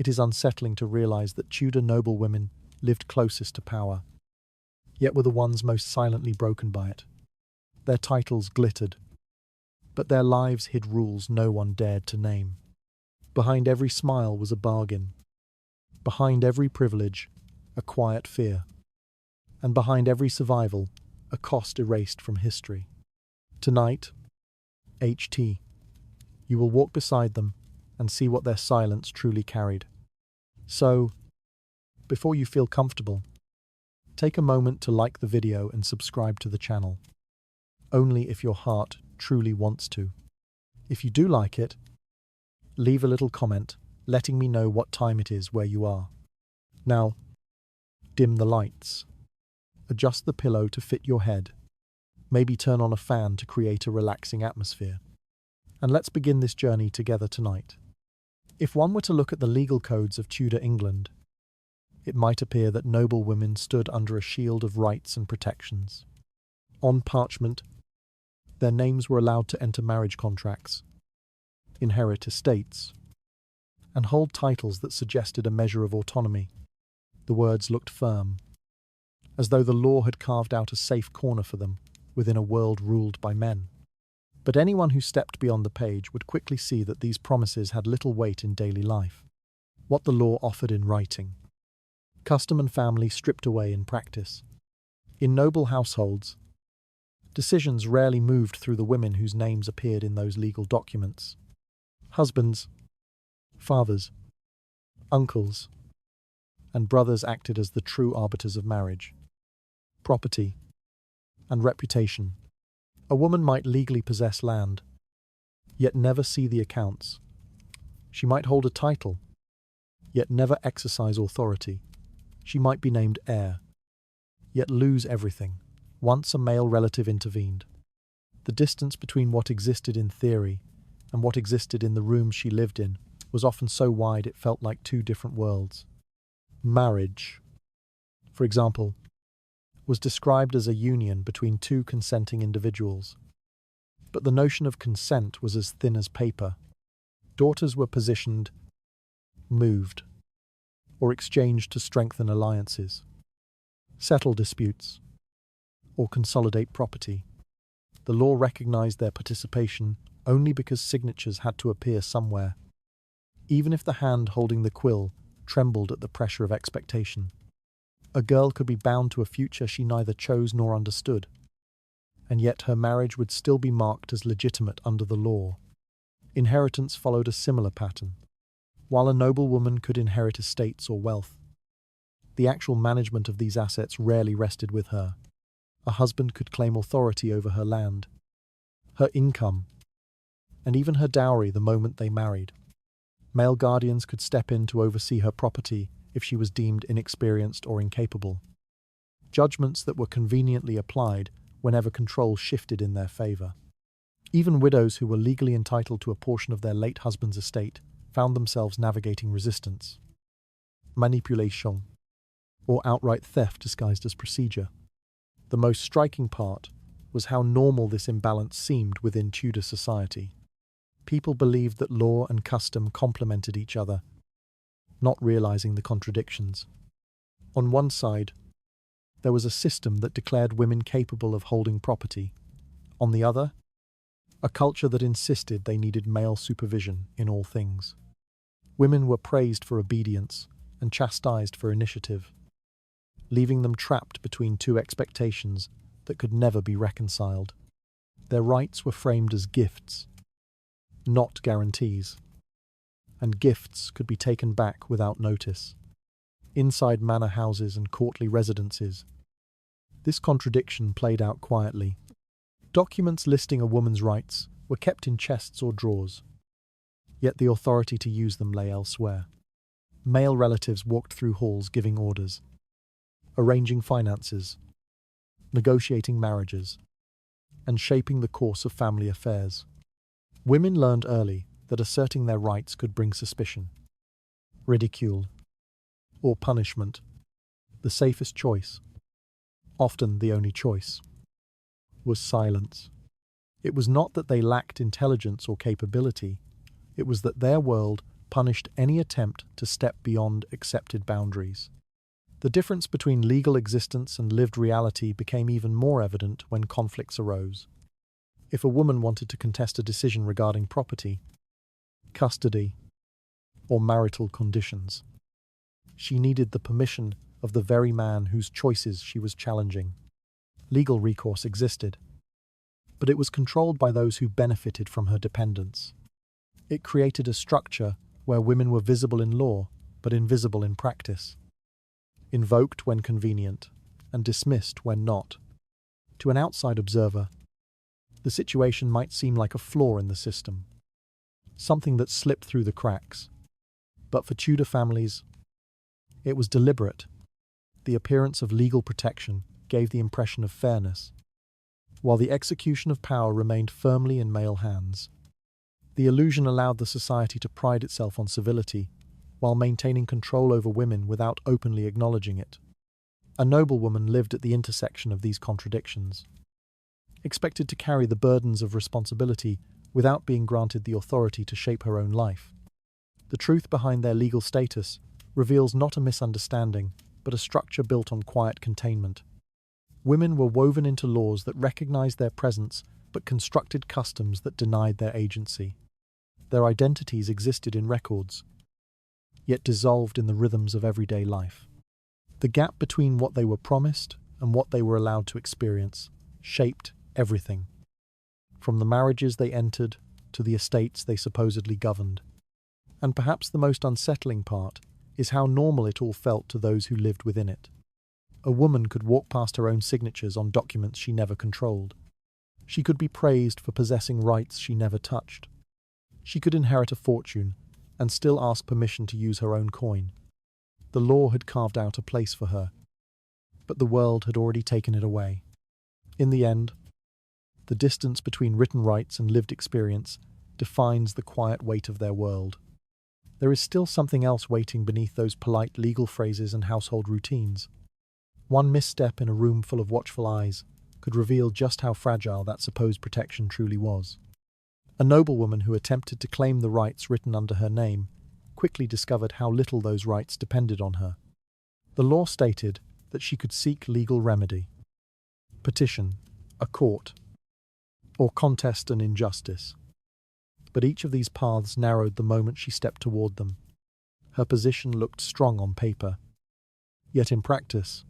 It is unsettling to realize that Tudor noble women lived closest to power, yet were the ones most silently broken by it. Their titles glittered, but their lives hid rules no one dared to name. Behind every smile was a bargain. Behind every privilege, a quiet fear. And behind every survival, a cost erased from history. Tonight, HT, you will walk beside them and see what their silence truly carried. So, before you feel comfortable, take a moment to like the video and subscribe to the channel. Only if your heart truly wants to. If you do like it, leave a little comment letting me know what time it is where you are. Now, dim the lights. Adjust the pillow to fit your head. Maybe turn on a fan to create a relaxing atmosphere. And let's begin this journey together tonight. If one were to look at the legal codes of Tudor England, it might appear that noble women stood under a shield of rights and protections. On parchment, their names were allowed to enter marriage contracts, inherit estates, and hold titles that suggested a measure of autonomy. The words looked firm, as though the law had carved out a safe corner for them within a world ruled by men. But anyone who stepped beyond the page would quickly see that these promises had little weight in daily life. What the law offered in writing, custom and family stripped away in practice. In noble households, decisions rarely moved through the women whose names appeared in those legal documents. Husbands, fathers, uncles, and brothers acted as the true arbiters of marriage. Property and reputation. A woman might legally possess land, yet never see the accounts. She might hold a title, yet never exercise authority. She might be named heir, yet lose everything. Once a male relative intervened. The distance between what existed in theory and what existed in the room she lived in was often so wide it felt like two different worlds. Marriage, for example, was described as a union between two consenting individuals. But the notion of consent was as thin as paper. Daughters were positioned, moved, or exchanged to strengthen alliances, settle disputes, or consolidate property. The law recognized their participation only because signatures had to appear somewhere, even if the hand holding the quill trembled at the pressure of expectation. A girl could be bound to a future she neither chose nor understood, and yet her marriage would still be marked as legitimate under the law. Inheritance followed a similar pattern. While a noble woman could inherit estates or wealth, the actual management of these assets rarely rested with her. A husband could claim authority over her land, her income, and even her dowry the moment they married. Male guardians could step in to oversee her property if she was deemed inexperienced or incapable. Judgments that were conveniently applied whenever control shifted in their favor. Even widows who were legally entitled to a portion of their late husband's estate found themselves navigating resistance, manipulation, or outright theft disguised as procedure. The most striking part was how normal this imbalance seemed within Tudor society. People believed that law and custom complemented each other, not realizing the contradictions. On one side, there was a system that declared women capable of holding property. On the other, a culture that insisted they needed male supervision in all things. Women were praised for obedience and chastised for initiative, leaving them trapped between two expectations that could never be reconciled. Their rights were framed as gifts, not guarantees, and gifts could be taken back without notice. Inside manor houses and courtly residences, this contradiction played out quietly. Documents listing a woman's rights were kept in chests or drawers, yet the authority to use them lay elsewhere. Male relatives walked through halls giving orders, arranging finances, negotiating marriages, and shaping the course of family affairs. Women learned early that asserting their rights could bring suspicion, ridicule, or punishment. The safest choice, often the only choice, was silence. It was not that they lacked intelligence or capability, it was that their world punished any attempt to step beyond accepted boundaries. The difference between legal existence and lived reality became even more evident when conflicts arose. If a woman wanted to contest a decision regarding property, custody, or marital conditions, she needed the permission of the very man whose choices she was challenging. Legal recourse existed, but it was controlled by those who benefited from her dependence. It created a structure where women were visible in law, but invisible in practice, invoked when convenient, and dismissed when not. To an outside observer, the situation might seem like a flaw in the system, something that slipped through the cracks. But for Tudor families, it was deliberate. The appearance of legal protection gave the impression of fairness, while the execution of power remained firmly in male hands. The illusion allowed the society to pride itself on civility, while maintaining control over women without openly acknowledging it. A noblewoman lived at the intersection of these contradictions, expected to carry the burdens of responsibility without being granted the authority to shape her own life. The truth behind their legal status reveals not a misunderstanding, but a structure built on quiet containment. Women were woven into laws that recognized their presence but constructed customs that denied their agency. Their identities existed in records, yet dissolved in the rhythms of everyday life. The gap between what they were promised and what they were allowed to experience shaped everything, from the marriages they entered to the estates they supposedly governed. And perhaps the most unsettling part is how normal it all felt to those who lived within it. A woman could walk past her own signatures on documents she never controlled. She could be praised for possessing rights she never touched. She could inherit a fortune and still ask permission to use her own coin. The law had carved out a place for her, but the world had already taken it away. In the end, the distance between written rights and lived experience defines the quiet weight of their world. There is still something else waiting beneath those polite legal phrases and household routines. One misstep in a room full of watchful eyes could reveal just how fragile that supposed protection truly was. A noblewoman who attempted to claim the rights written under her name quickly discovered how little those rights depended on her. The law stated that she could seek legal remedy, petition a court, or contest an injustice. But each of these paths narrowed the moment she stepped toward them. Her position looked strong on paper, yet in practice,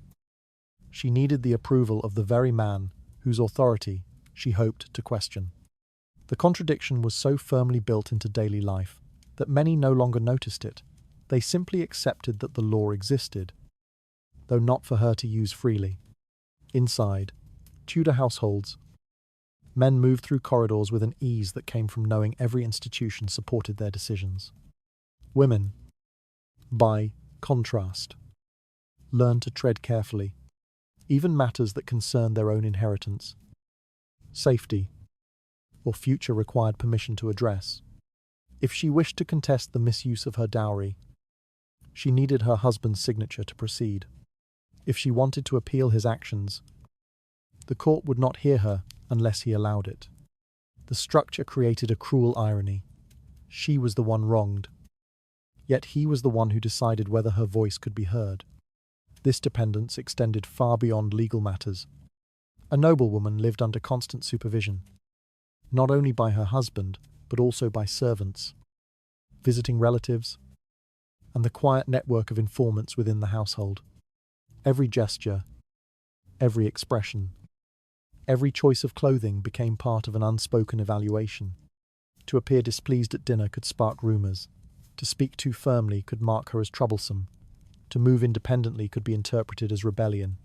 she needed the approval of the very man whose authority she hoped to question. The contradiction was so firmly built into daily life that many no longer noticed it. They simply accepted that the law existed, though not for her to use freely. Inside Tudor households, men moved through corridors with an ease that came from knowing every institution supported their decisions. Women, by contrast, learned to tread carefully, even matters that concerned their own inheritance, safety, or future required permission to address. If she wished to contest the misuse of her dowry, she needed her husband's signature to proceed. If she wanted to appeal his actions, the court would not hear her unless he allowed it. The structure created a cruel irony. She was the one wronged, yet he was the one who decided whether her voice could be heard. This dependence extended far beyond legal matters. A noblewoman lived under constant supervision, not only by her husband, but also by servants, visiting relatives, and the quiet network of informants within the household. Every gesture, every expression, every choice of clothing became part of an unspoken evaluation. To appear displeased at dinner could spark rumours. To speak too firmly could mark her as troublesome. To move independently could be interpreted as rebellion.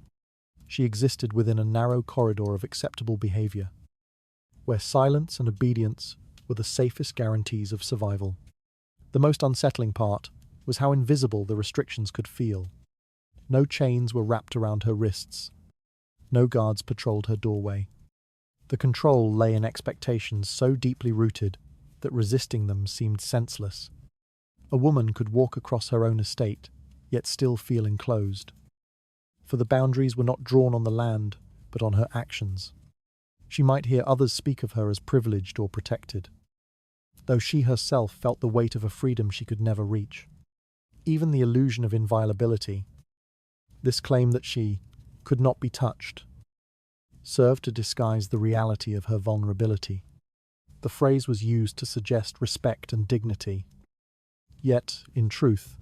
She existed within a narrow corridor of acceptable behaviour, where silence and obedience were the safest guarantees of survival. The most unsettling part was how invisible the restrictions could feel. No chains were wrapped around her wrists. No guards patrolled her doorway. The control lay in expectations so deeply rooted that resisting them seemed senseless. A woman could walk across her own estate, yet still feel enclosed. For the boundaries were not drawn on the land, but on her actions. She might hear others speak of her as privileged or protected, though she herself felt the weight of a freedom she could never reach. Even the illusion of inviolability, this claim that she could not be touched, served to disguise the reality of her vulnerability. The phrase was used to suggest respect and dignity, yet, in truth,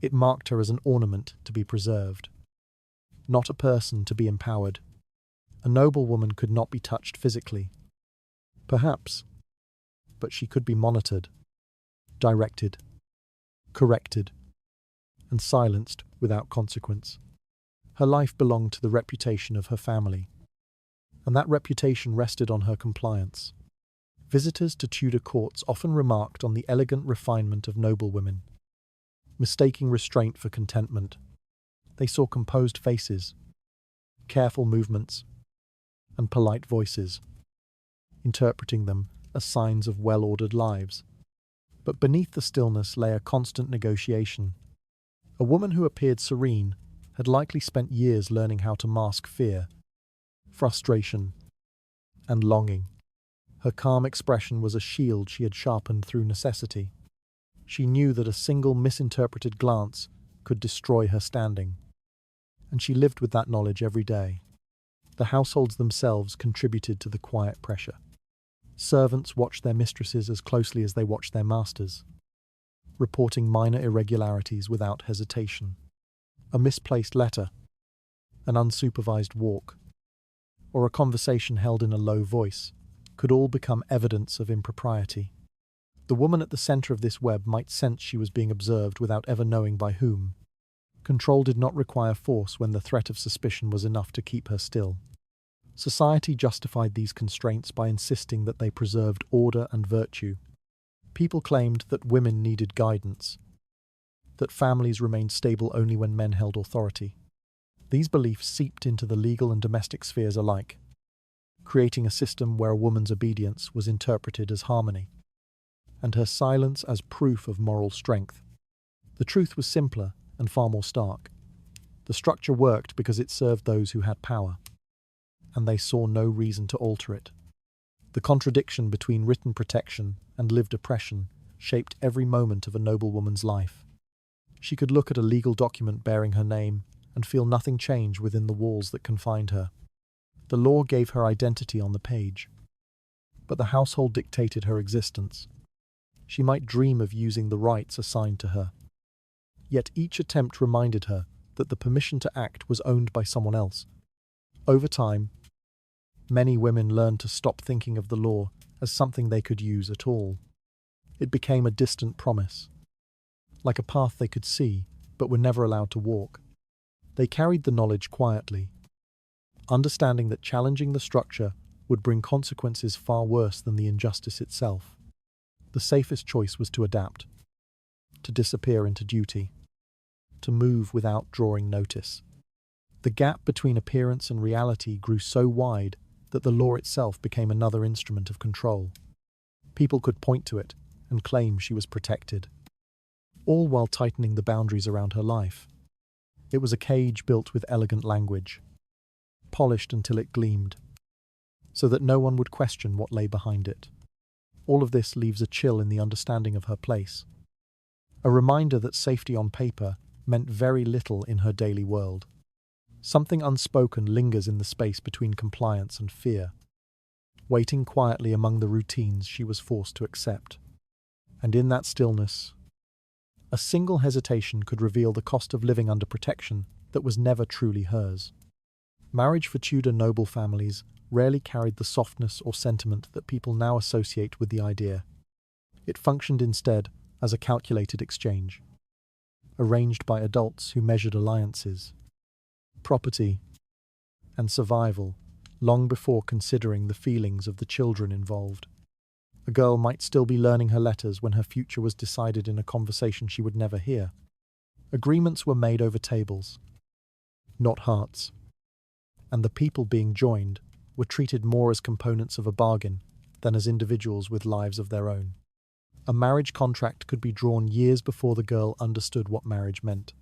it marked her as an ornament to be preserved, not a person to be empowered. A noble woman could not be touched physically, perhaps, but she could be monitored, directed, corrected, and silenced without consequence. Her life belonged to the reputation of her family, and that reputation rested on her compliance. Visitors to Tudor courts often remarked on the elegant refinement of noble women, mistaking restraint for contentment. They saw composed faces, careful movements, and polite voices, interpreting them as signs of well-ordered lives. But beneath the stillness lay a constant negotiation. A woman who appeared serene had likely spent years learning how to mask fear, frustration, and longing. Her calm expression was a shield she had sharpened through necessity. She knew that a single misinterpreted glance could destroy her standing, and she lived with that knowledge every day. The households themselves contributed to the quiet pressure. Servants watched their mistresses as closely as they watched their masters, reporting minor irregularities without hesitation. A misplaced letter, an unsupervised walk, or a conversation held in a low voice could all become evidence of impropriety. The woman at the center of this web might sense she was being observed without ever knowing by whom. Control did not require force when the threat of suspicion was enough to keep her still. Society justified these constraints by insisting that they preserved order and virtue. People claimed that women needed guidance, that families remained stable only when men held authority. These beliefs seeped into the legal and domestic spheres alike, creating a system where a woman's obedience was interpreted as harmony, and her silence as proof of moral strength. The truth was simpler and far more stark. The structure worked because it served those who had power, and they saw no reason to alter it. The contradiction between written protection and lived oppression shaped every moment of a noble woman's life. She could look at a legal document bearing her name and feel nothing change within the walls that confined her. The law gave her identity on the page, but the household dictated her existence. She might dream of using the rights assigned to her, yet each attempt reminded her that the permission to act was owned by someone else. Over time, many women learned to stop thinking of the law as something they could use at all. It became a distant promise, like a path they could see but were never allowed to walk. They carried the knowledge quietly, understanding that challenging the structure would bring consequences far worse than the injustice itself. The safest choice was to adapt, to disappear into duty, to move without drawing notice. The gap between appearance and reality grew so wide that the law itself became another instrument of control. People could point to it and claim she was protected, all while tightening the boundaries around her life. It was a cage built with elegant language, polished until it gleamed, so that no one would question what lay behind it. All of this leaves a chill in the understanding of her place, a reminder that safety on paper meant very little in her daily world. Something unspoken lingers in the space between compliance and fear, waiting quietly among the routines she was forced to accept. And in that stillness, a single hesitation could reveal the cost of living under protection that was never truly hers. Marriage for Tudor noble families rarely carried the softness or sentiment that people now associate with the idea. It functioned instead as a calculated exchange, arranged by adults who measured alliances, property, and survival long before considering the feelings of the children involved. A girl might still be learning her letters when her future was decided in a conversation she would never hear. Agreements were made over tables, not hearts, and the people being joined were treated more as components of a bargain than as individuals with lives of their own. A marriage contract could be drawn years before the girl understood what marriage meant.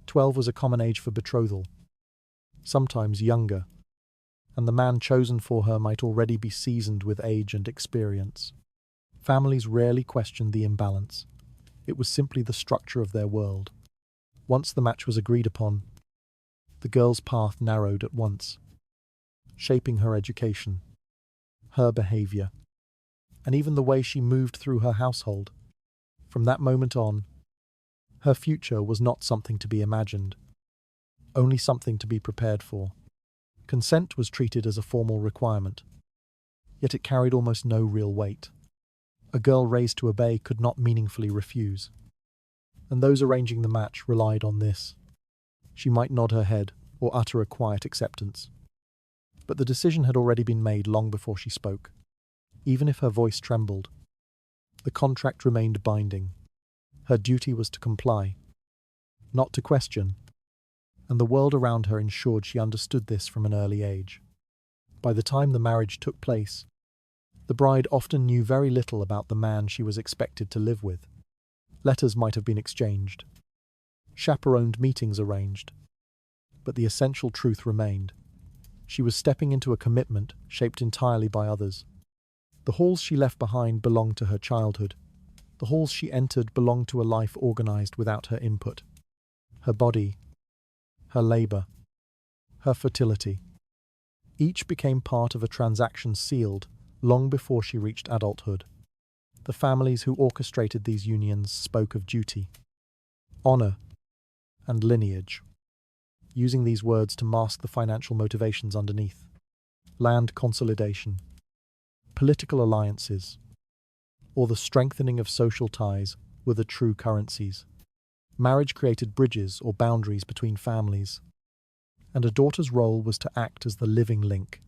12 was a common age for betrothal, sometimes younger, and the man chosen for her might already be seasoned with age and experience. Families rarely questioned the imbalance. It was simply the structure of their world. Once the match was agreed upon, the girl's path narrowed at once, shaping her education, her behavior, and even the way she moved through her household. From that moment on, her future was not something to be imagined, only something to be prepared for. Consent was treated as a formal requirement, yet it carried almost no real weight. A girl raised to obey could not meaningfully refuse, and those arranging the match relied on this. She might nod her head or utter a quiet acceptance, but the decision had already been made long before she spoke. Even if her voice trembled, the contract remained binding. Her duty was to comply, not to question, and the world around her ensured she understood this from an early age. By the time the marriage took place, the bride often knew very little about the man she was expected to live with. Letters might have been exchanged, chaperoned meetings arranged, but the essential truth remained. She was stepping into a commitment shaped entirely by others. The halls she left behind belonged to her childhood. The halls she entered belonged to a life organized without her input. Her body, her labor, her fertility. Each became part of a transaction sealed long before she reached adulthood. The families who orchestrated these unions spoke of duty, honor, and lineage, using these words to mask the financial motivations underneath. Land consolidation, political alliances, or the strengthening of social ties were the true currencies. Marriage created bridges or boundaries between families, and a daughter's role was to act as the living link.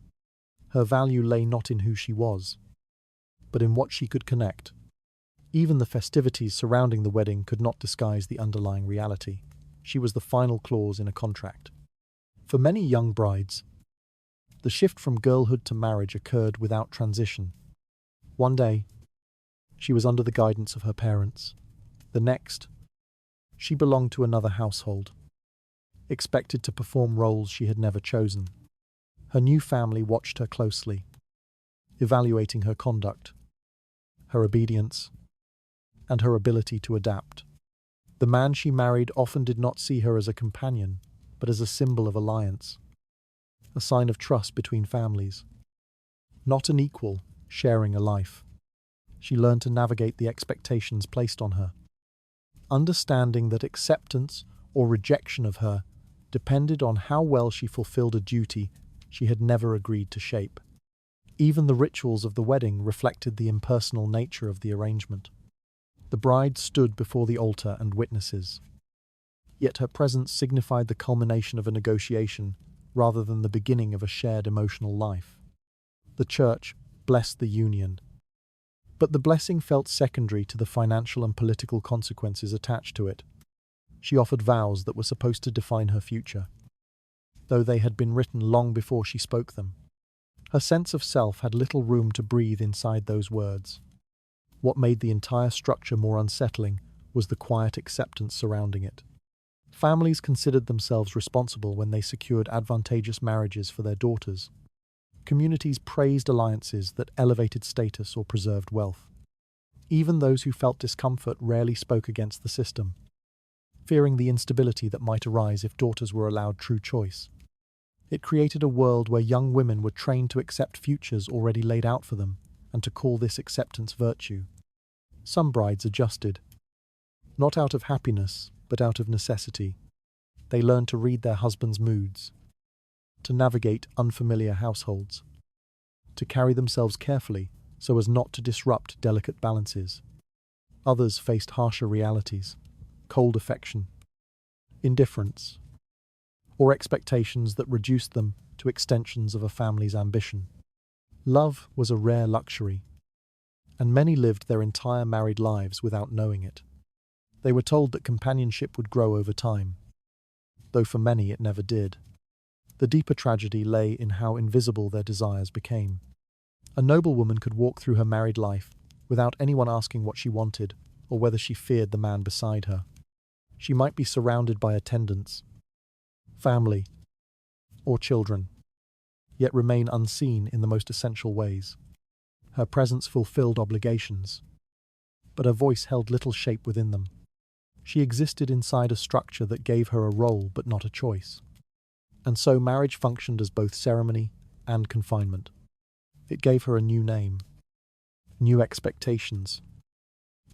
Her value lay not in who she was, but in what she could connect. Even the festivities surrounding the wedding could not disguise the underlying reality. She was the final clause in a contract. For many young brides, the shift from girlhood to marriage occurred without transition. One day, she was under the guidance of her parents. The next, she belonged to another household, expected to perform roles she had never chosen. Her new family watched her closely, evaluating her conduct, her obedience, and her ability to adapt. The man she married often did not see her as a companion, but as a symbol of alliance, a sign of trust between families. Not an equal, sharing a life. She learned to navigate the expectations placed on her, understanding that acceptance or rejection of her depended on how well she fulfilled a duty she had never agreed to shape. Even the rituals of the wedding reflected the impersonal nature of the arrangement. The bride stood before the altar and witnesses, yet her presence signified the culmination of a negotiation rather than the beginning of a shared emotional life. The church blessed the union, but the blessing felt secondary to the financial and political consequences attached to it. She offered vows that were supposed to define her future, though they had been written long before she spoke them. Her sense of self had little room to breathe inside those words. What made the entire structure more unsettling was the quiet acceptance surrounding it. Families considered themselves responsible when they secured advantageous marriages for their daughters. Communities praised alliances that elevated status or preserved wealth. Even those who felt discomfort rarely spoke against the system, fearing the instability that might arise if daughters were allowed true choice. It created a world where young women were trained to accept futures already laid out for them, and to call this acceptance virtue. Some brides adjusted, not out of happiness, but out of necessity. They learned to read their husband's moods, to navigate unfamiliar households, to carry themselves carefully so as not to disrupt delicate balances. Others faced harsher realities, cold affection, indifference, or expectations that reduced them to extensions of a family's ambition. Love was a rare luxury, and many lived their entire married lives without knowing it. They were told that companionship would grow over time, though for many it never did. The deeper tragedy lay in how invisible their desires became. A noblewoman could walk through her married life without anyone asking what she wanted or whether she feared the man beside her. She might be surrounded by attendants, family, or children, yet remain unseen in the most essential ways. Her presence fulfilled obligations, but her voice held little shape within them. She existed inside a structure that gave her a role but not a choice. And so marriage functioned as both ceremony and confinement. It gave her a new name, new expectations,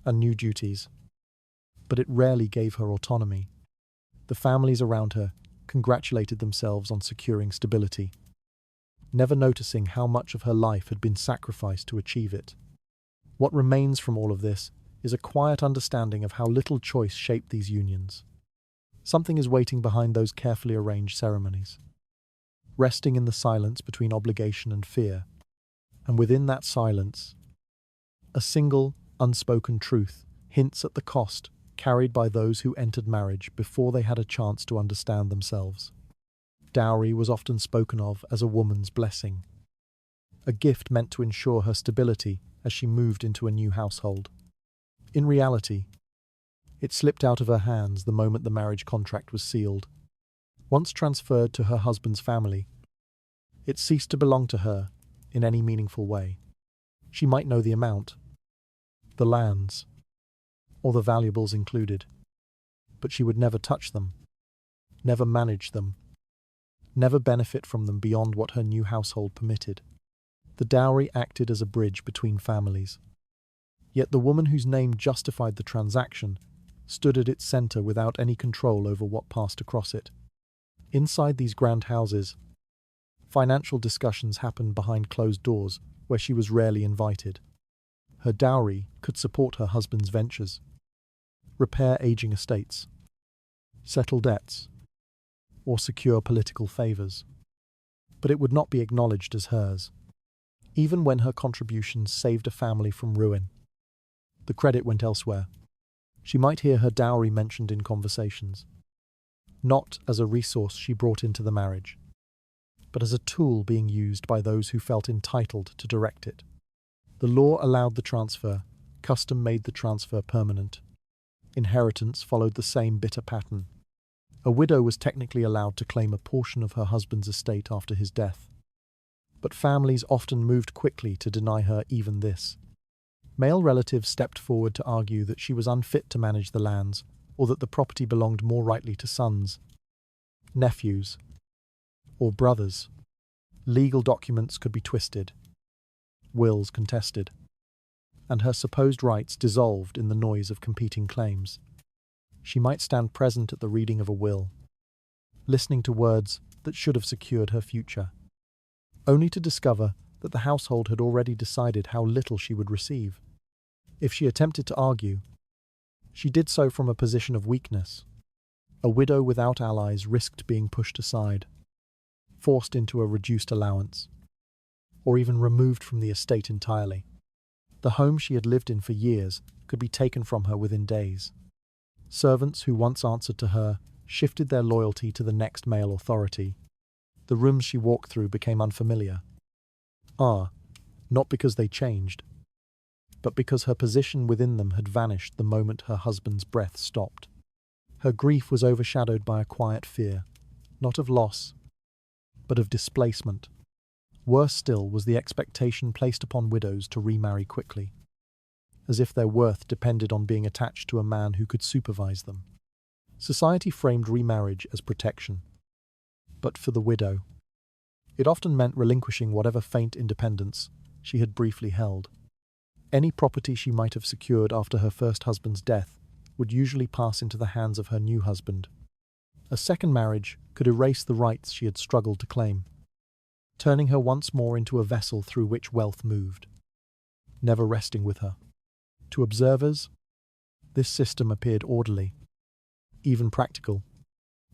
and new duties. But it rarely gave her autonomy. The families around her congratulated themselves on securing stability, never noticing how much of her life had been sacrificed to achieve it. What remains from all of this is a quiet understanding of how little choice shaped these unions. Something is waiting behind those carefully arranged ceremonies, resting in the silence between obligation and fear. And within that silence, a single, unspoken truth hints at the cost carried by those who entered marriage before they had a chance to understand themselves. Dowry was often spoken of as a woman's blessing, a gift meant to ensure her stability as she moved into a new household. In reality, it slipped out of her hands the moment the marriage contract was sealed. Once transferred to her husband's family, it ceased to belong to her in any meaningful way. She might know the amount, the lands, or the valuables included, but she would never touch them, never manage them, never benefit from them beyond what her new household permitted. The dowry acted as a bridge between families. Yet the woman whose name justified the transaction stood at its center without any control over what passed across it. Inside these grand houses, financial discussions happened behind closed doors where she was rarely invited. Her dowry could support her husband's ventures, repair aging estates, settle debts, or secure political favors. But it would not be acknowledged as hers. Even when her contributions saved a family from ruin, the credit went elsewhere. She might hear her dowry mentioned in conversations, not as a resource she brought into the marriage, but as a tool being used by those who felt entitled to direct it. The law allowed the transfer, custom made the transfer permanent. Inheritance followed the same bitter pattern. A widow was technically allowed to claim a portion of her husband's estate after his death, but families often moved quickly to deny her even this. Male relatives stepped forward to argue that she was unfit to manage the lands, or that the property belonged more rightly to sons, nephews, or brothers. Legal documents could be twisted, wills contested, and her supposed rights dissolved in the noise of competing claims. She might stand present at the reading of a will, listening to words that should have secured her future, only to discover that the household had already decided how little she would receive. If she attempted to argue, she did so from a position of weakness. A widow without allies risked being pushed aside, forced into a reduced allowance, or even removed from the estate entirely. The home she had lived in for years could be taken from her within days. Servants who once answered to her shifted their loyalty to the next male authority. The rooms she walked through became unfamiliar. Not because they changed, but because her position within them had vanished the moment her husband's breath stopped. Her grief was overshadowed by a quiet fear, not of loss, but of displacement. Worse still was the expectation placed upon widows to remarry quickly, as if their worth depended on being attached to a man who could supervise them. Society framed remarriage as protection, but for the widow, it often meant relinquishing whatever faint independence she had briefly held. Any property she might have secured after her first husband's death would usually pass into the hands of her new husband. A second marriage could erase the rights she had struggled to claim, turning her once more into a vessel through which wealth moved, never resting with her. To observers, this system appeared orderly, even practical.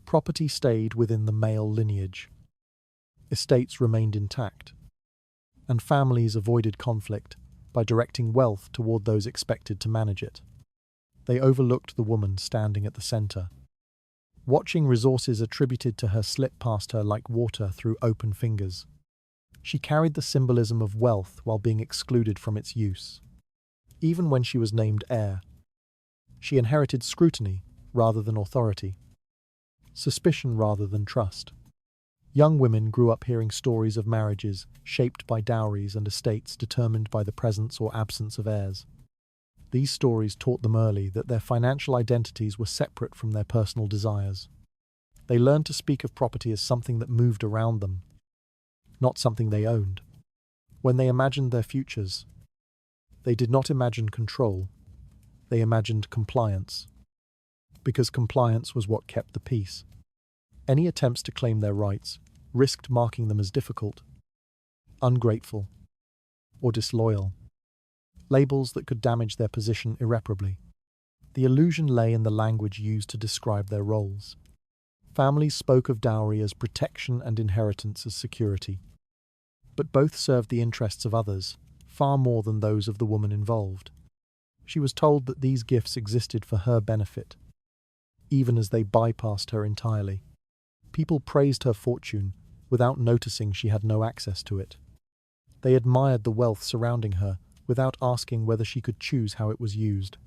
Property stayed within the male lineage. Estates remained intact, and families avoided conflict by directing wealth toward those expected to manage it. They overlooked the woman standing at the center, watching resources attributed to her slip past her like water through open fingers. She carried the symbolism of wealth while being excluded from its use. Even when she was named heir, she inherited scrutiny rather than authority, suspicion rather than trust. Young women grew up hearing stories of marriages shaped by dowries and estates determined by the presence or absence of heirs. These stories taught them early that their financial identities were separate from their personal desires. They learned to speak of property as something that moved around them, not something they owned. When they imagined their futures, they did not imagine control, they imagined compliance. Because compliance was what kept the peace. Any attempts to claim their rights risked marking them as difficult, ungrateful, or disloyal, labels that could damage their position irreparably. The illusion lay in the language used to describe their roles. Families spoke of dowry as protection and inheritance as security, but both served the interests of others far more than those of the woman involved. She was told that these gifts existed for her benefit, even as they bypassed her entirely. People praised her fortune without noticing she had no access to it. They admired the wealth surrounding her without asking whether she could choose how it was used.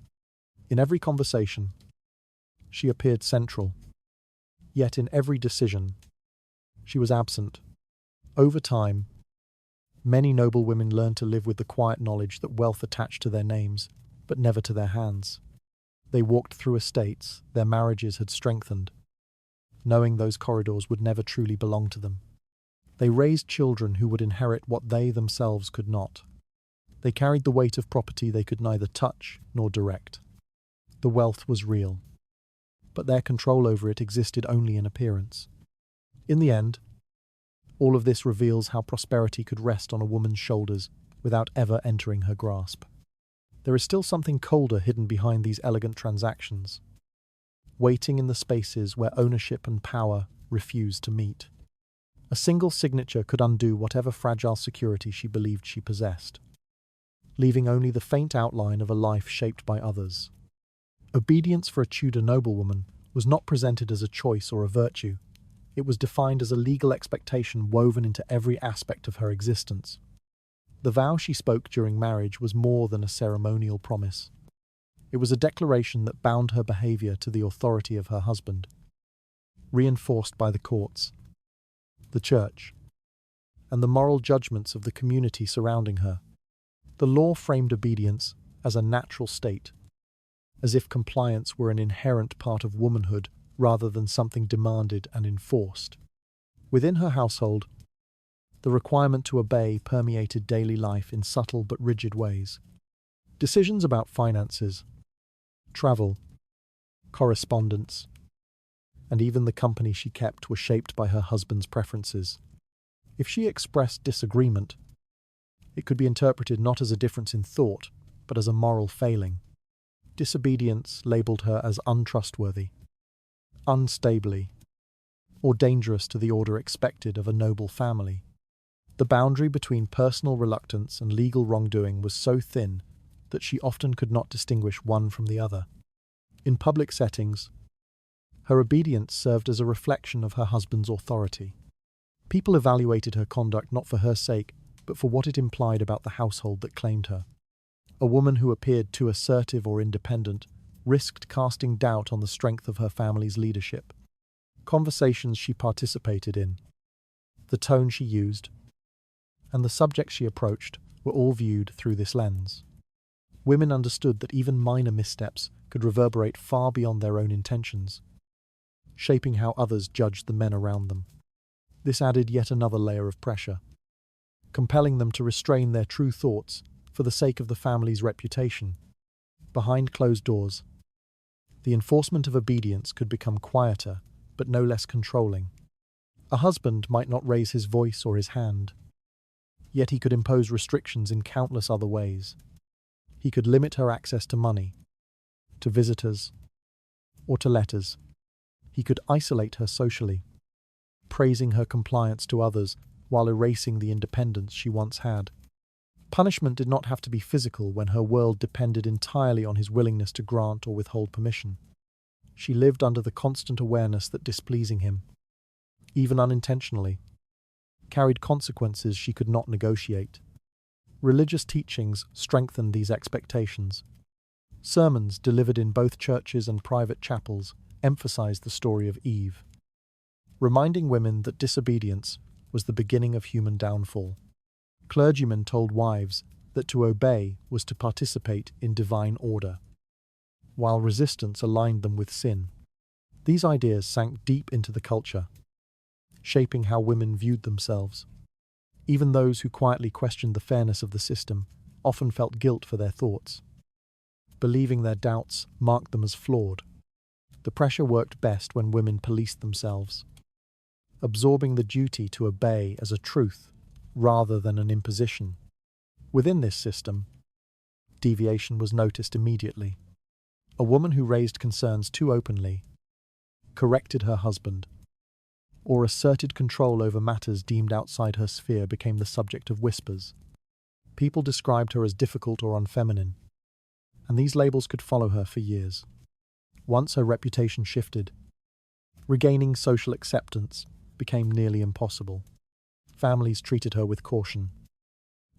In every conversation, she appeared central. Yet in every decision, she was absent. Over time, many noble women learned to live with the quiet knowledge that wealth attached to their names, but never to their hands. They walked through estates their marriages had strengthened, knowing those corridors would never truly belong to them. They raised children who would inherit what they themselves could not. They carried the weight of property they could neither touch nor direct. The wealth was real, but their control over it existed only in appearance. In the end, all of this reveals how prosperity could rest on a woman's shoulders without ever entering her grasp. There is still something colder hidden behind these elegant transactions, waiting in the spaces where ownership and power refuse to meet. A single signature could undo whatever fragile security she believed she possessed, leaving only the faint outline of a life shaped by others. Obedience for a Tudor noblewoman was not presented as a choice or a virtue. It was defined as a legal expectation woven into every aspect of her existence. The vow she spoke during marriage was more than a ceremonial promise. It was a declaration that bound her behavior to the authority of her husband, reinforced by the courts, the church, and the moral judgments of the community surrounding her. The law framed obedience as a natural state, as if compliance were an inherent part of womanhood rather than something demanded and enforced. Within her household, the requirement to obey permeated daily life in subtle but rigid ways. Decisions about finances, travel, correspondence, and even the company she kept were shaped by her husband's preferences. If she expressed disagreement, it could be interpreted not as a difference in thought, but as a moral failing. Disobedience labelled her as untrustworthy, unstably, or dangerous to the order expected of a noble family. The boundary between personal reluctance and legal wrongdoing was so thin that she often could not distinguish one from the other. In public settings, her obedience served as a reflection of her husband's authority. People evaluated her conduct not for her sake, but for what it implied about the household that claimed her. A woman who appeared too assertive or independent risked casting doubt on the strength of her family's leadership. Conversations she participated in, the tone she used, and the subjects she approached were all viewed through this lens. Women understood that even minor missteps could reverberate far beyond their own intentions, shaping how others judged the men around them. This added yet another layer of pressure, compelling them to restrain their true thoughts for the sake of the family's reputation. Behind closed doors, the enforcement of obedience could become quieter, but no less controlling. A husband might not raise his voice or his hand, yet he could impose restrictions in countless other ways. He could limit her access to money, to visitors, or to letters. He could isolate her socially, praising her compliance to others while erasing the independence she once had. Punishment did not have to be physical when her world depended entirely on his willingness to grant or withhold permission. She lived under the constant awareness that displeasing him, even unintentionally, carried consequences she could not negotiate. Religious teachings strengthened these expectations. Sermons delivered in both churches and private chapels emphasized the story of Eve, reminding women that disobedience was the beginning of human downfall. Clergymen told wives that to obey was to participate in divine order, while resistance aligned them with sin. These ideas sank deep into the culture, shaping how women viewed themselves. Even those who quietly questioned the fairness of the system often felt guilt for their thoughts. Believing their doubts marked them as flawed. The pressure worked best when women policed themselves, absorbing the duty to obey as a truth rather than an imposition. Within this system, deviation was noticed immediately. A woman who raised concerns too openly, corrected her husband, or asserted control over matters deemed outside her sphere became the subject of whispers. People described her as difficult or unfeminine, and these labels could follow her for years. Once her reputation shifted, regaining social acceptance became nearly impossible. Families treated her with caution.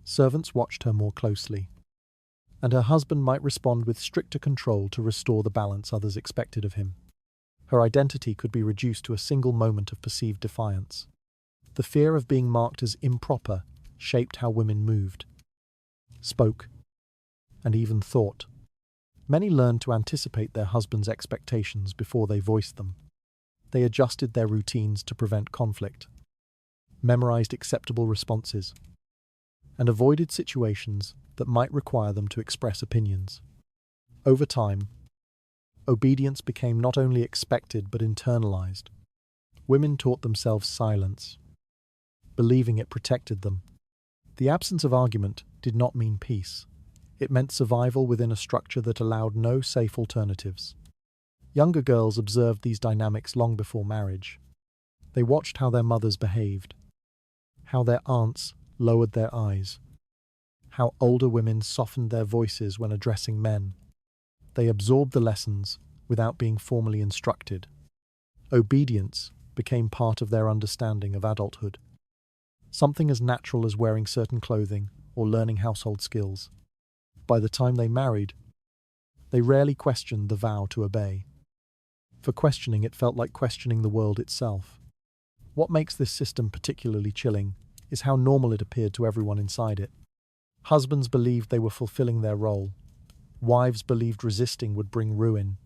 Servants watched her more closely, and her husband might respond with stricter control to restore the balance others expected of him. Her identity could be reduced to a single moment of perceived defiance. The fear of being marked as improper shaped how women moved, spoke, and even thought. Many learned to anticipate their husbands' expectations before they voiced them. They adjusted their routines to prevent conflict, memorized acceptable responses, and avoided situations that might require them to express opinions. Over time, obedience became not only expected but internalized. Women taught themselves silence, believing it protected them. The absence of argument did not mean peace. It meant survival within a structure that allowed no safe alternatives. Younger girls observed these dynamics long before marriage. They watched how their mothers behaved, how their aunts lowered their eyes, how older women softened their voices when addressing men. They absorbed the lessons without being formally instructed. Obedience became part of their understanding of adulthood, something as natural as wearing certain clothing or learning household skills. By the time they married, they rarely questioned the vow to obey. For questioning, it felt like questioning the world itself. What makes this system particularly chilling is how normal it appeared to everyone inside it. Husbands believed they were fulfilling their role. Wives believed resisting would bring ruin.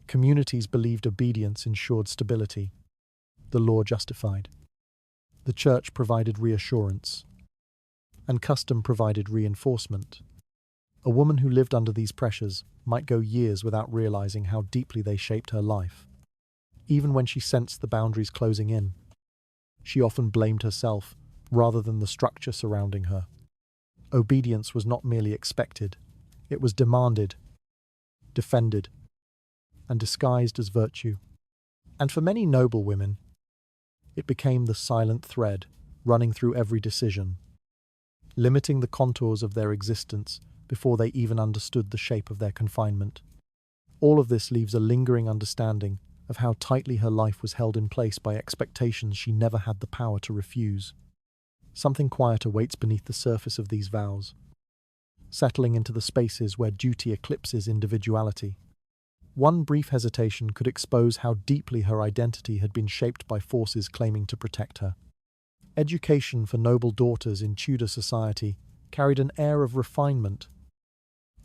Communities believed obedience ensured stability. The law justified. The church provided reassurance, and custom provided reinforcement. A woman who lived under these pressures might go years without realizing how deeply they shaped her life. Even when she sensed the boundaries closing in, she often blamed herself rather than the structure surrounding her. Obedience was not merely expected, it was demanded, defended, and disguised as virtue. And for many noble women, it became the silent thread running through every decision, limiting the contours of their existence before they even understood the shape of their confinement. All of this leaves a lingering understanding of how tightly her life was held in place by expectations she never had the power to refuse. Something quieter waits beneath the surface of these vows, settling into the spaces where duty eclipses individuality. One brief hesitation could expose how deeply her identity had been shaped by forces claiming to protect her. Education for noble daughters in Tudor society carried an air of refinement,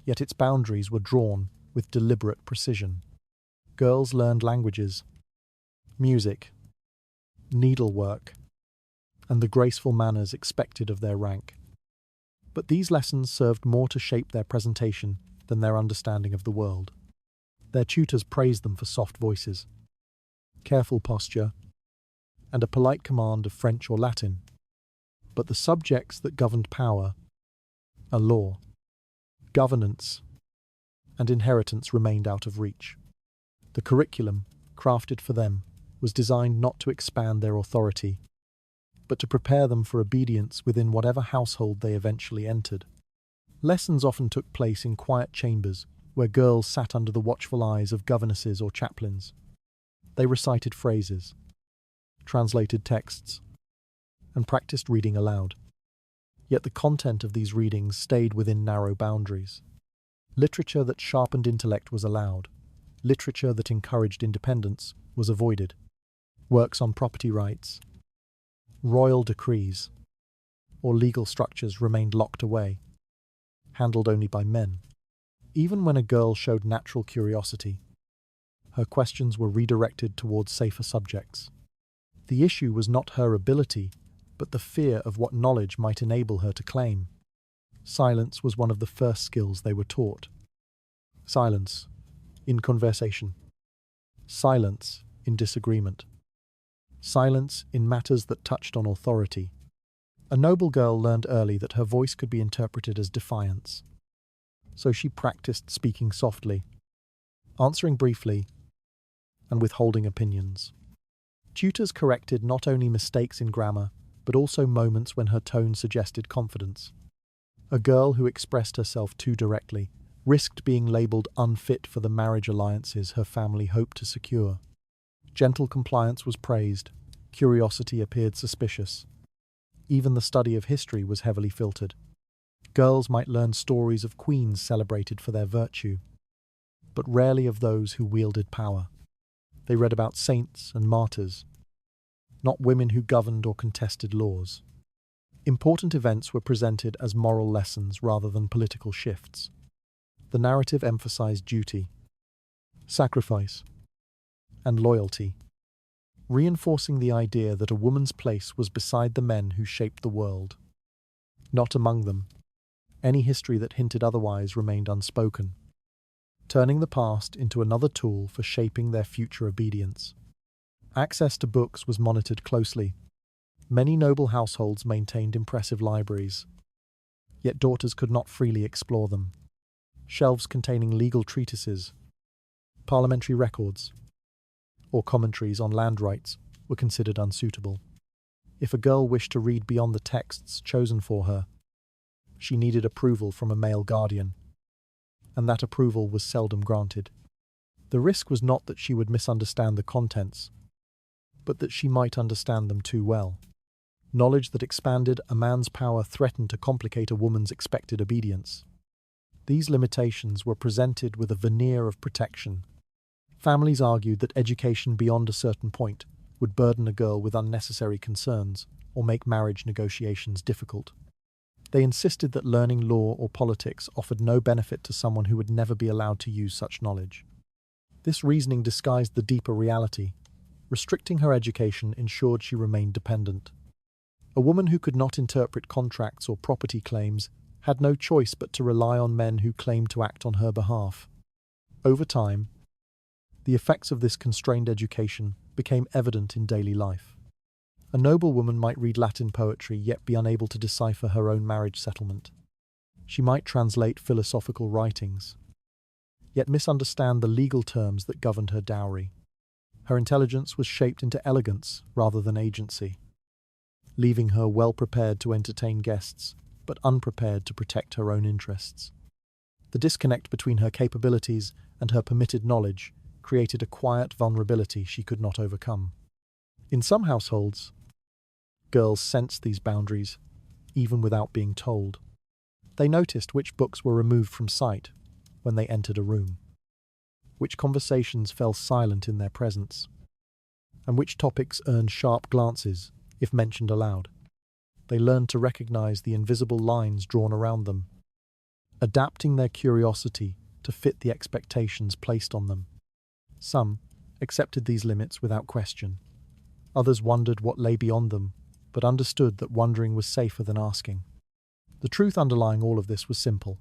yet its boundaries were drawn with deliberate precision. Girls learned languages, music, needlework, and the graceful manners expected of their rank. But these lessons served more to shape their presentation than their understanding of the world. Their tutors praised them for soft voices, careful posture, and a polite command of French or Latin. But the subjects that governed power, a law, governance, and inheritance remained out of reach. The curriculum, crafted for them, was designed not to expand their authority, but to prepare them for obedience within whatever household they eventually entered. Lessons often took place in quiet chambers where girls sat under the watchful eyes of governesses or chaplains. They recited phrases, translated texts, and practiced reading aloud. Yet the content of these readings stayed within narrow boundaries. Literature that sharpened intellect was allowed. Literature that encouraged independence was avoided. works on property rights, royal decrees, or legal structures remained locked away, handled only by men. Even when a girl showed natural curiosity, her questions were redirected towards safer subjects. The issue was not her ability, but the fear of what knowledge might enable her to claim. Silence was one of the first skills they were taught. Silence in conversation. Silence in disagreement. Silence in matters that touched on authority. A noble girl learned early that her voice could be interpreted as defiance. So she practiced speaking softly, answering briefly, and withholding opinions. Tutors corrected not only mistakes in grammar, but also moments when her tone suggested confidence. A girl who expressed herself too directly risked being labelled unfit for the marriage alliances her family hoped to secure. Gentle compliance was praised, curiosity appeared suspicious. Even the study of history was heavily filtered. Girls might learn stories of queens celebrated for their virtue, but rarely of those who wielded power. They read about saints and martyrs, not women who governed or contested laws. Important events were presented as moral lessons rather than political shifts. The narrative emphasized duty, sacrifice, and loyalty, reinforcing the idea that a woman's place was beside the men who shaped the world, not among them. Any history that hinted otherwise remained unspoken, turning the past into another tool for shaping their future obedience. Access to books was monitored closely. Many noble households maintained impressive libraries, yet daughters could not freely explore them. Shelves containing legal treatises, parliamentary records, or commentaries on land rights were considered unsuitable. If a girl wished to read beyond the texts chosen for her, she needed approval from a male guardian, and that approval was seldom granted. The risk was not that she would misunderstand the contents, but that she might understand them too well. Knowledge that expanded a man's power threatened to complicate a woman's expected obedience. These limitations were presented with a veneer of protection. Families argued that education beyond a certain point would burden a girl with unnecessary concerns or make marriage negotiations difficult. They insisted that learning law or politics offered no benefit to someone who would never be allowed to use such knowledge. This reasoning disguised the deeper reality. Restricting her education ensured she remained dependent. A woman who could not interpret contracts or property claims had no choice but to rely on men who claimed to act on her behalf. Over time, the effects of this constrained education became evident in daily life. A noble woman might read Latin poetry yet be unable to decipher her own marriage settlement. She might translate philosophical writings, yet misunderstand the legal terms that governed her dowry. Her intelligence was shaped into elegance rather than agency, leaving her well prepared to entertain guests, but unprepared to protect her own interests. The disconnect between her capabilities and her permitted knowledge created a quiet vulnerability she could not overcome. In some households, girls sensed these boundaries, even without being told. They noticed which books were removed from sight when they entered a room, which conversations fell silent in their presence, and which topics earned sharp glances if mentioned aloud. They learned to recognize the invisible lines drawn around them, adapting their curiosity to fit the expectations placed on them. Some accepted these limits without question. Others wondered what lay beyond them, but understood that wondering was safer than asking. The truth underlying all of this was simple.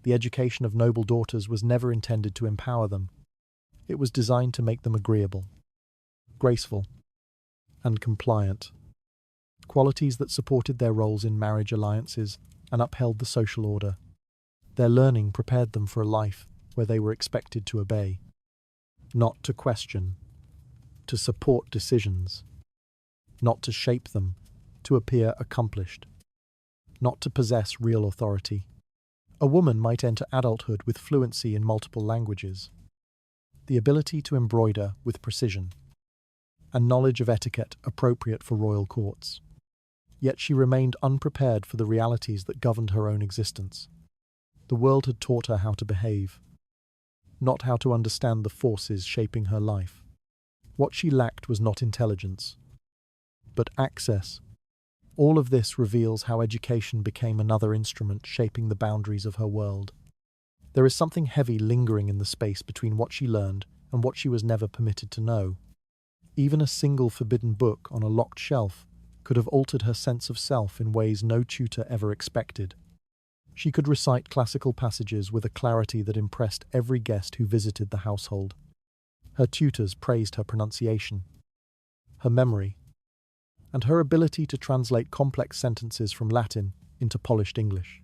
The education of noble daughters was never intended to empower them. It was designed to make them agreeable, graceful, and compliant, qualities that supported their roles in marriage alliances and upheld the social order. Their learning prepared them for a life where they were expected to obey, not to question, to support decisions, not to shape them, to appear accomplished, not to possess real authority. A woman might enter adulthood with fluency in multiple languages, the ability to embroider with precision, and knowledge of etiquette appropriate for royal courts. Yet she remained unprepared for the realities that governed her own existence. The world had taught her how to behave, not how to understand the forces shaping her life. What she lacked was not intelligence, but access. All of this reveals how education became another instrument shaping the boundaries of her world. There is something heavy lingering in the space between what she learned and what she was never permitted to know. Even a single forbidden book on a locked shelf could have altered her sense of self in ways no tutor ever expected. She could recite classical passages with a clarity that impressed every guest who visited the household. Her tutors praised her pronunciation, her memory, and her ability to translate complex sentences from Latin into polished English.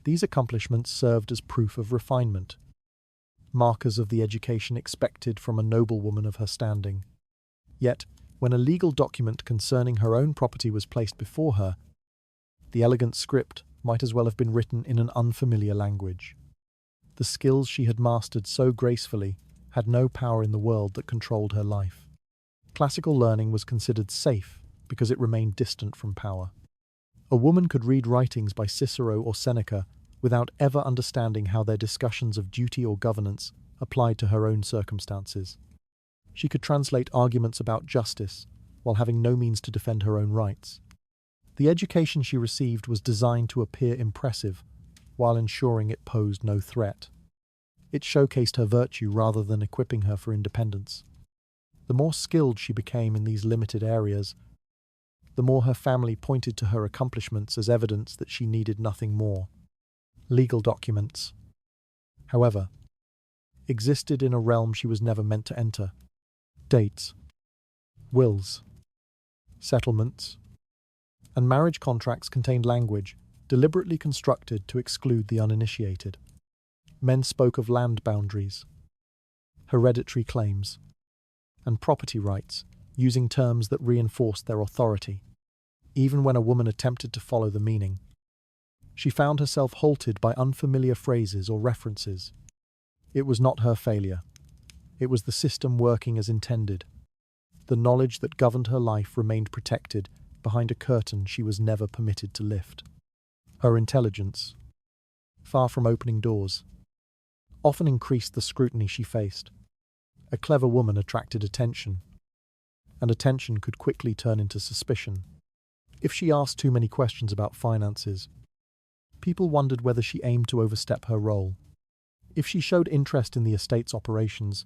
These accomplishments served as proof of refinement, markers of the education expected from a noblewoman of her standing. Yet, when a legal document concerning her own property was placed before her, the elegant script might as well have been written in an unfamiliar language. The skills she had mastered so gracefully had no power in the world that controlled her life. Classical learning was considered safe because it remained distant from power. A woman could read writings by Cicero or Seneca without ever understanding how their discussions of duty or governance applied to her own circumstances. She could translate arguments about justice while having no means to defend her own rights. The education she received was designed to appear impressive while ensuring it posed no threat. It showcased her virtue rather than equipping her for independence. The more skilled she became in these limited areas, the more her family pointed to her accomplishments as evidence that she needed nothing more. Legal documents, however, existed in a realm she was never meant to enter. Dates, wills, settlements, and marriage contracts contained language deliberately constructed to exclude the uninitiated. Men spoke of land boundaries, hereditary claims, and property rights, using terms that reinforced their authority. Even when a woman attempted to follow the meaning, she found herself halted by unfamiliar phrases or references. It was not her failure. It was the system working as intended. The knowledge that governed her life remained protected behind a curtain she was never permitted to lift. Her intelligence, far from opening doors, often increased the scrutiny she faced. A clever woman attracted attention, and attention could quickly turn into suspicion. If she asked too many questions about finances, people wondered whether she aimed to overstep her role. If she showed interest in the estate's operations,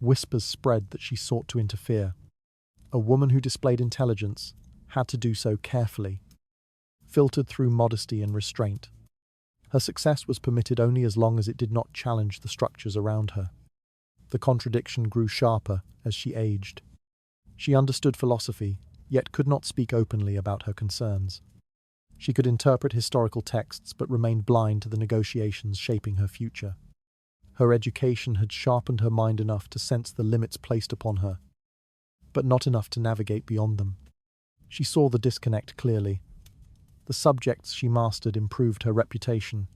whispers spread that she sought to interfere. A woman who displayed intelligence had to do so carefully, filtered through modesty and restraint. Her success was permitted only as long as it did not challenge the structures around her. The contradiction grew sharper as she aged. She understood philosophy, yet could not speak openly about her concerns. She could interpret historical texts but remained blind to the negotiations shaping her future. Her education had sharpened her mind enough to sense the limits placed upon her, but not enough to navigate beyond them. She saw the disconnect clearly. The subjects she mastered improved her reputation,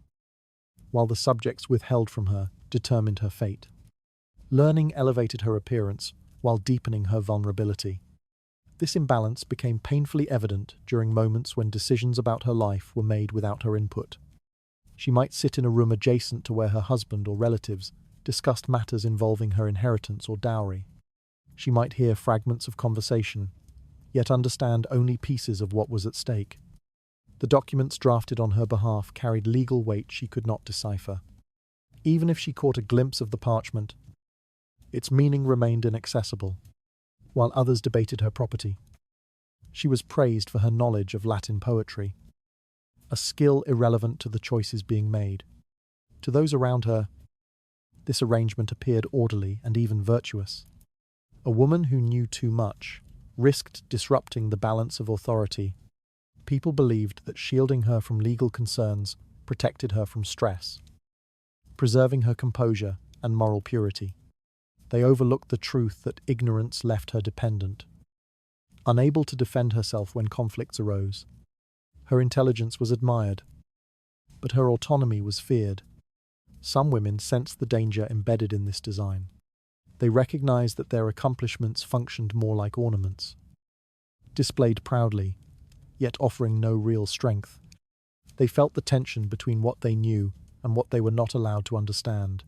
while the subjects withheld from her determined her fate. Learning elevated her appearance while deepening her vulnerability. This imbalance became painfully evident during moments when decisions about her life were made without her input. She might sit in a room adjacent to where her husband or relatives discussed matters involving her inheritance or dowry. She might hear fragments of conversation, yet understand only pieces of what was at stake. The documents drafted on her behalf carried legal weight she could not decipher. Even if she caught a glimpse of the parchment, its meaning remained inaccessible, while others debated her property. She was praised for her knowledge of Latin poetry, a skill irrelevant to the choices being made. To those around her, this arrangement appeared orderly and even virtuous. A woman who knew too much risked disrupting the balance of authority. People believed that shielding her from legal concerns protected her from stress, preserving her composure and moral purity. They overlooked the truth that ignorance left her dependent, unable to defend herself when conflicts arose. Her intelligence was admired, but her autonomy was feared. Some women sensed the danger embedded in this design. They recognized that their accomplishments functioned more like ornaments, displayed proudly, yet offering no real strength. They felt the tension between what they knew and what they were not allowed to understand.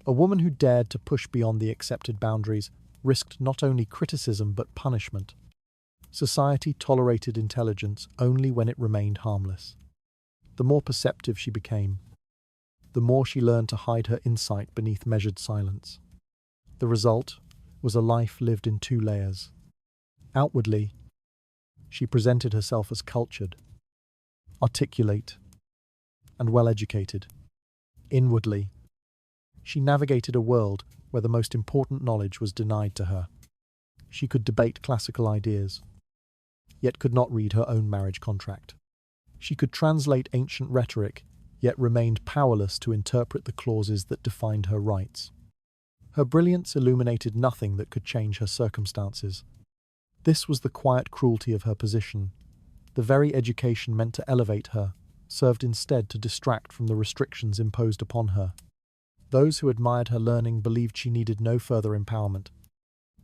A woman who dared to push beyond the accepted boundaries risked not only criticism but punishment. Society tolerated intelligence only when it remained harmless. The more perceptive she became, the more she learned to hide her insight beneath measured silence. The result was a life lived in two layers. Outwardly, she presented herself as cultured, articulate, and well-educated. Inwardly, she navigated a world where the most important knowledge was denied to her. She could debate classical ideas, yet could not read her own marriage contract. She could translate ancient rhetoric, yet remained powerless to interpret the clauses that defined her rights. Her brilliance illuminated nothing that could change her circumstances. This was the quiet cruelty of her position. The very education meant to elevate her served instead to distract from the restrictions imposed upon her. Those who admired her learning believed she needed no further empowerment.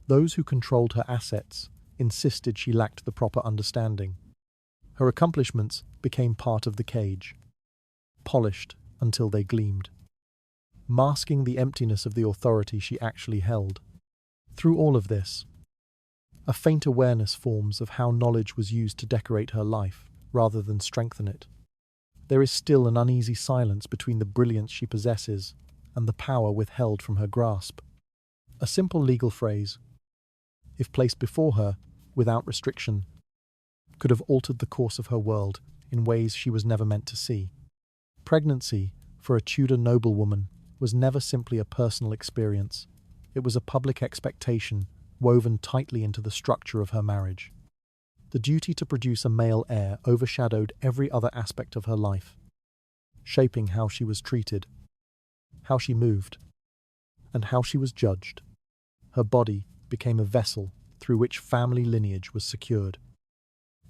Those who controlled her assets insisted she lacked the proper understanding. Her accomplishments became part of the cage, polished until they gleamed, masking the emptiness of the authority she actually held. Through all of this, a faint awareness forms of how knowledge was used to decorate her life rather than strengthen it. There is still an uneasy silence between the brilliance she possesses and the power withheld from her grasp. A simple legal phrase, if placed before her without restriction, could have altered the course of her world in ways she was never meant to see. Pregnancy, for a Tudor noblewoman, was never simply a personal experience. It was a public expectation woven tightly into the structure of her marriage. The duty to produce a male heir overshadowed every other aspect of her life, shaping how she was treated, how she moved, and how she was judged. Her body became a vessel through which family lineage was secured,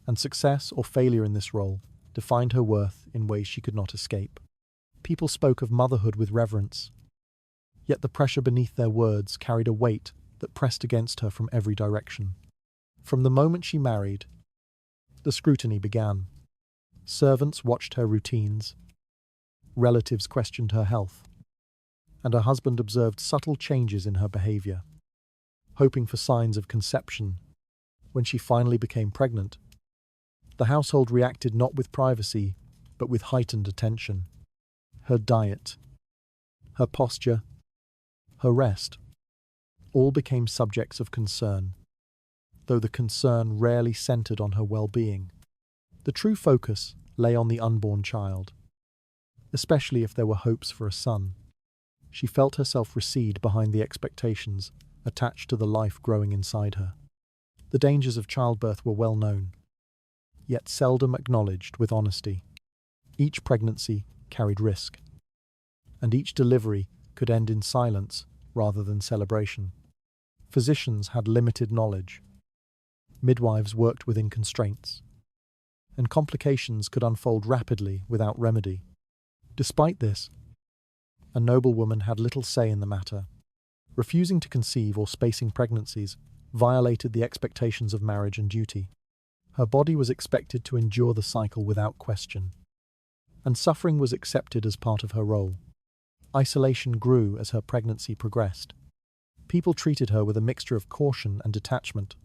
and success or failure in this role defined her worth in ways she could not escape. People spoke of motherhood with reverence, yet the pressure beneath their words carried a weight that pressed against her from every direction. From the moment she married, the scrutiny began. Servants watched her routines, relatives questioned her health, and her husband observed subtle changes in her behavior. Hoping for signs of conception, when she finally became pregnant, the household reacted not with privacy, but with heightened attention. Her diet, her posture, her rest, all became subjects of concern, though the concern rarely centered on her well-being. The true focus lay on the unborn child, especially if there were hopes for a son. She felt herself recede behind the expectations attached to the life growing inside her. The dangers of childbirth were well known, yet seldom acknowledged with honesty. Each pregnancy carried risk, and each delivery could end in silence rather than celebration. Physicians had limited knowledge. Midwives worked within constraints, and complications could unfold rapidly without remedy. Despite this, a noblewoman had little say in the matter. Refusing to conceive or spacing pregnancies violated the expectations of marriage and duty. Her body was expected to endure the cycle without question, and suffering was accepted as part of her role. Isolation grew as her pregnancy progressed. People treated her with a mixture of caution and detachment,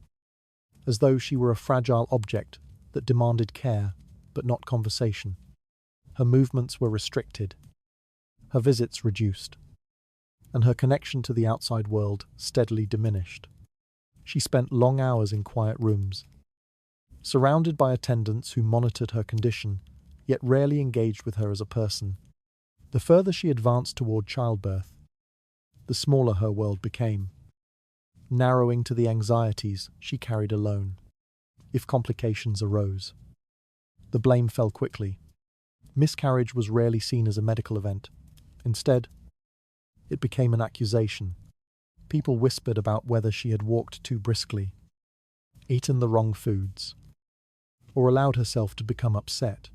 as though she were a fragile object that demanded care but not conversation. Her movements were restricted, her visits reduced, and her connection to the outside world steadily diminished. She spent long hours in quiet rooms, surrounded by attendants who monitored her condition, yet rarely engaged with her as a person. The further she advanced toward childbirth, the smaller her world became, narrowing to the anxieties she carried alone. If complications arose, the blame fell quickly. Miscarriage was rarely seen as a medical event. Instead, it became an accusation. People whispered about whether she had walked too briskly, eaten the wrong foods, or allowed herself to become upset.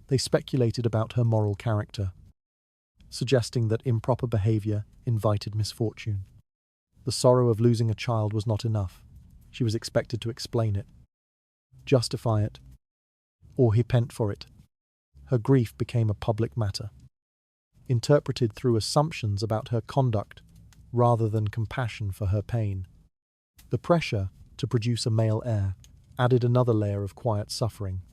They speculated about her moral character, suggesting that improper behavior invited misfortune. The sorrow of losing a child was not enough. She was expected to explain it, justify it, or repent for it. Her grief became a public matter, interpreted through assumptions about her conduct rather than compassion for her pain. The pressure to produce a male heir added another layer of quiet suffering.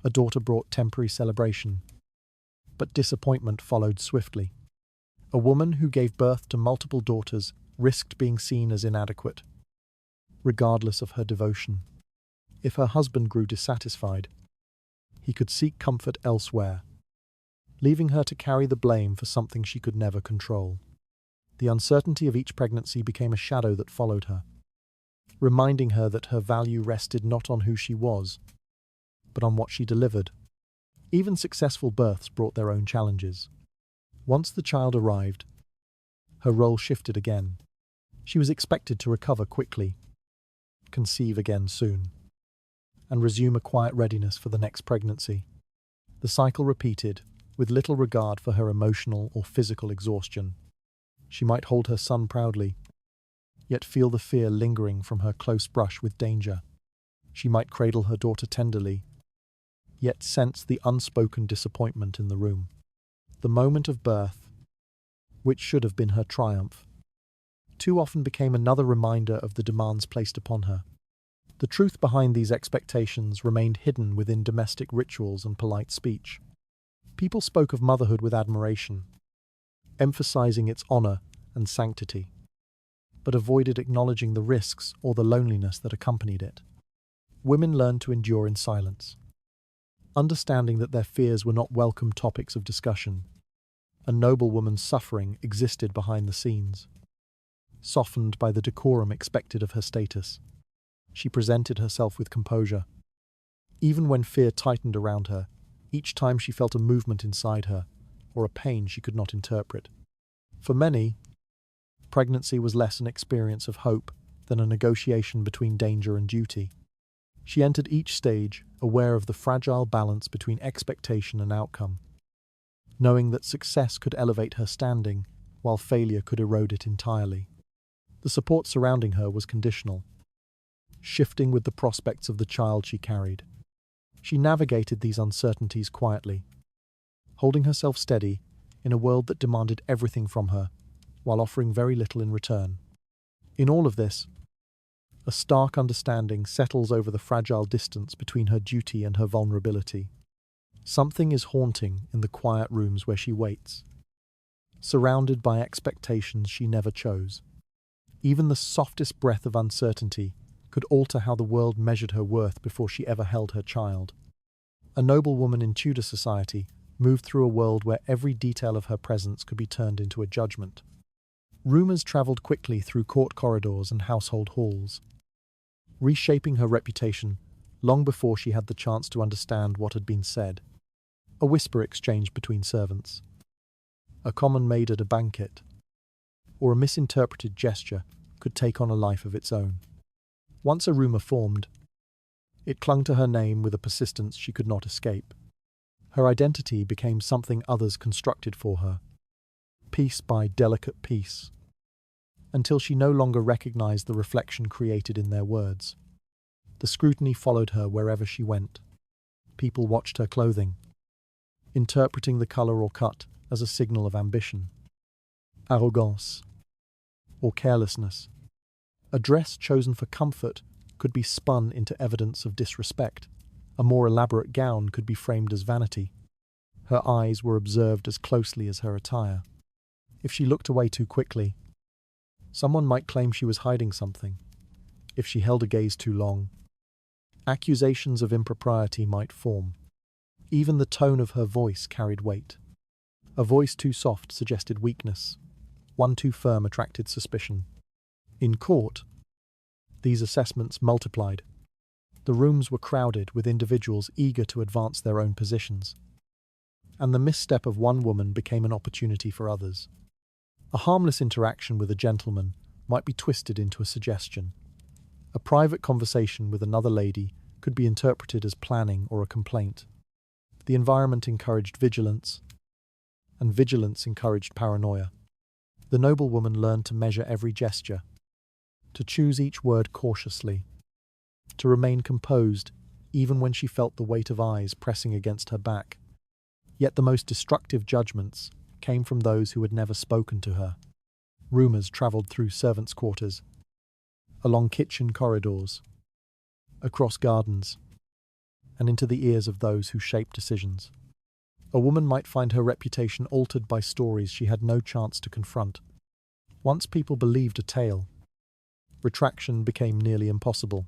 A daughter brought temporary celebration, but disappointment followed swiftly. A woman who gave birth to multiple daughters risked being seen as inadequate, regardless of her devotion. If her husband grew dissatisfied, he could seek comfort elsewhere, leaving her to carry the blame for something she could never control. The uncertainty of each pregnancy became a shadow that followed her, reminding her that her value rested not on who she was, but on what she delivered. Even successful births brought their own challenges. Once the child arrived, her role shifted again. She was expected to recover quickly, conceive again soon, and resume a quiet readiness for the next pregnancy. The cycle repeated, with little regard for her emotional or physical exhaustion. She might hold her son proudly, yet feel the fear lingering from her close brush with danger. She might cradle her daughter tenderly, yet sense the unspoken disappointment in the room. The moment of birth, which should have been her triumph, too often became another reminder of the demands placed upon her. The truth behind these expectations remained hidden within domestic rituals and polite speech. People spoke of motherhood with admiration, emphasizing its honor and sanctity, but avoided acknowledging the risks or the loneliness that accompanied it. Women learned to endure in silence, understanding that their fears were not welcome topics of discussion. A noble woman's suffering existed behind the scenes. Softened by the decorum expected of her status, she presented herself with composure. Even when fear tightened around her, each time she felt a movement inside her, or a pain she could not interpret. For many, pregnancy was less an experience of hope than a negotiation between danger and duty. She entered each stage aware of the fragile balance between expectation and outcome, knowing that success could elevate her standing, while failure could erode it entirely. The support surrounding her was conditional, shifting with the prospects of the child she carried. She navigated these uncertainties quietly, holding herself steady in a world that demanded everything from her, while offering very little in return. In all of this, a stark understanding settles over the fragile distance between her duty and her vulnerability. Something is haunting in the quiet rooms where she waits, surrounded by expectations she never chose. Even the softest breath of uncertainty could alter how the world measured her worth before she ever held her child. A noble woman in Tudor society moved through a world where every detail of her presence could be turned into a judgment. Rumors traveled quickly through court corridors and household halls, reshaping her reputation long before she had the chance to understand what had been said. A whisper exchanged between servants, a comment made at a banquet, or a misinterpreted gesture could take on a life of its own. Once a rumor formed, it clung to her name with a persistence she could not escape. Her identity became something others constructed for her, piece by delicate piece, until she no longer recognized the reflection created in their words. The scrutiny followed her wherever she went. People watched her clothing, interpreting the color or cut as a signal of ambition, arrogance, or carelessness. A dress chosen for comfort could be spun into evidence of disrespect. A more elaborate gown could be framed as vanity. Her eyes were observed as closely as her attire. If she looked away too quickly, someone might claim she was hiding something. If she held a gaze too long, accusations of impropriety might form. Even the tone of her voice carried weight. A voice too soft suggested weakness. One too firm attracted suspicion. In court, these assessments multiplied. The rooms were crowded with individuals eager to advance their own positions, and the misstep of one woman became an opportunity for others. A harmless interaction with a gentleman might be twisted into a suggestion. A private conversation with another lady could be interpreted as planning or a complaint. The environment encouraged vigilance, and vigilance encouraged paranoia. The noble woman learned to measure every gesture, to choose each word cautiously, to remain composed even when she felt the weight of eyes pressing against her back. Yet the most destructive judgments came from those who had never spoken to her. Rumors traveled through servants' quarters, along kitchen corridors, across gardens, and into the ears of those who shape decisions. A woman might find her reputation altered by stories she had no chance to confront. Once people believed a tale, retraction became nearly impossible.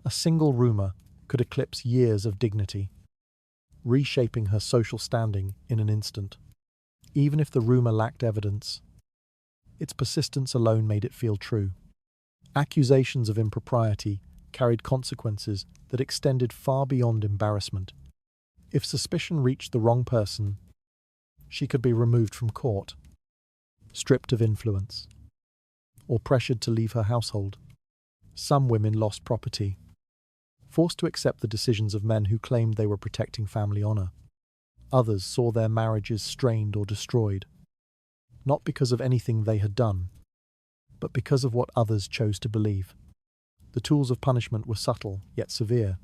A single rumor could eclipse years of dignity, reshaping her social standing in an instant. Even if the rumor lacked evidence, its persistence alone made it feel true. Accusations of impropriety carried consequences that extended far beyond embarrassment. If suspicion reached the wrong person, she could be removed from court, stripped of influence, or pressured to leave her household. Some women lost property, forced to accept the decisions of men who claimed they were protecting family honor. Others saw their marriages strained or destroyed, not because of anything they had done, but because of what others chose to believe. The tools of punishment were subtle yet severe,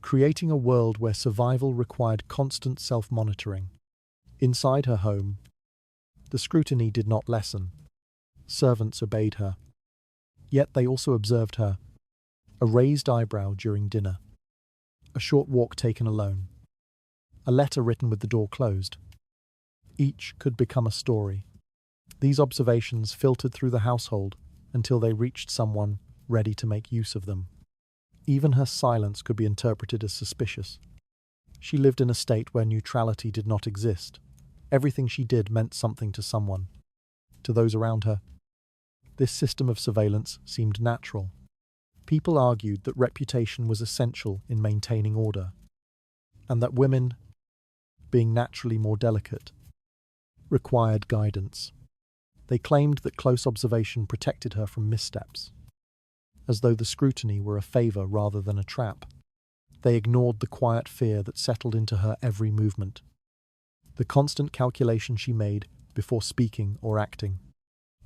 creating a world where survival required constant self-monitoring. Inside her home, the scrutiny did not lessen. Servants obeyed her, yet they also observed her. A raised eyebrow during dinner, a short walk taken alone, a letter written with the door closed. Each could become a story. These observations filtered through the household until they reached someone ready to make use of them. Even her silence could be interpreted as suspicious. She lived in a state where neutrality did not exist. Everything she did meant something to someone, to those around her. This system of surveillance seemed natural. People argued that reputation was essential in maintaining order, and that women, being naturally more delicate, required guidance. They claimed that close observation protected her from missteps, as though the scrutiny were a favor rather than a trap. They ignored the quiet fear that settled into her every movement, the constant calculation she made before speaking or acting.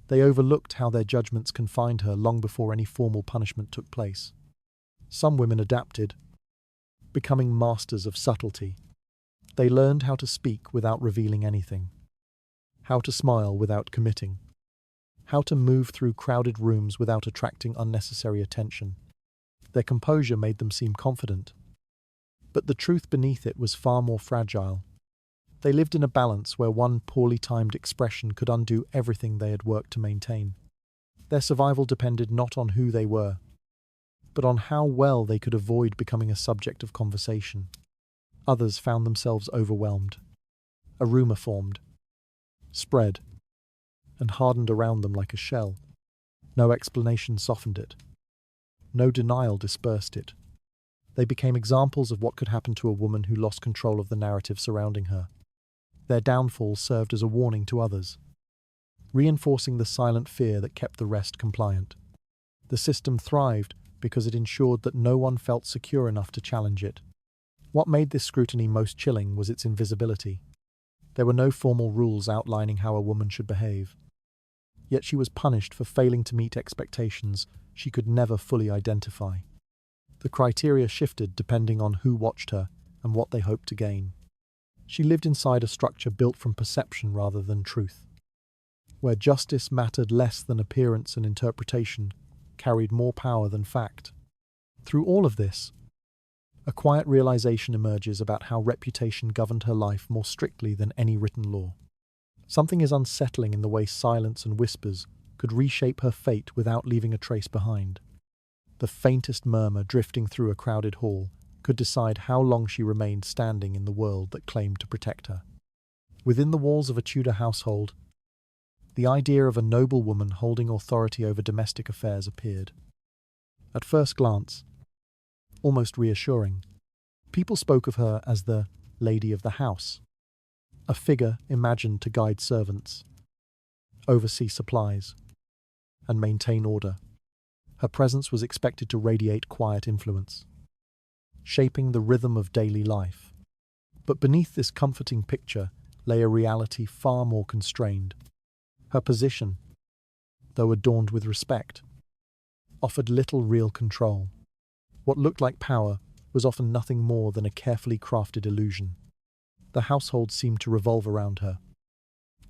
They overlooked how their judgments confined her long before any formal punishment took place. Some women adapted, becoming masters of subtlety. They learned how to speak without revealing anything, how to smile without committing, how to move through crowded rooms without attracting unnecessary attention. Their composure made them seem confident, but the truth beneath it was far more fragile. They lived in a balance where one poorly timed expression could undo everything they had worked to maintain. Their survival depended not on who they were, but on how well they could avoid becoming a subject of conversation. Others found themselves overwhelmed. A rumor formed, spread, and hardened around them like a shell. No explanation softened it. No denial dispersed it. They became examples of what could happen to a woman who lost control of the narrative surrounding her. Their downfall served as a warning to others, reinforcing the silent fear that kept the rest compliant. The system thrived because it ensured that no one felt secure enough to challenge it. What made this scrutiny most chilling was its invisibility. There were no formal rules outlining how a woman should behave, yet she was punished for failing to meet expectations she could never fully identify. The criteria shifted depending on who watched her and what they hoped to gain. She lived inside a structure built from perception rather than truth, where justice mattered less than appearance and interpretation carried more power than fact. Through all of this, a quiet realization emerges about how reputation governed her life more strictly than any written law. Something is unsettling in the way silence and whispers could reshape her fate without leaving a trace behind. The faintest murmur drifting through a crowded hall could decide how long she remained standing in the world that claimed to protect her. Within the walls of a Tudor household, the idea of a noble woman holding authority over domestic affairs appeared. At first glance, almost reassuring, people spoke of her as the lady of the house, a figure imagined to guide servants, oversee supplies, and maintain order. Her presence was expected to radiate quiet influence, shaping the rhythm of daily life. But beneath this comforting picture lay a reality far more constrained. Her position, though adorned with respect, offered little real control. What looked like power was often nothing more than a carefully crafted illusion. The household seemed to revolve around her,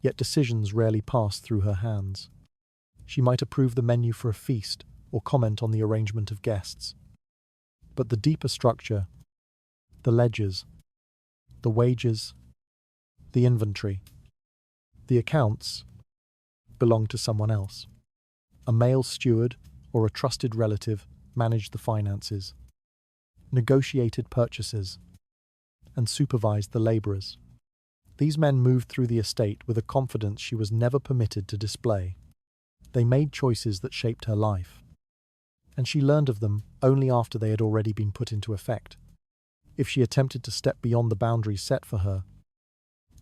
yet decisions rarely passed through her hands. She might approve the menu for a feast, or comment on the arrangement of guests. But the deeper structure, the ledgers, the wages, the inventory, the accounts, belonged to someone else. A male steward or a trusted relative managed the finances, negotiated purchases, and supervised the labourers. These men moved through the estate with a confidence she was never permitted to display. They made choices that shaped her life, and she learned of them only after they had already been put into effect. If she attempted to step beyond the boundaries set for her,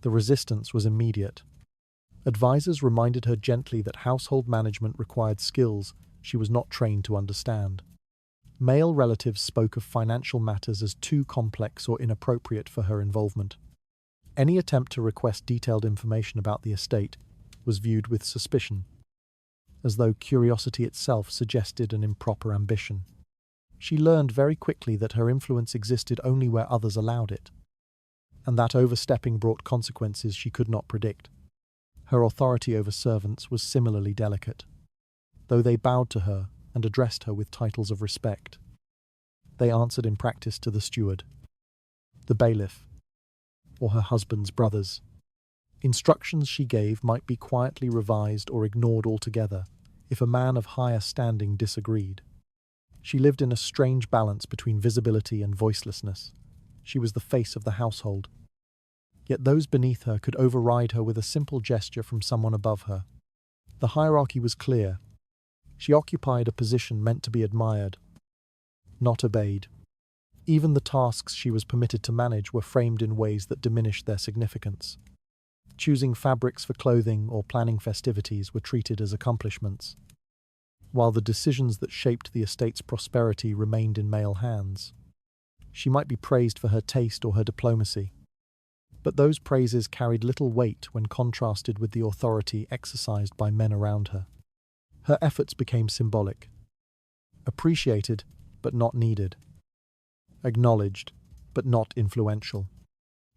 the resistance was immediate. Advisors reminded her gently that household management required skills she was not trained to understand. Male relatives spoke of financial matters as too complex or inappropriate for her involvement. Any attempt to request detailed information about the estate was viewed with suspicion, as though curiosity itself suggested an improper ambition. She learned very quickly that her influence existed only where others allowed it, and that overstepping brought consequences she could not predict. Her authority over servants was similarly delicate. Though they bowed to her and addressed her with titles of respect, they answered in practice to the steward, the bailiff, or her husband's brothers. Instructions she gave might be quietly revised or ignored altogether if a man of higher standing disagreed. She lived in a strange balance between visibility and voicelessness. She was the face of the household, yet those beneath her could override her with a simple gesture from someone above her. The hierarchy was clear. She occupied a position meant to be admired, not obeyed. Even the tasks she was permitted to manage were framed in ways that diminished their significance. Choosing fabrics for clothing or planning festivities were treated as accomplishments, while the decisions that shaped the estate's prosperity remained in male hands. She might be praised for her taste or her diplomacy, but those praises carried little weight when contrasted with the authority exercised by men around her. Her efforts became symbolic, appreciated but not needed, acknowledged but not influential.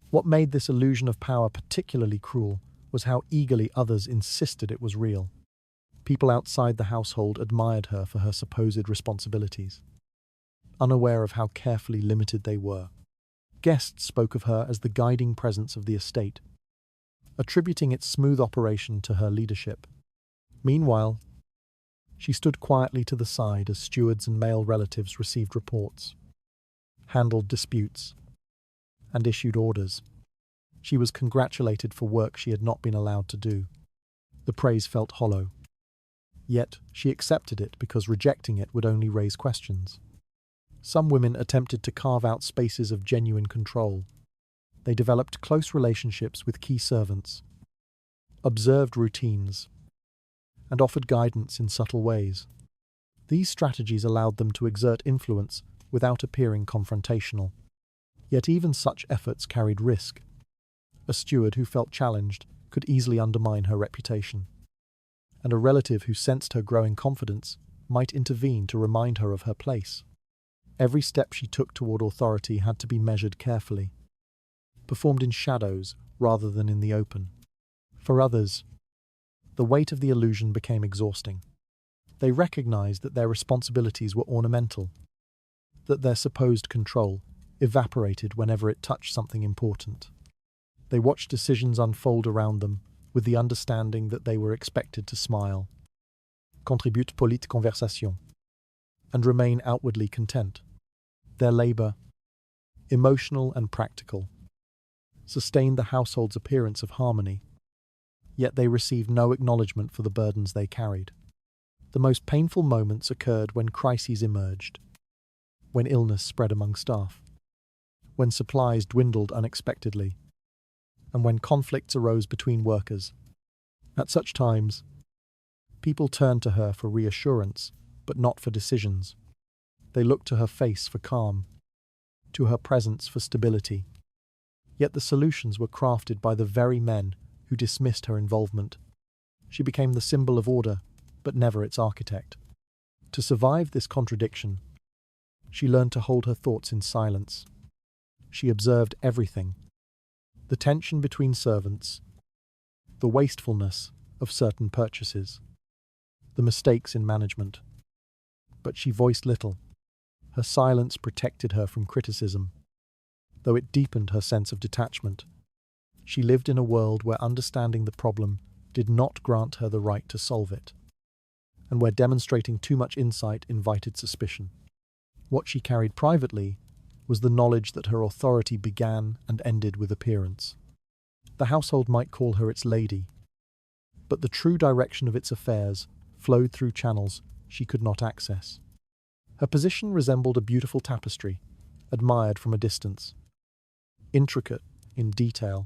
What made this illusion of power particularly cruel was how eagerly others insisted it was real. People outside the household admired her for her supposed responsibilities, unaware of how carefully limited they were. Guests spoke of her as the guiding presence of the estate, attributing its smooth operation to her leadership. Meanwhile, she stood quietly to the side as stewards and male relatives received reports, handled disputes, and issued orders. She was congratulated for work she had not been allowed to do. The praise felt hollow. Yet she accepted it because rejecting it would only raise questions. Some women attempted to carve out spaces of genuine control. They developed close relationships with key servants, observed routines, and offered guidance in subtle ways. These strategies allowed them to exert influence without appearing confrontational. Yet even such efforts carried risk. A steward who felt challenged could easily undermine her reputation, and a relative who sensed her growing confidence might intervene to remind her of her place. Every step she took toward authority had to be measured carefully, performed in shadows rather than in the open. For others, the weight of the illusion became exhausting. They recognized that their responsibilities were ornamental, that their supposed control evaporated whenever it touched something important. They watched decisions unfold around them with the understanding that they were expected to smile, contribute polite conversation, and remain outwardly content. Their labor, emotional and practical, sustained the household's appearance of harmony, yet they received no acknowledgement for the burdens they carried. The most painful moments occurred when crises emerged, when illness spread among staff, when supplies dwindled unexpectedly, and when conflicts arose between workers. At such times, people turned to her for reassurance, but not for decisions. They looked to her face for calm, to her presence for stability. Yet the solutions were crafted by the very men who dismissed her involvement. She became the symbol of order, but never its architect. To survive this contradiction, she learned to hold her thoughts in silence. She observed everything: the tension between servants, the wastefulness of certain purchases, the mistakes in management, but she voiced little. Her silence protected her from criticism, though it deepened her sense of detachment. She lived in a world where understanding the problem did not grant her the right to solve it, and where demonstrating too much insight invited suspicion. What she carried privately was the knowledge that her authority began and ended with appearance. The household might call her its lady, but the true direction of its affairs flowed through channels she could not access. Her position resembled a beautiful tapestry, admired from a distance, intricate in detail,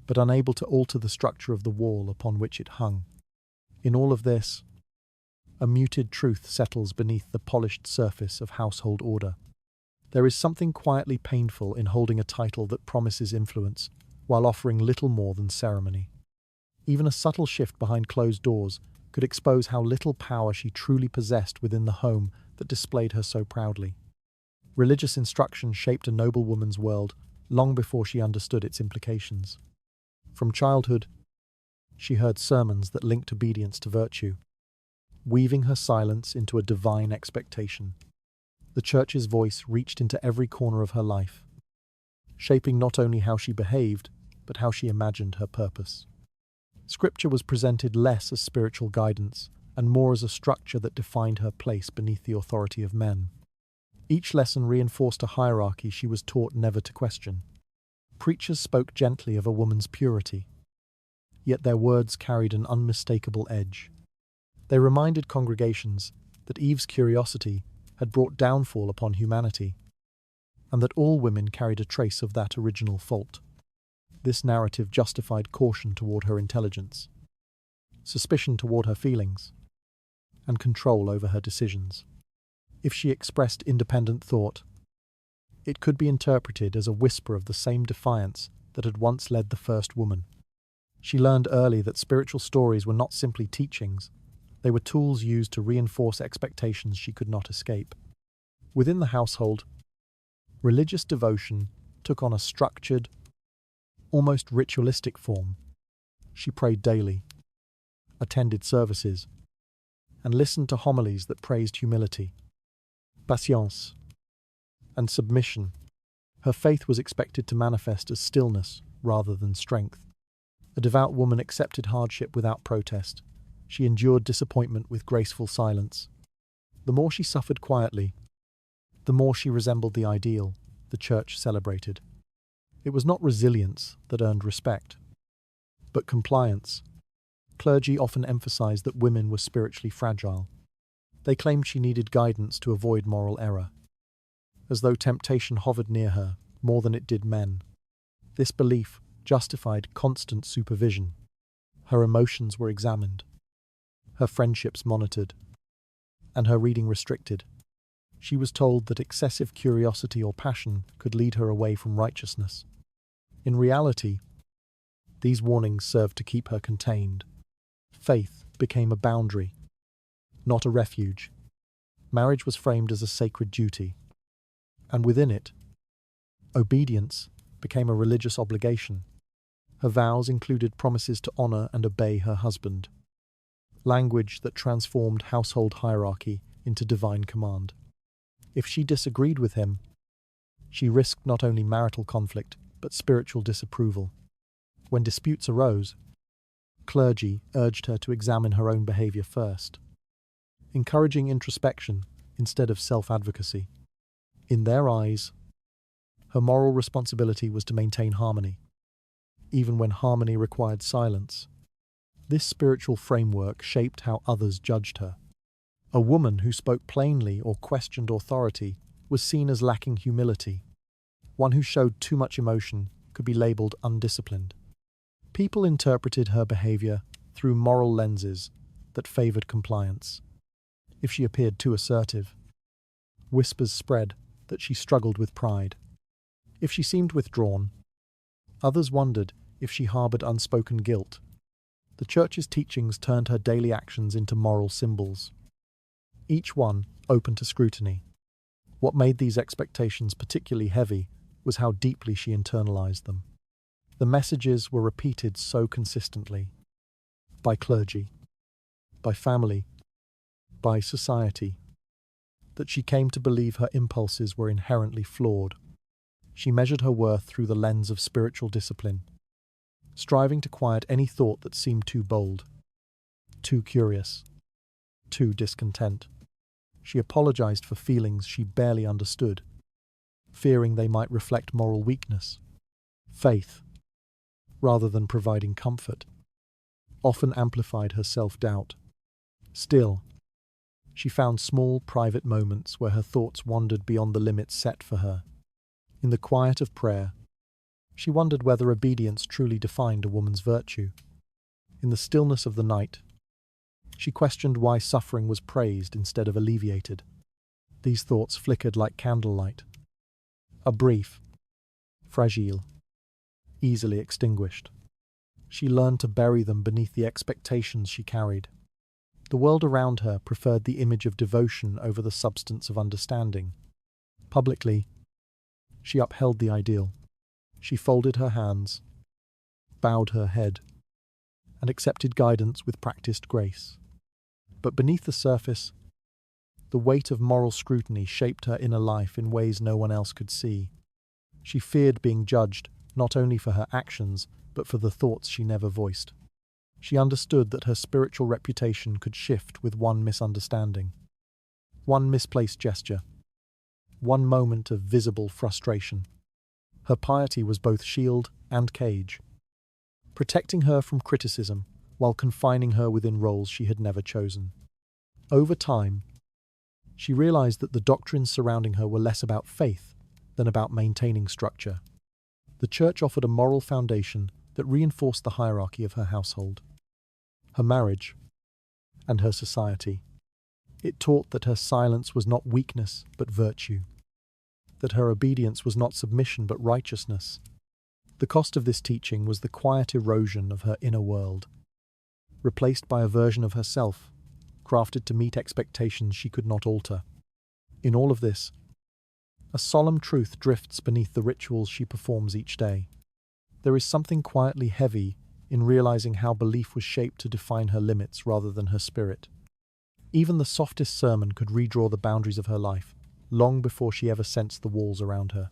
but unable to alter the structure of the wall upon which it hung. In all of this, a muted truth settles beneath the polished surface of household order. There is something quietly painful in holding a title that promises influence while offering little more than ceremony. Even a subtle shift behind closed doors could expose how little power she truly possessed within the home that displayed her so proudly. Religious instruction shaped a noblewoman's world long before she understood its implications. From childhood, she heard sermons that linked obedience to virtue, weaving her silence into a divine expectation. The church's voice reached into every corner of her life, shaping not only how she behaved, but how she imagined her purpose. Scripture was presented less as spiritual guidance and more as a structure that defined her place beneath the authority of men. Each lesson reinforced a hierarchy she was taught never to question. Preachers spoke gently of a woman's purity, yet their words carried an unmistakable edge. They reminded congregations that Eve's curiosity had brought downfall upon humanity, and that all women carried a trace of that original fault. This narrative justified caution toward her intelligence, suspicion toward her feelings, and control over her decisions. If she expressed independent thought, it could be interpreted as a whisper of the same defiance that had once led the first woman. She learned early that spiritual stories were not simply teachings, they were tools used to reinforce expectations she could not escape. Within the household, religious devotion took on a structured, almost ritualistic form. She prayed daily, attended services, and listened to homilies that praised humility, patience, and submission. Her faith was expected to manifest as stillness rather than strength. A devout woman accepted hardship without protest. She endured disappointment with graceful silence. The more she suffered quietly, the more she resembled the ideal the church celebrated. It was not resilience that earned respect, but compliance. Clergy often emphasized that women were spiritually fragile. They claimed she needed guidance to avoid moral error, as though temptation hovered near her more than it did men. This belief justified constant supervision. Her emotions were examined, her friendships monitored, and her reading restricted. She was told that excessive curiosity or passion could lead her away from righteousness. In reality, these warnings served to keep her contained. Faith became a boundary, not a refuge. Marriage was framed as a sacred duty, and within it, obedience became a religious obligation. Her vows included promises to honor and obey her husband, language that transformed household hierarchy into divine command. If she disagreed with him, she risked not only marital conflict, but spiritual disapproval. When disputes arose, clergy urged her to examine her own behavior first, encouraging introspection instead of self-advocacy. In their eyes, her moral responsibility was to maintain harmony, even when harmony required silence. This spiritual framework shaped how others judged her. A woman who spoke plainly or questioned authority was seen as lacking humility. One who showed too much emotion could be labeled undisciplined. People interpreted her behavior through moral lenses that favored compliance. If she appeared too assertive, whispers spread that she struggled with pride. If she seemed withdrawn, others wondered if she harbored unspoken guilt. The church's teachings turned her daily actions into moral symbols, each one open to scrutiny. What made these expectations particularly heavy was how deeply she internalized them. The messages were repeated so consistently, by clergy, by family, by society, that she came to believe her impulses were inherently flawed. She measured her worth through the lens of spiritual discipline, striving to quiet any thought that seemed too bold, too curious, too discontent. She apologized for feelings she barely understood, fearing they might reflect moral weakness, faith, rather than providing comfort, often amplified her self-doubt. Still, she found small, private moments where her thoughts wandered beyond the limits set for her. In the quiet of prayer, she wondered whether obedience truly defined a woman's virtue. In the stillness of the night, she questioned why suffering was praised instead of alleviated. These thoughts flickered like candlelight, a brief, fragile, easily extinguished. She learned to bury them beneath the expectations she carried. The world around her preferred the image of devotion over the substance of understanding. Publicly, she upheld the ideal. She folded her hands, bowed her head, and accepted guidance with practiced grace. But beneath the surface, the weight of moral scrutiny shaped her inner life in ways no one else could see. She feared being judged not only for her actions, but for the thoughts she never voiced. She understood that her spiritual reputation could shift with one misunderstanding, one misplaced gesture, one moment of visible frustration. Her piety was both shield and cage, protecting her from criticism while confining her within roles she had never chosen. Over time, she realized that the doctrines surrounding her were less about faith than about maintaining structure. The church offered a moral foundation that reinforced the hierarchy of her household, her marriage, and her society. It taught that her silence was not weakness but virtue, that her obedience was not submission but righteousness. The cost of this teaching was the quiet erosion of her inner world, replaced by a version of herself, crafted to meet expectations she could not alter. In all of this, a solemn truth drifts beneath the rituals she performs each day. There is something quietly heavy in realizing how belief was shaped to define her limits rather than her spirit. Even the softest sermon could redraw the boundaries of her life, long before she ever sensed the walls around her.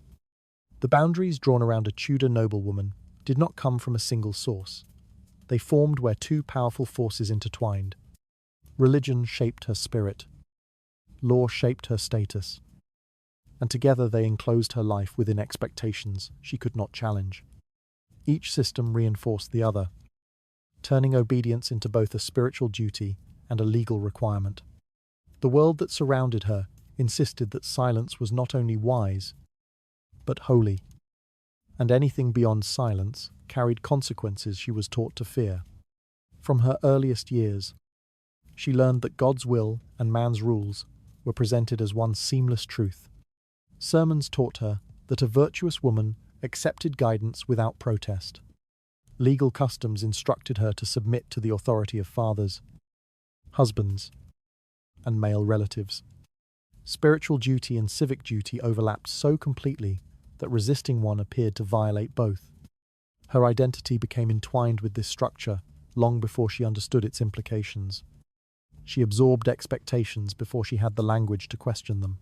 The boundaries drawn around a Tudor noblewoman did not come from a single source. They formed where two powerful forces intertwined. Religion shaped her spirit, law shaped her status, and together they enclosed her life within expectations she could not challenge. Each system reinforced the other, turning obedience into both a spiritual duty and a legal requirement. The world that surrounded her insisted that silence was not only wise, but holy, and anything beyond silence carried consequences she was taught to fear. From her earliest years, she learned that God's will and man's rules were presented as one seamless truth. Sermons taught her that a virtuous woman accepted guidance without protest. Legal customs instructed her to submit to the authority of fathers, husbands, and male relatives. Spiritual duty and civic duty overlapped so completely that resisting one appeared to violate both. Her identity became entwined with this structure long before she understood its implications. She absorbed expectations before she had the language to question them.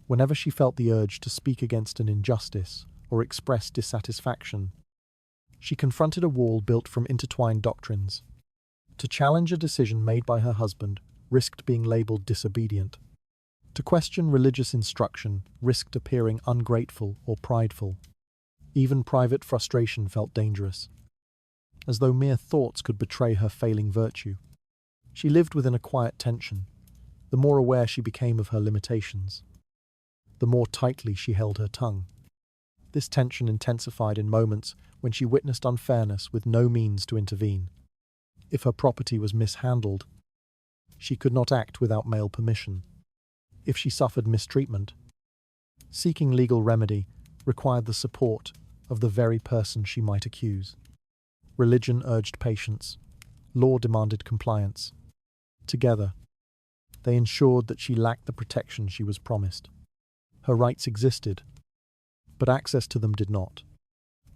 Whenever she felt the urge to speak against an injustice or express dissatisfaction, she confronted a wall built from intertwined doctrines. To challenge a decision made by her husband risked being labeled disobedient. To question religious instruction risked appearing ungrateful or prideful. Even private frustration felt dangerous, as though mere thoughts could betray her failing virtue. She lived within a quiet tension. The more aware she became of her limitations, the more tightly she held her tongue. This tension intensified in moments when she witnessed unfairness with no means to intervene. If her property was mishandled, she could not act without male permission. If she suffered mistreatment, seeking legal remedy required the support of the very person she might accuse. Religion urged patience. Law demanded compliance. Together, they ensured that she lacked the protection she was promised. Her rights existed, but access to them did not.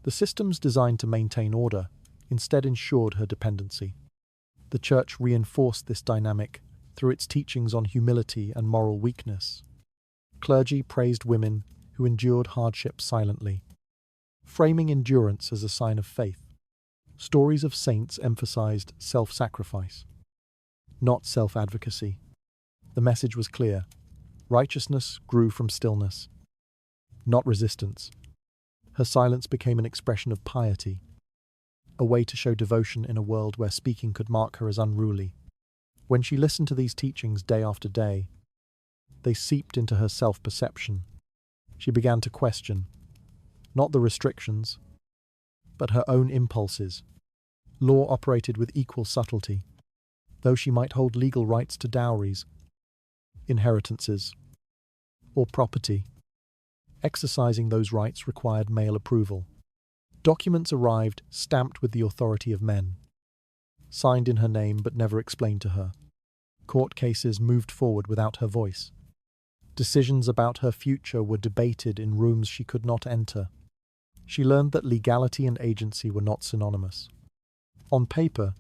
The systems designed to maintain order instead ensured her dependency. The Church reinforced this dynamic through its teachings on humility and moral weakness. Clergy praised women who endured hardship silently, framing endurance as a sign of faith. Stories of saints emphasized self-sacrifice, not self-advocacy. The message was clear. Righteousness grew from stillness, not resistance. Her silence became an expression of piety, a way to show devotion in a world where speaking could mark her as unruly. When she listened to these teachings day after day, they seeped into her self-perception. She began to question, not the restrictions, but her own impulses. Law operated with equal subtlety, though she might hold legal rights to dowries, inheritances, or property. Exercising those rights required male approval. Documents arrived stamped with the authority of men, signed in her name but never explained to her. Court cases moved forward without her voice. Decisions about her future were debated in rooms she could not enter. She learned that legality and agency were not synonymous. On paper,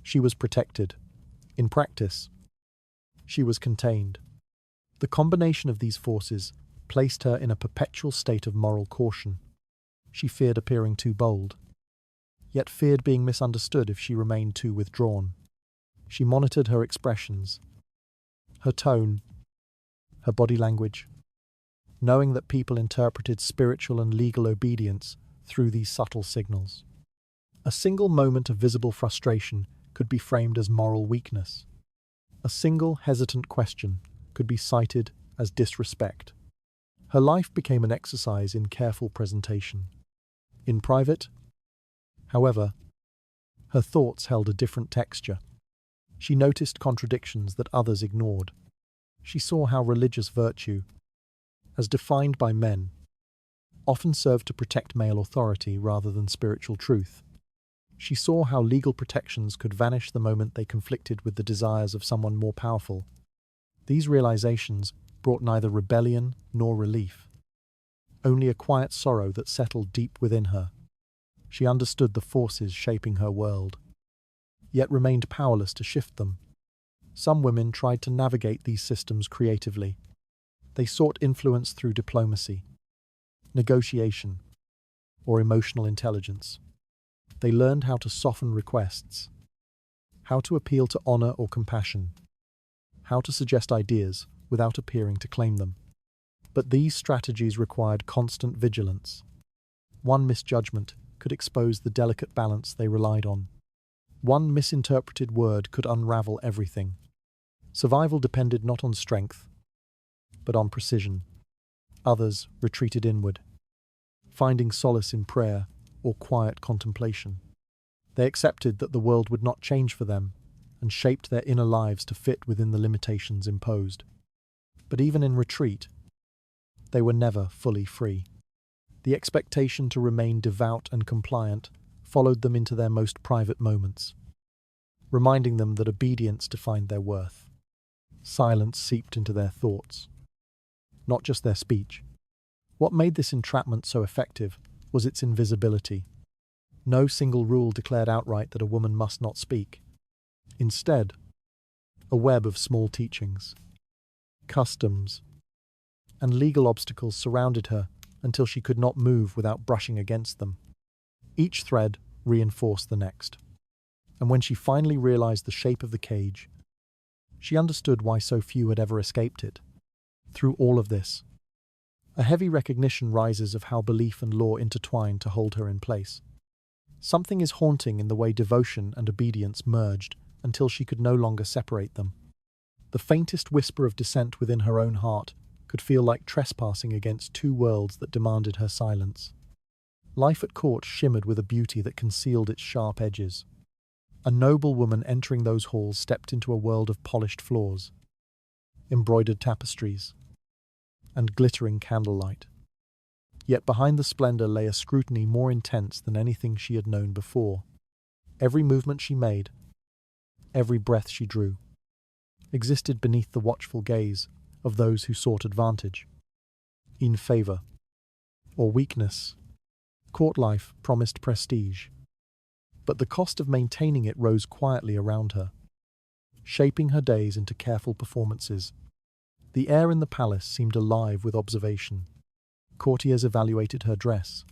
she was protected. In practice, she was contained. The combination of these forces placed her in a perpetual state of moral caution. She feared appearing too bold, yet feared being misunderstood if she remained too withdrawn. She monitored her expressions, her tone, her body language, knowing that people interpreted spiritual and legal obedience through these subtle signals. A single moment of visible frustration could be framed as moral weakness. A single hesitant question could be cited as disrespect. Her life became an exercise in careful presentation. In private, however, her thoughts held a different texture. She noticed contradictions that others ignored. She saw how religious virtue, as defined by men, often served to protect male authority rather than spiritual truth. She saw how legal protections could vanish the moment they conflicted with the desires of someone more powerful. These realizations brought neither rebellion nor relief, only a quiet sorrow that settled deep within her. She understood the forces shaping her world, yet remained powerless to shift them. Some women tried to navigate these systems creatively. They sought influence through diplomacy, negotiation, or emotional intelligence. They learned how to soften requests, how to appeal to honor or compassion, how to suggest ideas without appearing to claim them. But these strategies required constant vigilance. One misjudgment could expose the delicate balance they relied on. One misinterpreted word could unravel everything. Survival depended not on strength, but on precision. Others retreated inward, finding solace in prayer or quiet contemplation. They accepted that the world would not change for them and shaped their inner lives to fit within the limitations imposed. But even in retreat, they were never fully free. The expectation to remain devout and compliant followed them into their most private moments, reminding them that obedience defined their worth. Silence seeped into their thoughts, not just their speech. What made this entrapment so effective was its invisibility. No single rule declared outright that a woman must not speak. Instead, a web of small teachings, customs, and legal obstacles surrounded her until she could not move without brushing against them. Each thread reinforced the next. And when she finally realized the shape of the cage, she understood why so few had ever escaped it. Through all of this, a heavy recognition rises of how belief and law intertwine to hold her in place. Something is haunting in the way devotion and obedience merged until she could no longer separate them. The faintest whisper of dissent within her own heart could feel like trespassing against two worlds that demanded her silence. Life at court shimmered with a beauty that concealed its sharp edges. A noble woman entering those halls stepped into a world of polished floors, embroidered tapestries, and glittering candlelight. Yet behind the splendor lay a scrutiny more intense than anything she had known before. Every movement she made, every breath she drew, existed beneath the watchful gaze of those who sought advantage. In favor, or weakness, court life promised prestige, but the cost of maintaining it rose quietly around her, shaping her days into careful performances. The air in the palace seemed alive with observation. Courtiers evaluated her dress,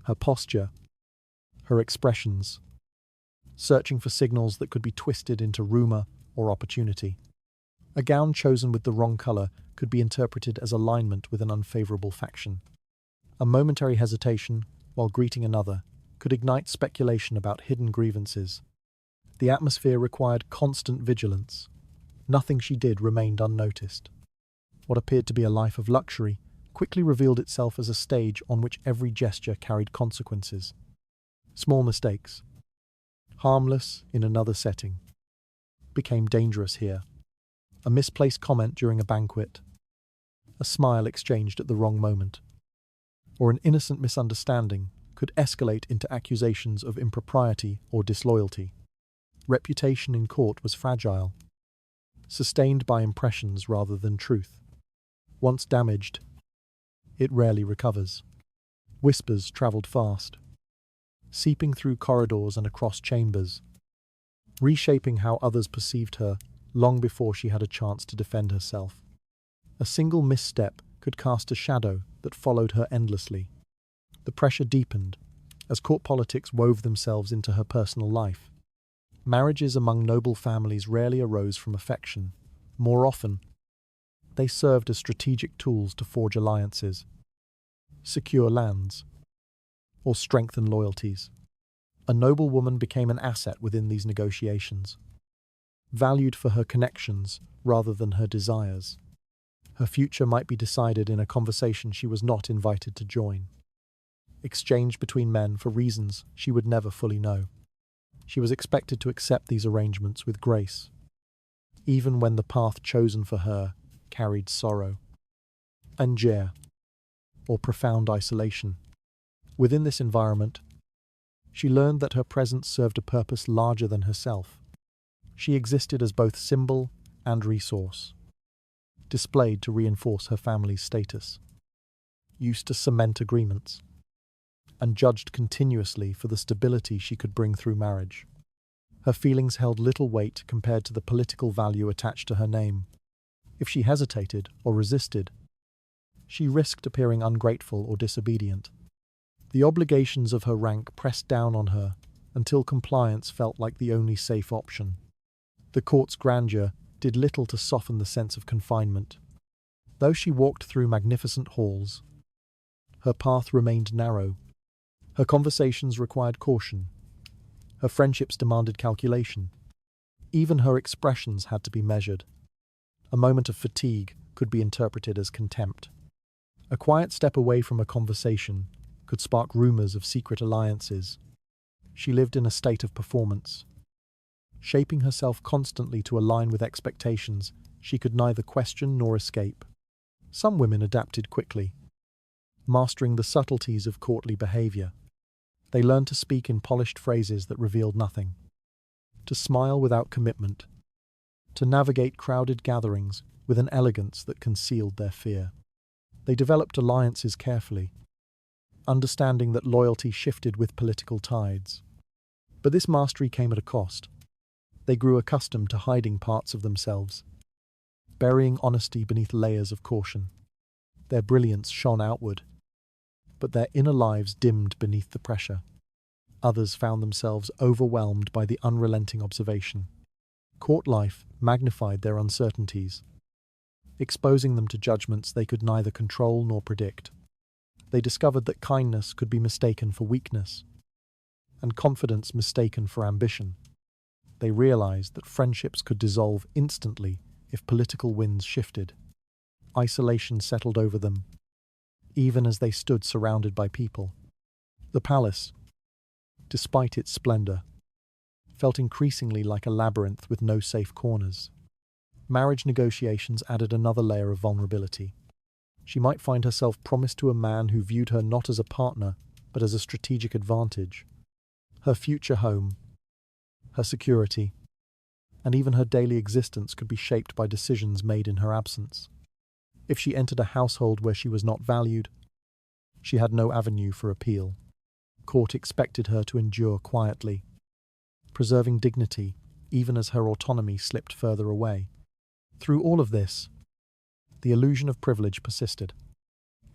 her posture, her expressions, searching for signals that could be twisted into rumor or opportunity. A gown chosen with the wrong color could be interpreted as alignment with an unfavorable faction. A momentary hesitation, while greeting another, could ignite speculation about hidden grievances. The atmosphere required constant vigilance. Nothing she did remained unnoticed. What appeared to be a life of luxury quickly revealed itself as a stage on which every gesture carried consequences. Small mistakes, harmless in another setting, became dangerous here. A misplaced comment during a banquet, a smile exchanged at the wrong moment, or an innocent misunderstanding could escalate into accusations of impropriety or disloyalty. Reputation in court was fragile, sustained by impressions rather than truth. Once damaged, it rarely recovers. Whispers travelled fast, seeping through corridors and across chambers, reshaping how others perceived her long before she had a chance to defend herself. A single misstep could cast a shadow that followed her endlessly. The pressure deepened as court politics wove themselves into her personal life. Marriages among noble families rarely arose from affection. More often, they served as strategic tools to forge alliances, secure lands, or strengthen loyalties. A noble woman became an asset within these negotiations, valued for her connections rather than her desires. Her future might be decided in a conversation she was not invited to join, exchanged between men for reasons she would never fully know. She was expected to accept these arrangements with grace, even when the path chosen for her carried sorrow, angere, or profound isolation. Within this environment, she learned that her presence served a purpose larger than herself. She existed as both symbol and resource, displayed to reinforce her family's status, used to cement agreements, and judged continuously for the stability she could bring through marriage. Her feelings held little weight compared to the political value attached to her name. If she hesitated or resisted, she risked appearing ungrateful or disobedient. The obligations of her rank pressed down on her until compliance felt like the only safe option. The court's grandeur did little to soften the sense of confinement. Though she walked through magnificent halls, her path remained narrow. Her conversations required caution. Her friendships demanded calculation. Even her expressions had to be measured. A moment of fatigue could be interpreted as contempt. A quiet step away from a conversation could spark rumors of secret alliances. She lived in a state of performance, shaping herself constantly to align with expectations she could neither question nor escape. Some women adapted quickly, mastering the subtleties of courtly behavior. They learned to speak in polished phrases that revealed nothing, to smile without commitment, to navigate crowded gatherings with an elegance that concealed their fear. They developed alliances carefully, understanding that loyalty shifted with political tides. But this mastery came at a cost. They grew accustomed to hiding parts of themselves, burying honesty beneath layers of caution. Their brilliance shone outward, but their inner lives dimmed beneath the pressure. Others found themselves overwhelmed by the unrelenting observation. Court life magnified their uncertainties, exposing them to judgments they could neither control nor predict. They discovered that kindness could be mistaken for weakness, and confidence mistaken for ambition. They realized that friendships could dissolve instantly if political winds shifted. Isolation settled over them, even as they stood surrounded by people. The palace, despite its splendor, felt increasingly like a labyrinth with no safe corners. Marriage negotiations added another layer of vulnerability. She might find herself promised to a man who viewed her not as a partner, but as a strategic advantage. Her future home, her security, and even her daily existence could be shaped by decisions made in her absence. If she entered a household where she was not valued, she had no avenue for appeal. Court expected her to endure quietly, preserving dignity even as her autonomy slipped further away. Through all of this, the illusion of privilege persisted.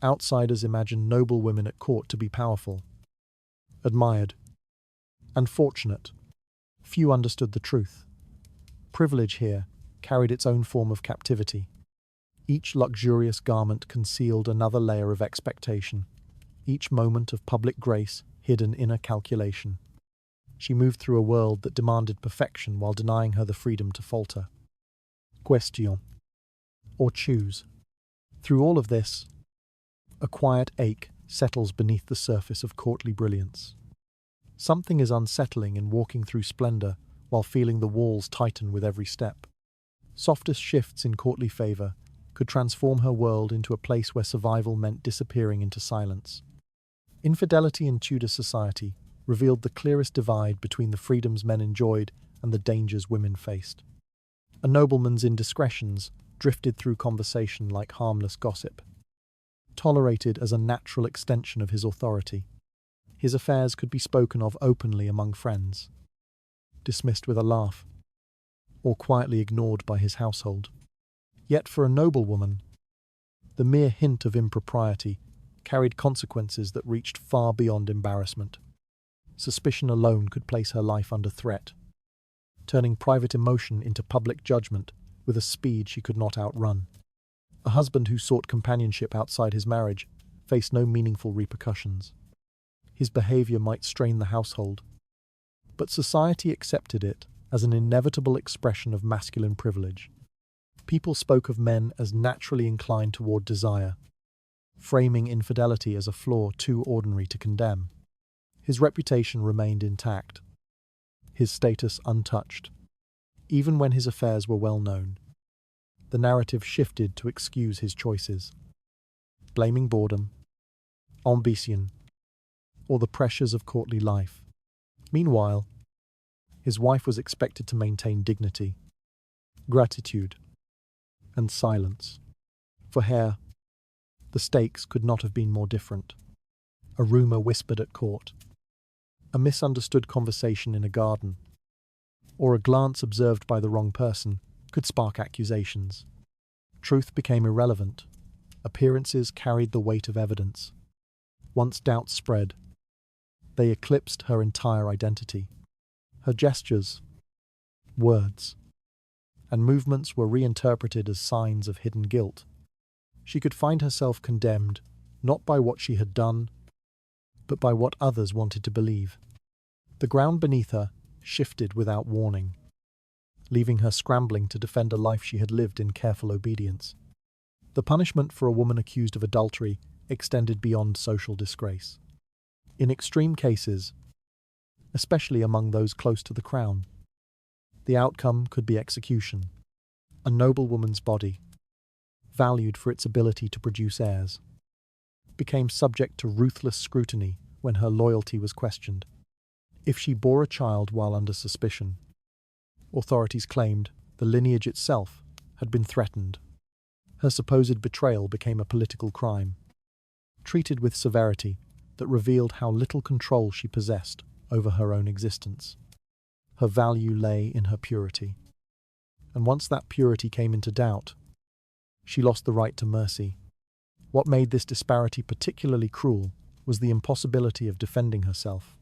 Outsiders imagined noble women at court to be powerful, admired, and fortunate. Few understood the truth. Privilege here carried its own form of captivity. Each luxurious garment concealed another layer of expectation. Each moment of public grace hid an inner calculation. She moved through a world that demanded perfection while denying her the freedom to falter. Question. Or choose. Through all of this, a quiet ache settles beneath the surface of courtly brilliance. Something is unsettling in walking through splendor while feeling the walls tighten with every step. Softest shifts in courtly favor could transform her world into a place where survival meant disappearing into silence. Infidelity in Tudor society revealed the clearest divide between the freedoms men enjoyed and the dangers women faced. A nobleman's indiscretions drifted through conversation like harmless gossip, tolerated as a natural extension of his authority. His affairs could be spoken of openly among friends, dismissed with a laugh, or quietly ignored by his household. Yet for a noblewoman, the mere hint of impropriety carried consequences that reached far beyond embarrassment. Suspicion alone could place her life under threat, turning private emotion into public judgment with a speed she could not outrun. A husband who sought companionship outside his marriage faced no meaningful repercussions. His behavior might strain the household, but society accepted it as an inevitable expression of masculine privilege. People spoke of men as naturally inclined toward desire, framing infidelity as a flaw too ordinary to condemn. His reputation remained intact, his status untouched. Even when his affairs were well known, the narrative shifted to excuse his choices, blaming boredom, ambition, or the pressures of courtly life. Meanwhile, his wife was expected to maintain dignity, gratitude, and silence. For her, the stakes could not have been more different. A rumor whispered at court, a misunderstood conversation in a garden, or a glance observed by the wrong person could spark accusations. Truth became irrelevant. Appearances carried the weight of evidence. Once doubts spread, they eclipsed her entire identity. Her gestures, words, and movements were reinterpreted as signs of hidden guilt. She could find herself condemned not by what she had done, but by what others wanted to believe. The ground beneath her shifted without warning, leaving her scrambling to defend a life she had lived in careful obedience. The punishment for a woman accused of adultery extended beyond social disgrace. In extreme cases, especially among those close to the crown, the outcome could be execution. A noblewoman's body, valued for its ability to produce heirs, became subject to ruthless scrutiny when her loyalty was questioned. If she bore a child while under suspicion, authorities claimed the lineage itself had been threatened. Her supposed betrayal became a political crime, treated with severity that revealed how little control she possessed over her own existence. Her value lay in her purity, and once that purity came into doubt, she lost the right to mercy. What made this disparity particularly cruel was the impossibility of defending herself.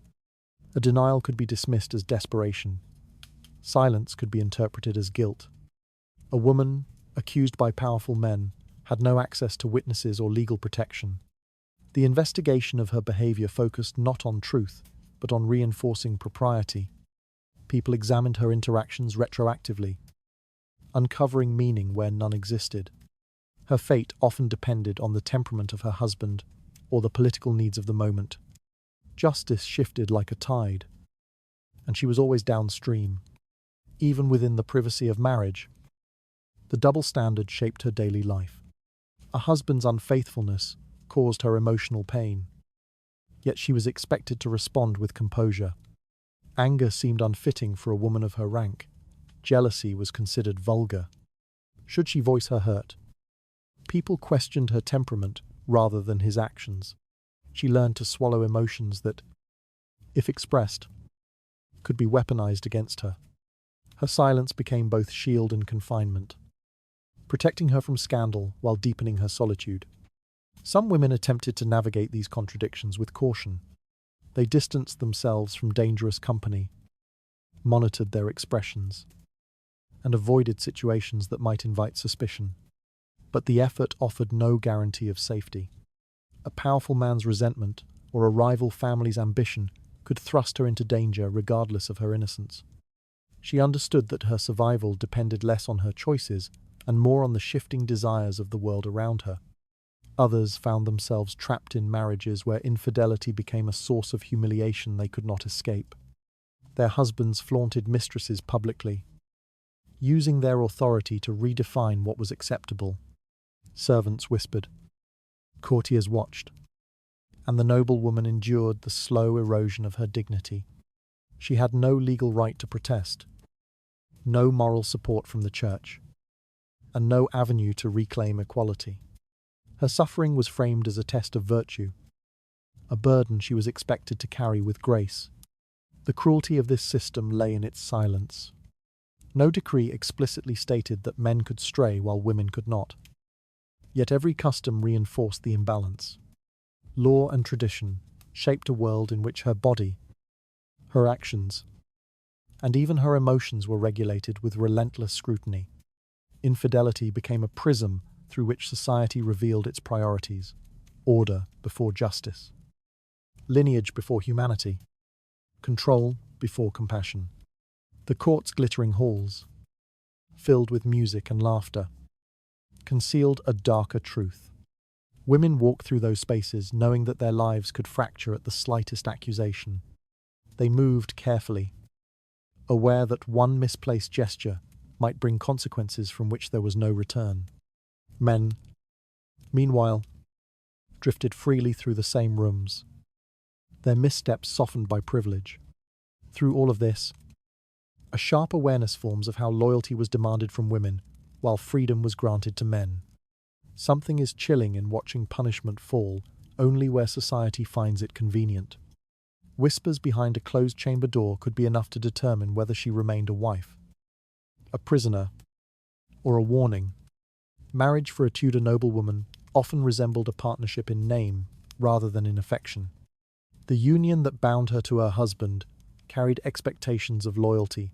A denial could be dismissed as desperation. Silence could be interpreted as guilt. A woman, accused by powerful men, had no access to witnesses or legal protection. The investigation of her behavior focused not on truth, but on reinforcing propriety. People examined her interactions retroactively, uncovering meaning where none existed. Her fate often depended on the temperament of her husband or the political needs of the moment. Justice shifted like a tide, and she was always downstream. Even within the privacy of marriage, the double standard shaped her daily life. A husband's unfaithfulness caused her emotional pain, yet she was expected to respond with composure. Anger seemed unfitting for a woman of her rank. Jealousy was considered vulgar. Should she voice her hurt, people questioned her temperament rather than his actions. She learned to swallow emotions that, if expressed, could be weaponized against her. Her silence became both shield and confinement, protecting her from scandal while deepening her solitude. Some women attempted to navigate these contradictions with caution. They distanced themselves from dangerous company, monitored their expressions, and avoided situations that might invite suspicion. But the effort offered no guarantee of safety. A powerful man's resentment or a rival family's ambition could thrust her into danger regardless of her innocence. She understood that her survival depended less on her choices and more on the shifting desires of the world around her. Others found themselves trapped in marriages where infidelity became a source of humiliation they could not escape. Their husbands flaunted mistresses publicly, using their authority to redefine what was acceptable. Servants whispered, courtiers watched, and the noble woman endured the slow erosion of her dignity. She had no legal right to protest, no moral support from the church, and no avenue to reclaim equality. Her suffering was framed as a test of virtue, a burden she was expected to carry with grace. The cruelty of this system lay in its silence. No decree explicitly stated that men could stray while women could not. Yet every custom reinforced the imbalance. Law and tradition shaped a world in which her body, her actions, and even her emotions were regulated with relentless scrutiny. Infidelity became a prism through which society revealed its priorities: order before justice, lineage before humanity, control before compassion. The court's glittering halls, filled with music and laughter, concealed a darker truth. Women walked through those spaces knowing that their lives could fracture at the slightest accusation. They moved carefully, aware that one misplaced gesture might bring consequences from which there was no return. Men, meanwhile, drifted freely through the same rooms, their missteps softened by privilege. Through all of this, a sharp awareness forms of how loyalty was demanded from women, while freedom was granted to men. Something is chilling in watching punishment fall only where society finds it convenient. Whispers behind a closed chamber door could be enough to determine whether she remained a wife, a prisoner, or a warning. Marriage for a Tudor noblewoman often resembled a partnership in name rather than in affection. The union that bound her to her husband carried expectations of loyalty,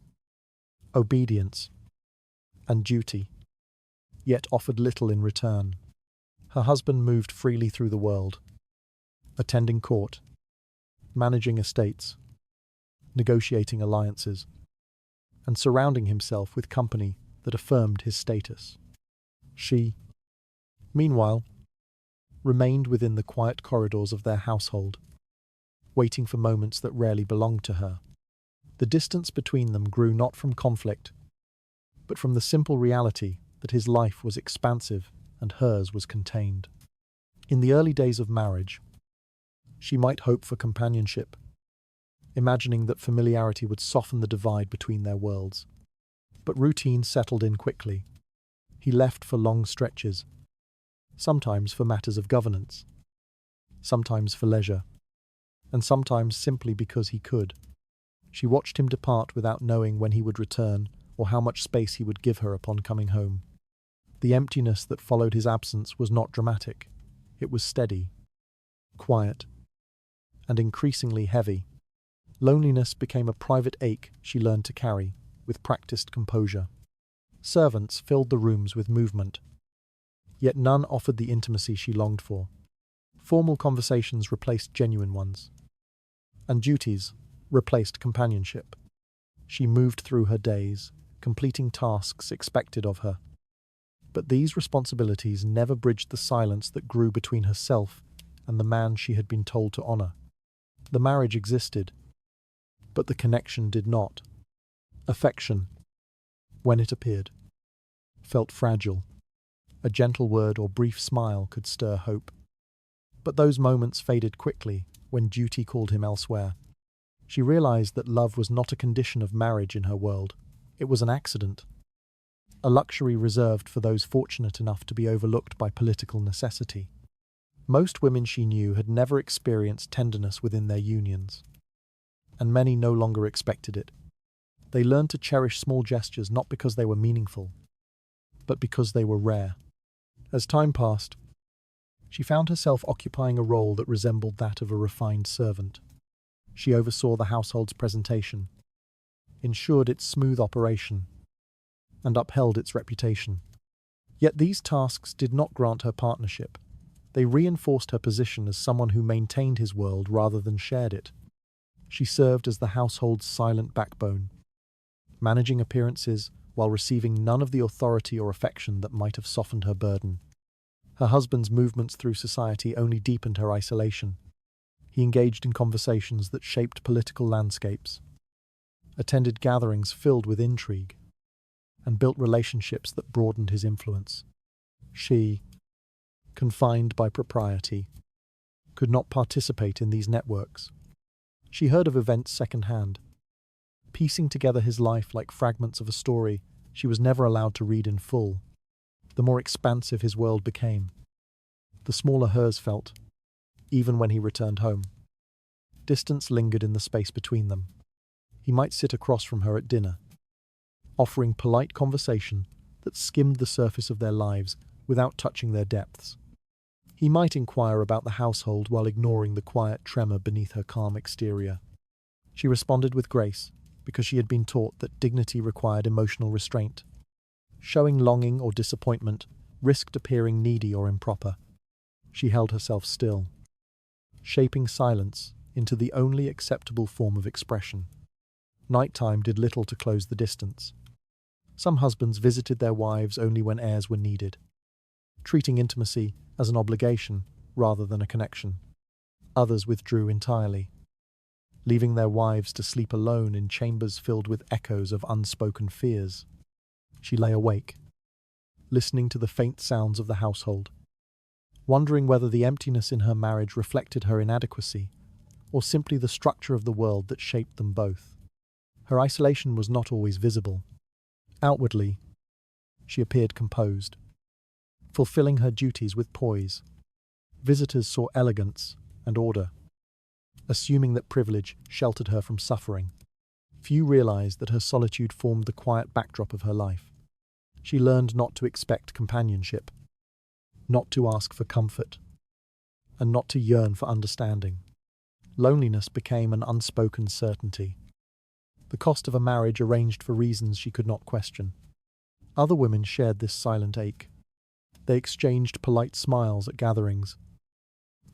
obedience, and duty, yet offered little in return. Her husband moved freely through the world, attending court, managing estates, negotiating alliances, and surrounding himself with company that affirmed his status. She, meanwhile, remained within the quiet corridors of their household, waiting for moments that rarely belonged to her. The distance between them grew not from conflict, but from the simple reality that his life was expansive and hers was contained. In the early days of marriage, she might hope for companionship, imagining that familiarity would soften the divide between their worlds. But routine settled in quickly. He left for long stretches, sometimes for matters of governance, sometimes for leisure, and sometimes simply because he could. She watched him depart without knowing when he would return or how much space he would give her upon coming home. The emptiness that followed his absence was not dramatic. It was steady, quiet, and increasingly heavy. Loneliness became a private ache she learned to carry, with practiced composure. Servants filled the rooms with movement, yet none offered the intimacy she longed for. Formal conversations replaced genuine ones, and duties replaced companionship. She moved through her days, completing tasks expected of her. But these responsibilities never bridged the silence that grew between herself and the man she had been told to honor. The marriage existed, but the connection did not. Affection, when it appeared, felt fragile. A gentle word or brief smile could stir hope. But those moments faded quickly when duty called him elsewhere. She realized that love was not a condition of marriage in her world. It was an accident, a luxury reserved for those fortunate enough to be overlooked by political necessity. Most women she knew had never experienced tenderness within their unions, and many no longer expected it. They learned to cherish small gestures not because they were meaningful, but because they were rare. As time passed, she found herself occupying a role that resembled that of a refined servant. She oversaw the household's presentation, ensured its smooth operation, and upheld its reputation. Yet these tasks did not grant her partnership. They reinforced her position as someone who maintained his world rather than shared it. She served as the household's silent backbone, managing appearances while receiving none of the authority or affection that might have softened her burden. Her husband's movements through society only deepened her isolation. He engaged in conversations that shaped political landscapes, attended gatherings filled with intrigue, and built relationships that broadened his influence. She, confined by propriety, could not participate in these networks. She heard of events secondhand, piecing together his life like fragments of a story she was never allowed to read in full. The more expansive his world became, the smaller hers felt, even when he returned home. Distance lingered in the space between them. He might sit across from her at dinner, offering polite conversation that skimmed the surface of their lives without touching their depths. He might inquire about the household while ignoring the quiet tremor beneath her calm exterior. She responded with grace, because she had been taught that dignity required emotional restraint. Showing longing or disappointment risked appearing needy or improper. She held herself still, shaping silence into the only acceptable form of expression. Nighttime did little to close the distance. Some husbands visited their wives only when heirs were needed, treating intimacy as an obligation rather than a connection. Others withdrew entirely, leaving their wives to sleep alone in chambers filled with echoes of unspoken fears. She lay awake, listening to the faint sounds of the household, wondering whether the emptiness in her marriage reflected her inadequacy or simply the structure of the world that shaped them both. Her isolation was not always visible. Outwardly, she appeared composed, fulfilling her duties with poise. Visitors saw elegance and order, assuming that privilege sheltered her from suffering. Few realized that her solitude formed the quiet backdrop of her life. She learned not to expect companionship, not to ask for comfort, and not to yearn for understanding. Loneliness became an unspoken certainty, the cost of a marriage arranged for reasons she could not question. Other women shared this silent ache. They exchanged polite smiles at gatherings,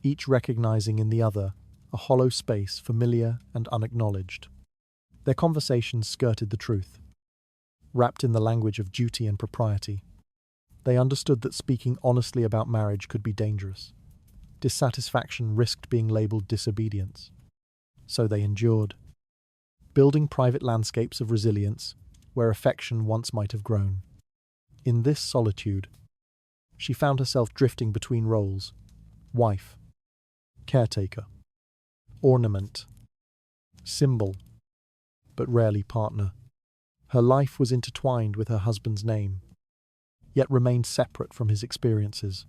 each recognizing in the other a hollow space familiar and unacknowledged. Their conversations skirted the truth, wrapped in the language of duty and propriety. They understood that speaking honestly about marriage could be dangerous. Dissatisfaction risked being labeled disobedience. So they endured, building private landscapes of resilience where affection once might have grown. In this solitude, she found herself drifting between roles: wife, caretaker, ornament, symbol, but rarely partner. Her life was intertwined with her husband's name, yet remained separate from his experiences.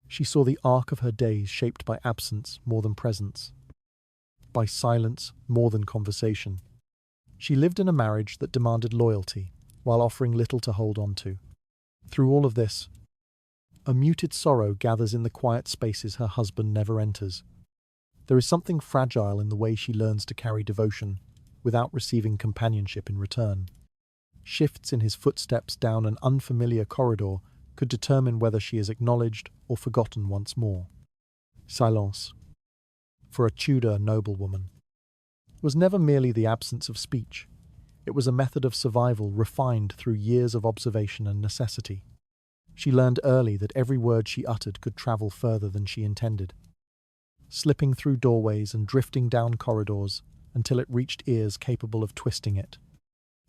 She saw the arc of her days shaped by absence more than presence, by silence more than conversation. She lived in a marriage that demanded loyalty, while offering little to hold on to. Through all of this, a muted sorrow gathers in the quiet spaces her husband never enters. There is something fragile in the way she learns to carry devotion without receiving companionship in return. Shifts in his footsteps down an unfamiliar corridor could determine whether she is acknowledged or forgotten once more. Silence, for a Tudor noblewoman, was never merely the absence of speech. It was a method of survival refined through years of observation and necessity. She learned early that every word she uttered could travel further than she intended, slipping through doorways and drifting down corridors until it reached ears capable of twisting it.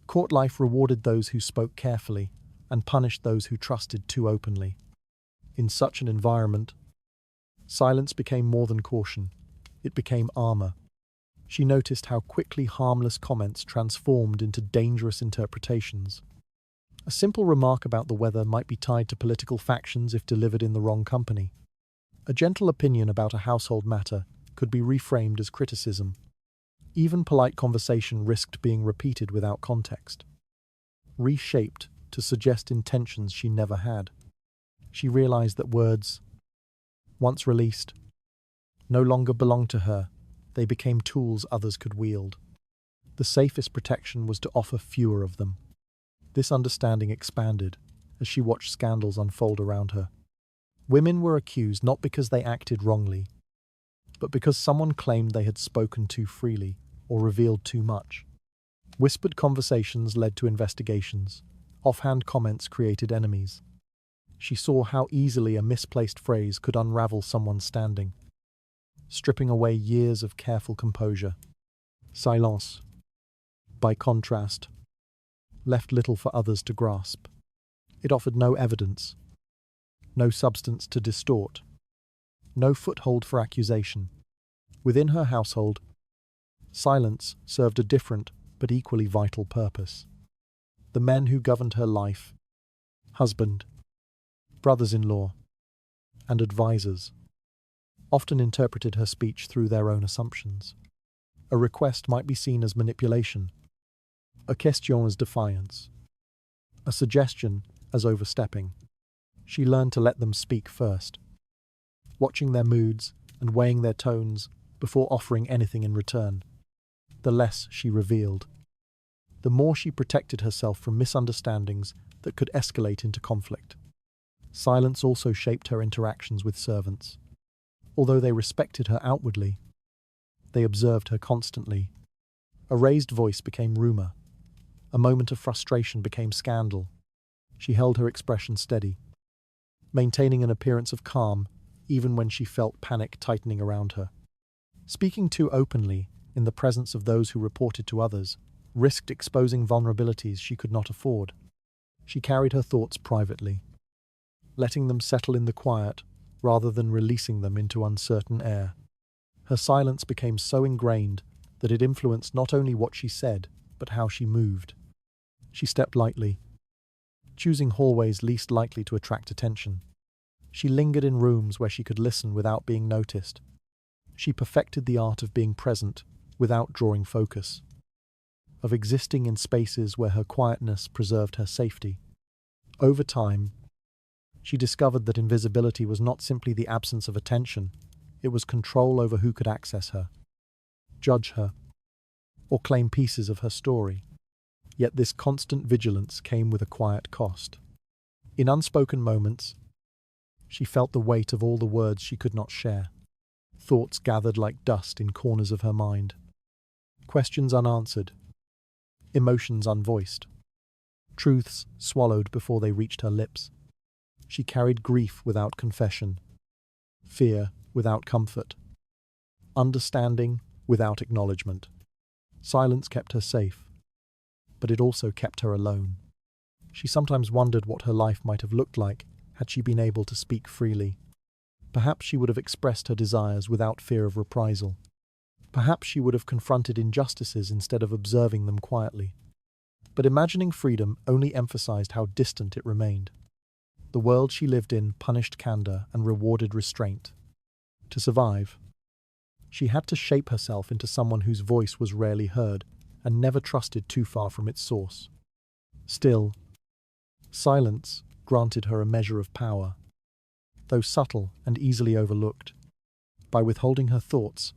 Court life rewarded those who spoke carefully and punished those who trusted too openly. In such an environment, silence became more than caution. It became armor. She noticed how quickly harmless comments transformed into dangerous interpretations. A simple remark about the weather might be tied to political factions if delivered in the wrong company. A gentle opinion about a household matter could be reframed as criticism. Even polite conversation risked being repeated without context, reshaped to suggest intentions she never had. She realized that words, once released, no longer belonged to her. They became tools others could wield. The safest protection was to offer fewer of them. This understanding expanded as she watched scandals unfold around her. Women were accused not because they acted wrongly, but because someone claimed they had spoken too freely or revealed too much. Whispered conversations led to investigations. Offhand comments created enemies. She saw how easily a misplaced phrase could unravel someone's standing, stripping away years of careful composure. Silence, by contrast, left little for others to grasp. It offered no evidence, no substance to distort, no foothold for accusation. Within her household, silence served a different but equally vital purpose. The men who governed her life, husband, brothers-in-law, and advisors, often interpreted her speech through their own assumptions. A request might be seen as manipulation, a question as defiance, a suggestion as overstepping. She learned to let them speak first, watching their moods and weighing their tones before offering anything in return. The less she revealed, the more she protected herself from misunderstandings that could escalate into conflict. Silence also shaped her interactions with servants. Although they respected her outwardly, they observed her constantly. A raised voice became rumor. A moment of frustration became scandal. She held her expression steady, maintaining an appearance of calm even when she felt panic tightening around her. Speaking too openly in the presence of those who reported to others risked exposing vulnerabilities she could not afford. She carried her thoughts privately, letting them settle in the quiet rather than releasing them into uncertain air. Her silence became so ingrained that it influenced not only what she said, but how she moved. She stepped lightly, choosing hallways least likely to attract attention. She lingered in rooms where she could listen without being noticed. She perfected the art of being present without drawing focus, of existing in spaces where her quietness preserved her safety. Over time, she discovered that invisibility was not simply the absence of attention, it was control over who could access her, judge her, or claim pieces of her story. Yet this constant vigilance came with a quiet cost. In unspoken moments, she felt the weight of all the words she could not share. Thoughts gathered like dust in corners of her mind. Questions unanswered. Emotions unvoiced. Truths swallowed before they reached her lips. She carried grief without confession, fear without comfort, understanding without acknowledgement. Silence kept her safe, but it also kept her alone. She sometimes wondered what her life might have looked like had she been able to speak freely. Perhaps she would have expressed her desires without fear of reprisal. Perhaps she would have confronted injustices instead of observing them quietly. But imagining freedom only emphasized how distant it remained. The world she lived in punished candor and rewarded restraint. To survive, she had to shape herself into someone whose voice was rarely heard and never trusted too far from its source. Still, silence granted her a measure of power. Though subtle and easily overlooked, by withholding her thoughts,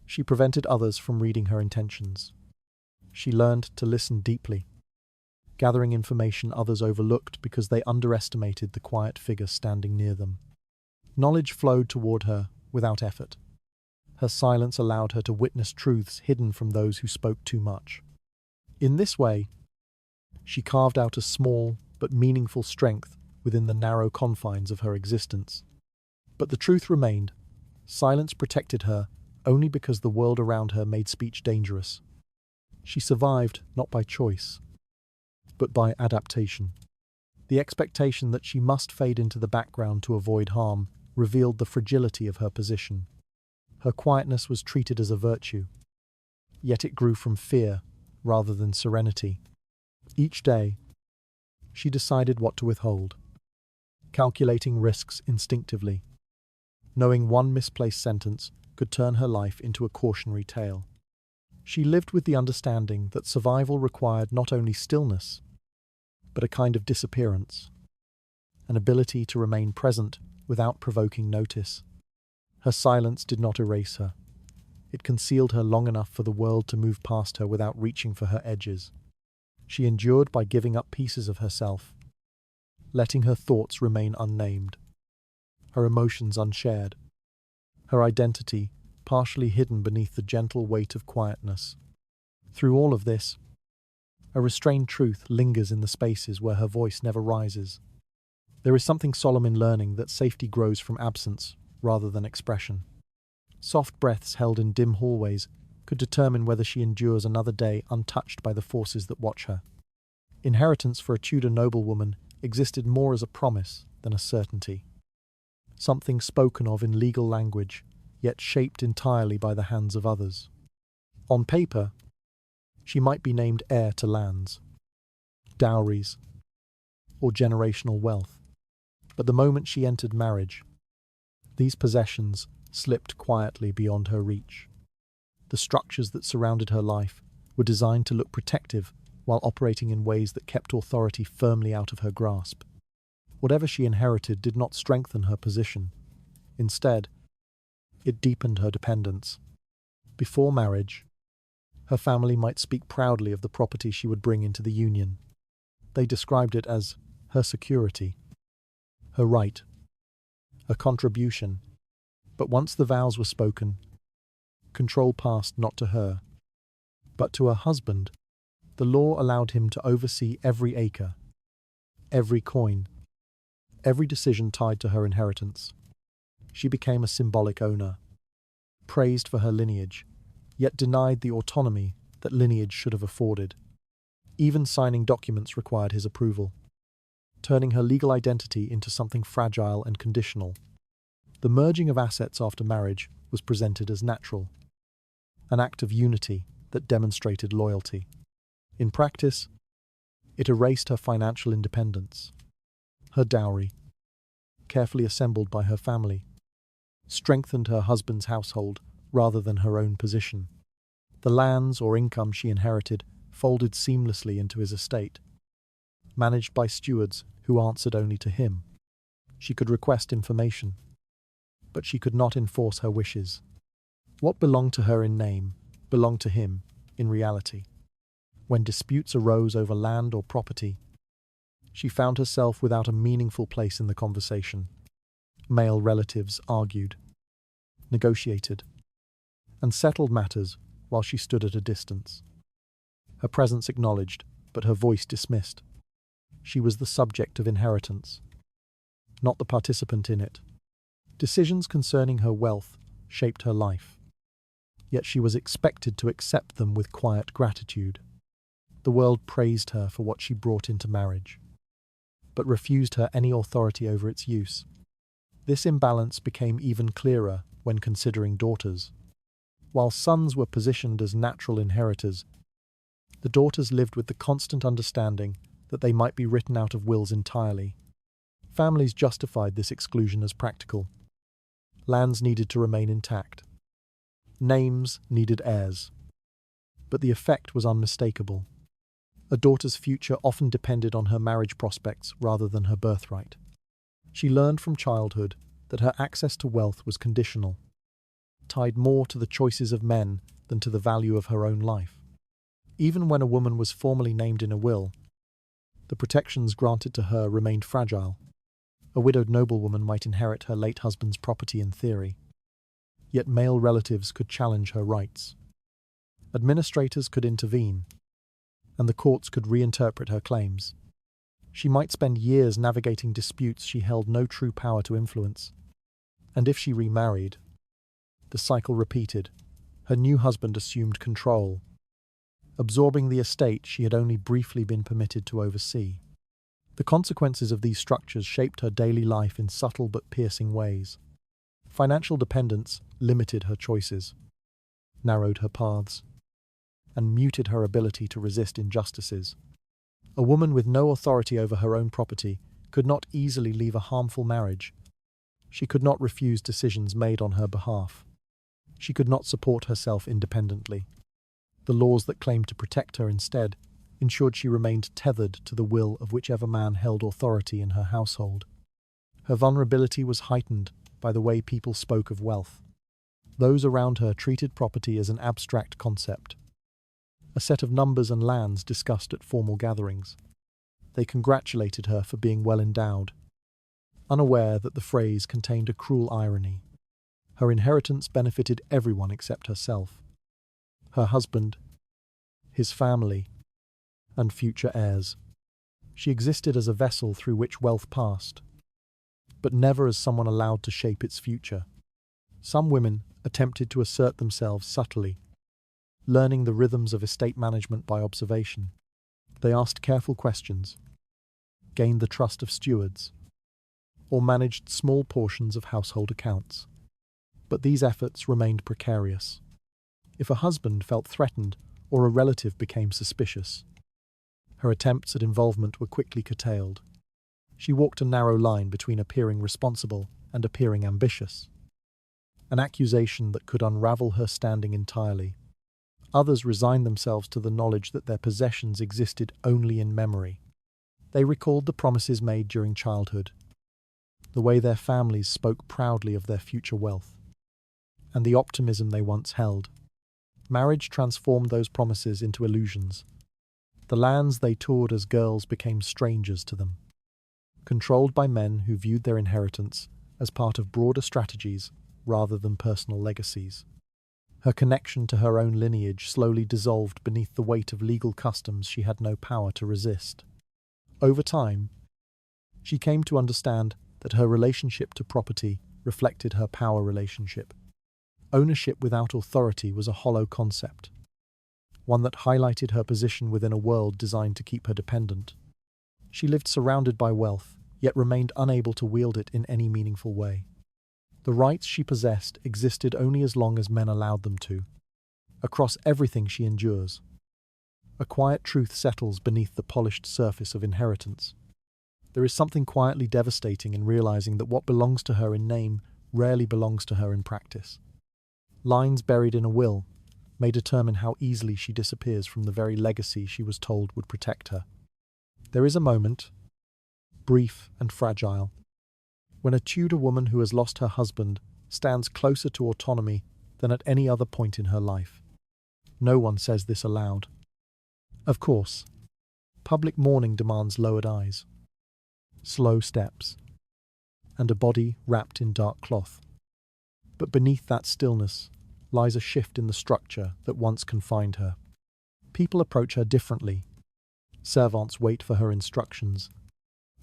she prevented others from reading her intentions. She learned to listen deeply, gathering information others overlooked because they underestimated the quiet figure standing near them. Knowledge flowed toward her without effort. Her silence allowed her to witness truths hidden from those who spoke too much. In this way, she carved out a small but meaningful strength within the narrow confines of her existence. But the truth remained. Silence protected her only because the world around her made speech dangerous. She survived not by choice, but by adaptation. The expectation that she must fade into the background to avoid harm revealed the fragility of her position. Her quietness was treated as a virtue, yet it grew from fear rather than serenity. Each day, she decided what to withhold, calculating risks instinctively, knowing one misplaced sentence could turn her life into a cautionary tale. She lived with the understanding that survival required not only stillness, but a kind of disappearance, an ability to remain present without provoking notice. Her silence did not erase her. It concealed her long enough for the world to move past her without reaching for her edges. She endured by giving up pieces of herself, letting her thoughts remain unnamed, her emotions unshared, her identity partially hidden beneath the gentle weight of quietness. Through all of this, a restrained truth lingers in the spaces where her voice never rises. There is something solemn in learning that safety grows from absence rather than expression. Soft breaths held in dim hallways could determine whether she endures another day untouched by the forces that watch her. Inheritance for a Tudor noblewoman existed more as a promise than a certainty. Something spoken of in legal language, yet shaped entirely by the hands of others. On paper, she might be named heir to lands, dowries, or generational wealth. But the moment she entered marriage, these possessions slipped quietly beyond her reach. The structures that surrounded her life were designed to look protective while operating in ways that kept authority firmly out of her grasp. Whatever she inherited did not strengthen her position. Instead, it deepened her dependence. Before marriage, her family might speak proudly of the property she would bring into the union. They described it as her security, her right, a contribution. But once the vows were spoken, control passed not to her, but to her husband. The law allowed him to oversee every acre, every coin, every decision tied to her inheritance. She became a symbolic owner, praised for her lineage, yet denied the autonomy that lineage should have afforded. Even signing documents required his approval, turning her legal identity into something fragile and conditional. The merging of assets after marriage was presented as natural, an act of unity that demonstrated loyalty. In practice, it erased her financial independence. Her dowry, carefully assembled by her family, strengthened her husband's household rather than her own position. The lands or income she inherited folded seamlessly into his estate, managed by stewards who answered only to him. She could request information, but she could not enforce her wishes. What belonged to her in name belonged to him in reality. When disputes arose over land or property, she found herself without a meaningful place in the conversation. Male relatives argued, negotiated, and settled matters while she stood at a distance. Her presence acknowledged, but her voice dismissed. She was the subject of inheritance, not the participant in it. Decisions concerning her wealth shaped her life, yet she was expected to accept them with quiet gratitude. The world praised her for what she brought into marriage, but refused her any authority over its use. This imbalance became even clearer when considering daughters. While sons were positioned as natural inheritors, the daughters lived with the constant understanding that they might be written out of wills entirely. Families justified this exclusion as practical. Lands needed to remain intact. Names needed heirs. But the effect was unmistakable. A daughter's future often depended on her marriage prospects rather than her birthright. She learned from childhood that her access to wealth was conditional, tied more to the choices of men than to the value of her own life. Even when a woman was formally named in a will, the protections granted to her remained fragile. A widowed noblewoman might inherit her late husband's property in theory, yet male relatives could challenge her rights. Administrators could intervene, and the courts could reinterpret her claims. She might spend years navigating disputes she held no true power to influence. And if she remarried, the cycle repeated. Her new husband assumed control, absorbing the estate she had only briefly been permitted to oversee. The consequences of these structures shaped her daily life in subtle but piercing ways. Financial dependence limited her choices, narrowed her paths, and muted her ability to resist injustices. A woman with no authority over her own property could not easily leave a harmful marriage. She could not refuse decisions made on her behalf. She could not support herself independently. The laws that claimed to protect her instead ensured she remained tethered to the will of whichever man held authority in her household. Her vulnerability was heightened by the way people spoke of wealth. Those around her treated property as an abstract concept, a set of numbers and lands discussed at formal gatherings. They congratulated her for being well endowed, unaware that the phrase contained a cruel irony. Her inheritance benefited everyone except herself, her husband, his family, and future heirs. She existed as a vessel through which wealth passed, but never as someone allowed to shape its future. Some women attempted to assert themselves subtly, learning the rhythms of estate management by observation. They asked careful questions, gained the trust of stewards, or managed small portions of household accounts. But these efforts remained precarious. If a husband felt threatened or a relative became suspicious, her attempts at involvement were quickly curtailed. She walked a narrow line between appearing responsible and appearing ambitious, an accusation that could unravel her standing entirely. Others resigned themselves to the knowledge that their possessions existed only in memory. They recalled the promises made during childhood, the way their families spoke proudly of their future wealth, and the optimism they once held. Marriage transformed those promises into illusions. The lands they toured as girls became strangers to them, controlled by men who viewed their inheritance as part of broader strategies rather than personal legacies. Her connection to her own lineage slowly dissolved beneath the weight of legal customs she had no power to resist. Over time, she came to understand that her relationship to property reflected her power relationship. Ownership without authority was a hollow concept, one that highlighted her position within a world designed to keep her dependent. She lived surrounded by wealth, yet remained unable to wield it in any meaningful way. The rights she possessed existed only as long as men allowed them to. Across everything she endures, a quiet truth settles beneath the polished surface of inheritance. There is something quietly devastating in realizing that what belongs to her in name rarely belongs to her in practice. Lines buried in a will may determine how easily she disappears from the very legacy she was told would protect her. There is a moment, brief and fragile, when a Tudor woman who has lost her husband stands closer to autonomy than at any other point in her life. No one says this aloud. Of course, public mourning demands lowered eyes, slow steps, and a body wrapped in dark cloth. But beneath that stillness lies a shift in the structure that once confined her. People approach her differently. Servants wait for her instructions.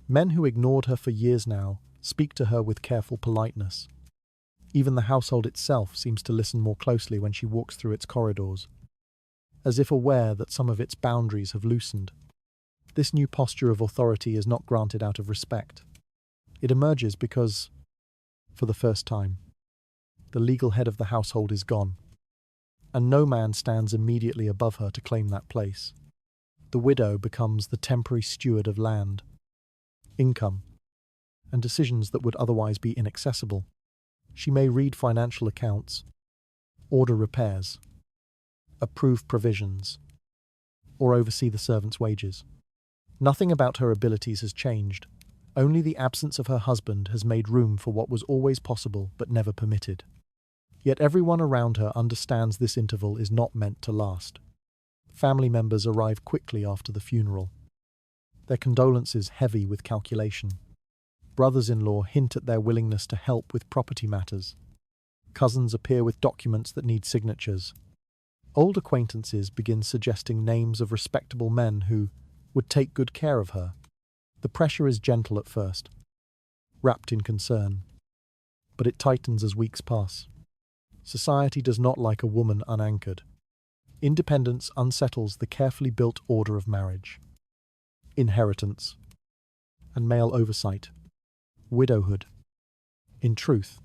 Men who ignored her for years now speak to her with careful politeness. Even the household itself seems to listen more closely when she walks through its corridors, as if aware that some of its boundaries have loosened. This new posture of authority is not granted out of respect. It emerges because, for the first time, the legal head of the household is gone, and no man stands immediately above her to claim that place. The widow becomes the temporary steward of land, income, and decisions that would otherwise be inaccessible. She may read financial accounts, order repairs, approve provisions, or oversee the servants' wages. Nothing about her abilities has changed. Only the absence of her husband has made room for what was always possible but never permitted. Yet everyone around her understands this interval is not meant to last. Family members arrive quickly after the funeral, their condolences heavy with calculation. Brothers-in-law hint at their willingness to help with property matters. Cousins appear with documents that need signatures. Old acquaintances begin suggesting names of respectable men who would take good care of her. The pressure is gentle at first, wrapped in concern, but it tightens as weeks pass. Society does not like a woman unanchored. Independence unsettles the carefully built order of marriage. Inheritance and male oversight, widowhood, in truth,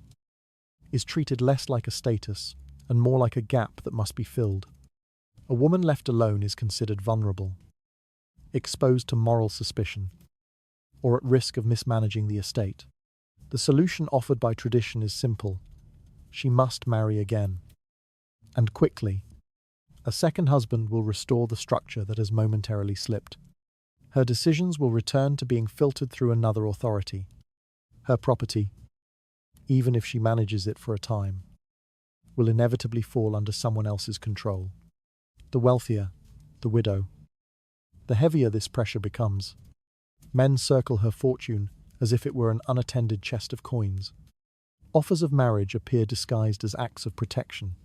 is treated less like a status and more like a gap that must be filled. A woman left alone is considered vulnerable, exposed to moral suspicion, or at risk of mismanaging the estate. The solution offered by tradition is simple. She must marry again, and quickly, A second husband will restore the structure that has momentarily slipped. Her decisions will return to being filtered through another authority. Her property, even if she manages it for a time, will inevitably fall under someone else's control. The wealthier, the widow, the heavier this pressure becomes. Men circle her fortune as if it were an unattended chest of coins. Offers of marriage appear disguised as acts of protection.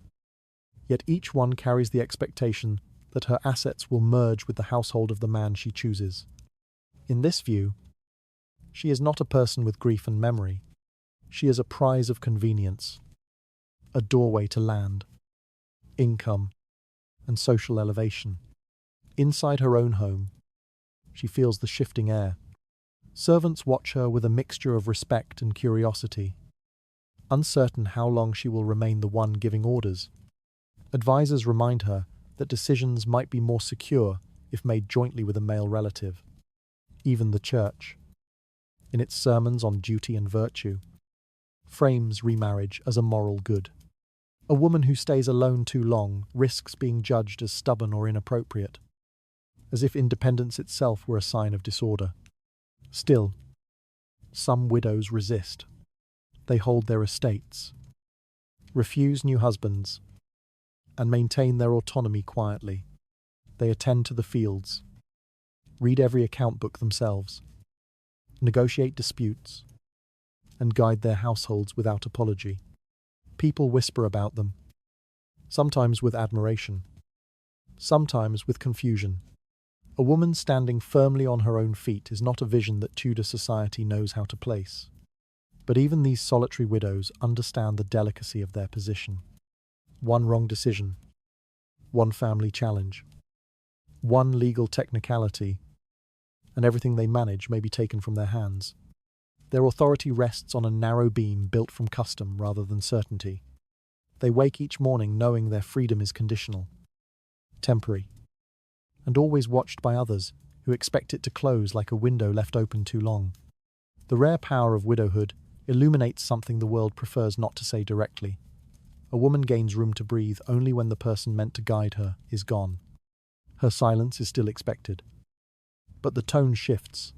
Yet each one carries the expectation that her assets will merge with the household of the man she chooses. In this view, she is not a person with grief and memory. She is a prize of convenience, a doorway to land, income, and social elevation. Inside her own home, she feels the shifting air. Servants watch her with a mixture of respect and curiosity, uncertain how long she will remain the one giving orders. Advisors remind her that decisions might be more secure if made jointly with a male relative. Even the church, in its sermons on duty and virtue, frames remarriage as a moral good. A woman who stays alone too long risks being judged as stubborn or inappropriate, as if independence itself were a sign of disorder. Still, some widows resist. They hold their estates, refuse new husbands, and maintain their autonomy quietly. They attend to the fields, read every account book themselves, negotiate disputes, and guide their households without apology. People whisper about them, sometimes with admiration, sometimes with confusion. A woman standing firmly on her own feet is not a vision that Tudor society knows how to place. But even these solitary widows understand the delicacy of their position. One wrong decision, one family challenge, one legal technicality, and everything they manage may be taken from their hands. Their authority rests on a narrow beam built from custom rather than certainty. They wake each morning knowing their freedom is conditional, temporary, and always watched by others who expect it to close like a window left open too long. The rare power of widowhood illuminates something the world prefers not to say directly. A woman gains room to breathe only when the person meant to guide her is gone. Her silence is still expected. But the tone shifts.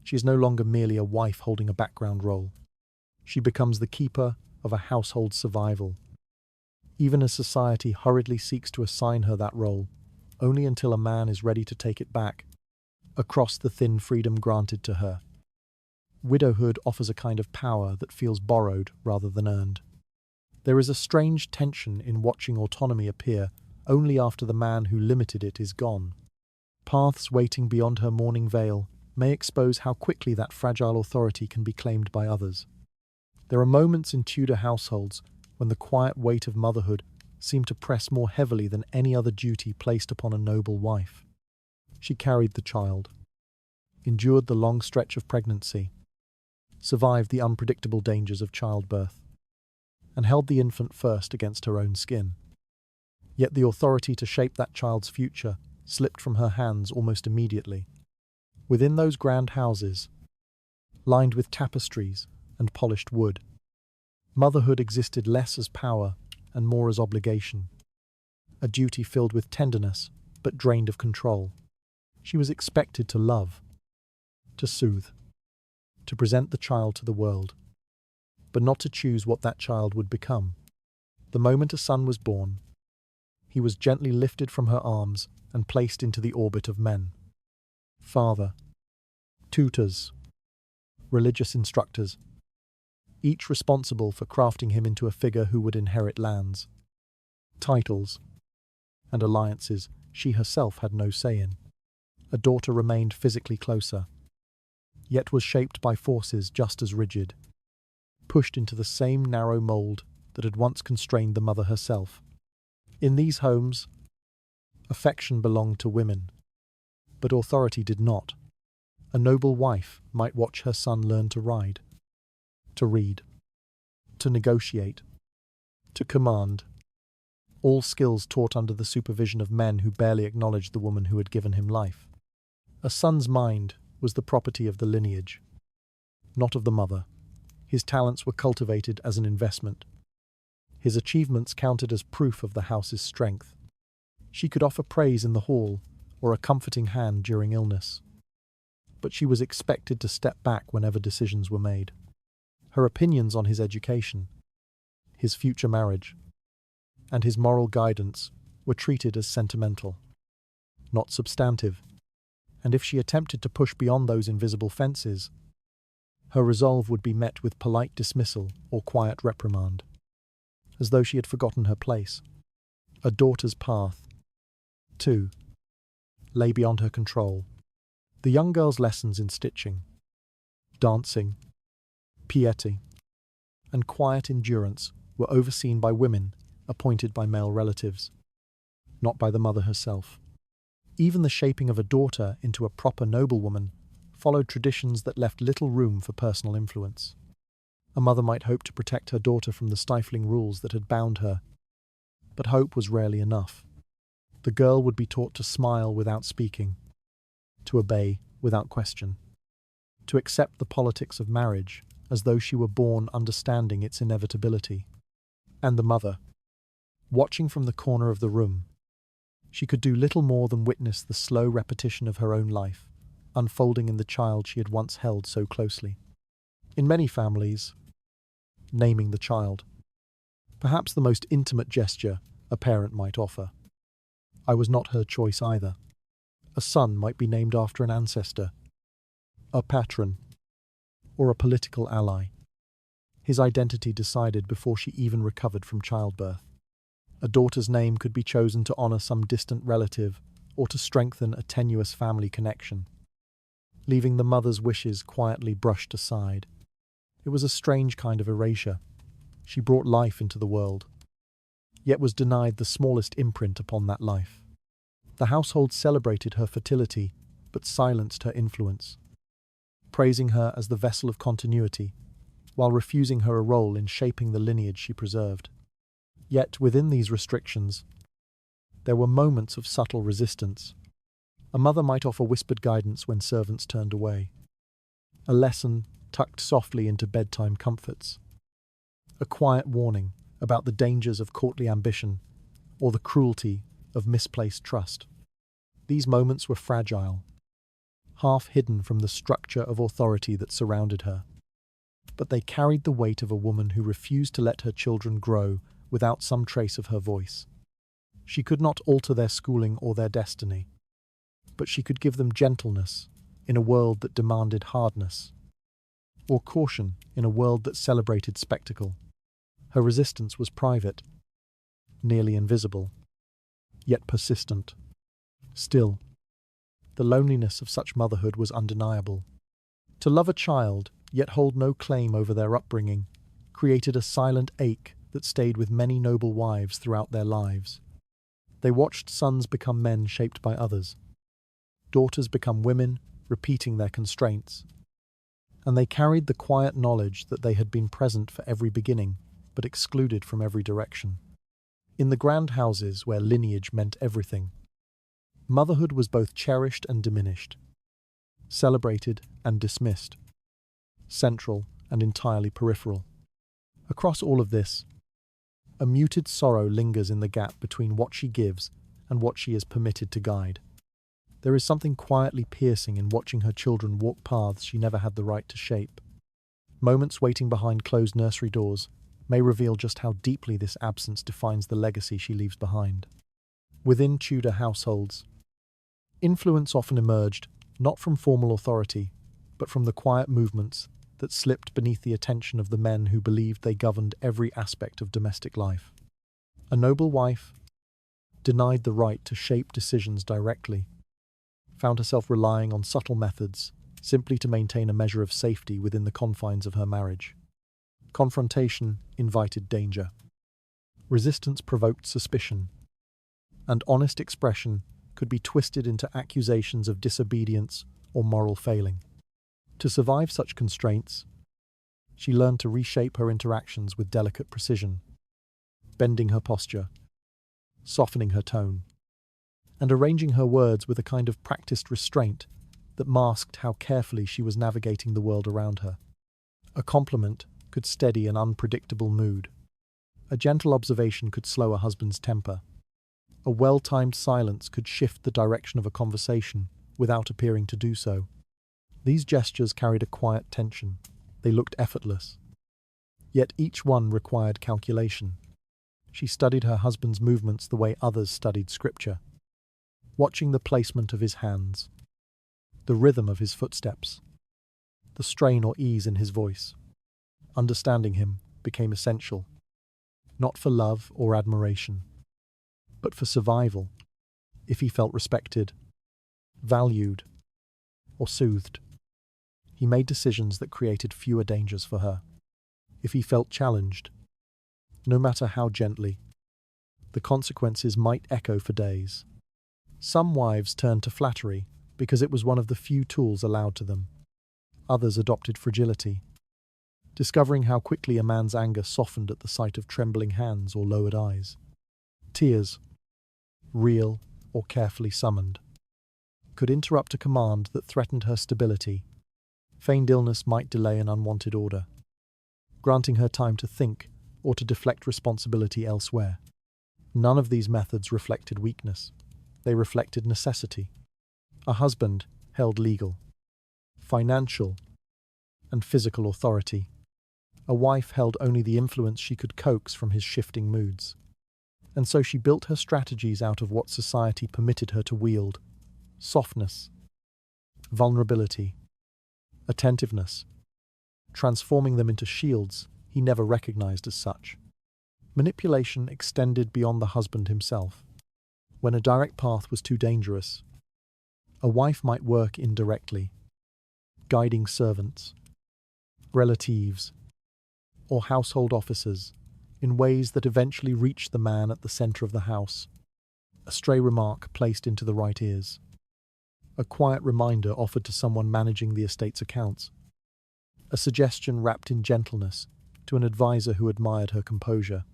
She is no longer merely a wife holding a background role. She becomes the keeper of a household's survival. Even as society hurriedly seeks to assign her that role, only until a man is ready to take it back, across the thin freedom granted to her. Widowhood offers a kind of power that feels borrowed rather than earned. There is a strange tension in watching autonomy appear only after the man who limited it is gone. Paths waiting beyond her mourning veil may expose how quickly that fragile authority can be claimed by others. There are moments in Tudor households when the quiet weight of motherhood seemed to press more heavily than any other duty placed upon a noble wife. She carried the child, endured the long stretch of pregnancy, survived the unpredictable dangers of childbirth, and held the infant first against her own skin. Yet the authority to shape that child's future slipped from her hands almost immediately. Within those grand houses, lined with tapestries and polished wood, motherhood existed less as power and more as obligation, a duty filled with tenderness but drained of control. She was expected to love, to soothe, to present the child to the world, but not to choose what that child would become. The moment a son was born, he was gently lifted from her arms and placed into the orbit of men. Father, tutors, religious instructors, each responsible for crafting him into a figure who would inherit lands, titles, and alliances she herself had no say in. A daughter remained physically closer, yet was shaped by forces just as rigid, pushed into the same narrow mould that had once constrained the mother herself. In these homes, affection belonged to women, but authority did not. A noble wife might watch her son learn to ride, to read, to negotiate, to command, all skills taught under the supervision of men who barely acknowledged the woman who had given him life. A son's mind was the property of the lineage, not of the mother. His talents were cultivated as an investment. His achievements counted as proof of the house's strength. She could offer praise in the hall or a comforting hand during illness. But she was expected to step back whenever decisions were made. Her opinions on his education, his future marriage, and his moral guidance were treated as sentimental, not substantive, and if she attempted to push beyond those invisible fences, her resolve would be met with polite dismissal or quiet reprimand, as though she had forgotten her place. A daughter's path, too, lay beyond her control. The young girl's lessons in stitching, dancing, piety, and quiet endurance were overseen by women appointed by male relatives, not by the mother herself. Even the shaping of a daughter into a proper noblewoman followed traditions that left little room for personal influence. A mother might hope to protect her daughter from the stifling rules that had bound her, but hope was rarely enough. The girl would be taught to smile without speaking, to obey without question, to accept the politics of marriage as though she were born understanding its inevitability. And the mother, watching from the corner of the room, she could do little more than witness the slow repetition of her own life, unfolding in the child she had once held so closely. In many families, naming the child, perhaps the most intimate gesture a parent might offer. I was not her choice either. A son might be named after an ancestor, a patron, or a political ally. His identity decided before she even recovered from childbirth. A daughter's name could be chosen to honor some distant relative or to strengthen a tenuous family connection, leaving the mother's wishes quietly brushed aside. It was a strange kind of erasure. She brought life into the world, yet was denied the smallest imprint upon that life. The household celebrated her fertility, but silenced her influence, praising her as the vessel of continuity, while refusing her a role in shaping the lineage she preserved. Yet within these restrictions, there were moments of subtle resistance. A mother might offer whispered guidance when servants turned away, a lesson tucked softly into bedtime comforts, a quiet warning about the dangers of courtly ambition or the cruelty of misplaced trust. These moments were fragile, half hidden from the structure of authority that surrounded her, but they carried the weight of a woman who refused to let her children grow without some trace of her voice. She could not alter their schooling or their destiny, but she could give them gentleness in a world that demanded hardness, or caution in a world that celebrated spectacle. Her resistance was private, nearly invisible, yet persistent. Still, the loneliness of such motherhood was undeniable. To love a child, yet hold no claim over their upbringing, created a silent ache that stayed with many noble wives throughout their lives. They watched sons become men shaped by others, daughters become women, repeating their constraints, and they carried the quiet knowledge that they had been present for every beginning, but excluded from every direction. In the grand houses where lineage meant everything, motherhood was both cherished and diminished, celebrated and dismissed, central and entirely peripheral. Across all of this, a muted sorrow lingers in the gap between what she gives and what she is permitted to guide. There is something quietly piercing in watching her children walk paths she never had the right to shape. Moments waiting behind closed nursery doors may reveal just how deeply this absence defines the legacy she leaves behind. Within Tudor households, influence often emerged not from formal authority, but from the quiet movements that slipped beneath the attention of the men who believed they governed every aspect of domestic life. A noble wife, denied the right to shape decisions directly, found herself relying on subtle methods simply to maintain a measure of safety within the confines of her marriage. Confrontation invited danger. Resistance provoked suspicion, and honest expression could be twisted into accusations of disobedience or moral failing. To survive such constraints, she learned to reshape her interactions with delicate precision, bending her posture, softening her tone, and arranging her words with a kind of practiced restraint that masked how carefully she was navigating the world around her. A compliment could steady an unpredictable mood. A gentle observation could slow a husband's temper. A well-timed silence could shift the direction of a conversation without appearing to do so. These gestures carried a quiet tension. They looked effortless. Yet each one required calculation. She studied her husband's movements the way others studied scripture, watching the placement of his hands, the rhythm of his footsteps, the strain or ease in his voice. Understanding him became essential, not for love or admiration, but for survival. If he felt respected, valued, or soothed, he made decisions that created fewer dangers for her. If he felt challenged, no matter how gently, the consequences might echo for days. Some wives turned to flattery because it was one of the few tools allowed to them. Others adopted fragility, discovering how quickly a man's anger softened at the sight of trembling hands or lowered eyes. Tears, real or carefully summoned, could interrupt a command that threatened her stability. Feigned illness might delay an unwanted order, granting her time to think or to deflect responsibility elsewhere. None of these methods reflected weakness. They reflected necessity. A husband held legal, financial, and physical authority. A wife held only the influence she could coax from his shifting moods. And so she built her strategies out of what society permitted her to wield: softness, vulnerability, attentiveness, transforming them into shields he never recognized as such. Manipulation extended beyond the husband himself. When a direct path was too dangerous, a wife might work indirectly, guiding servants, relatives, or household officers in ways that eventually reached the man at the center of the house. A stray remark placed into the right ears, a quiet reminder offered to someone managing the estate's accounts, a suggestion wrapped in gentleness to an advisor who admired her composure.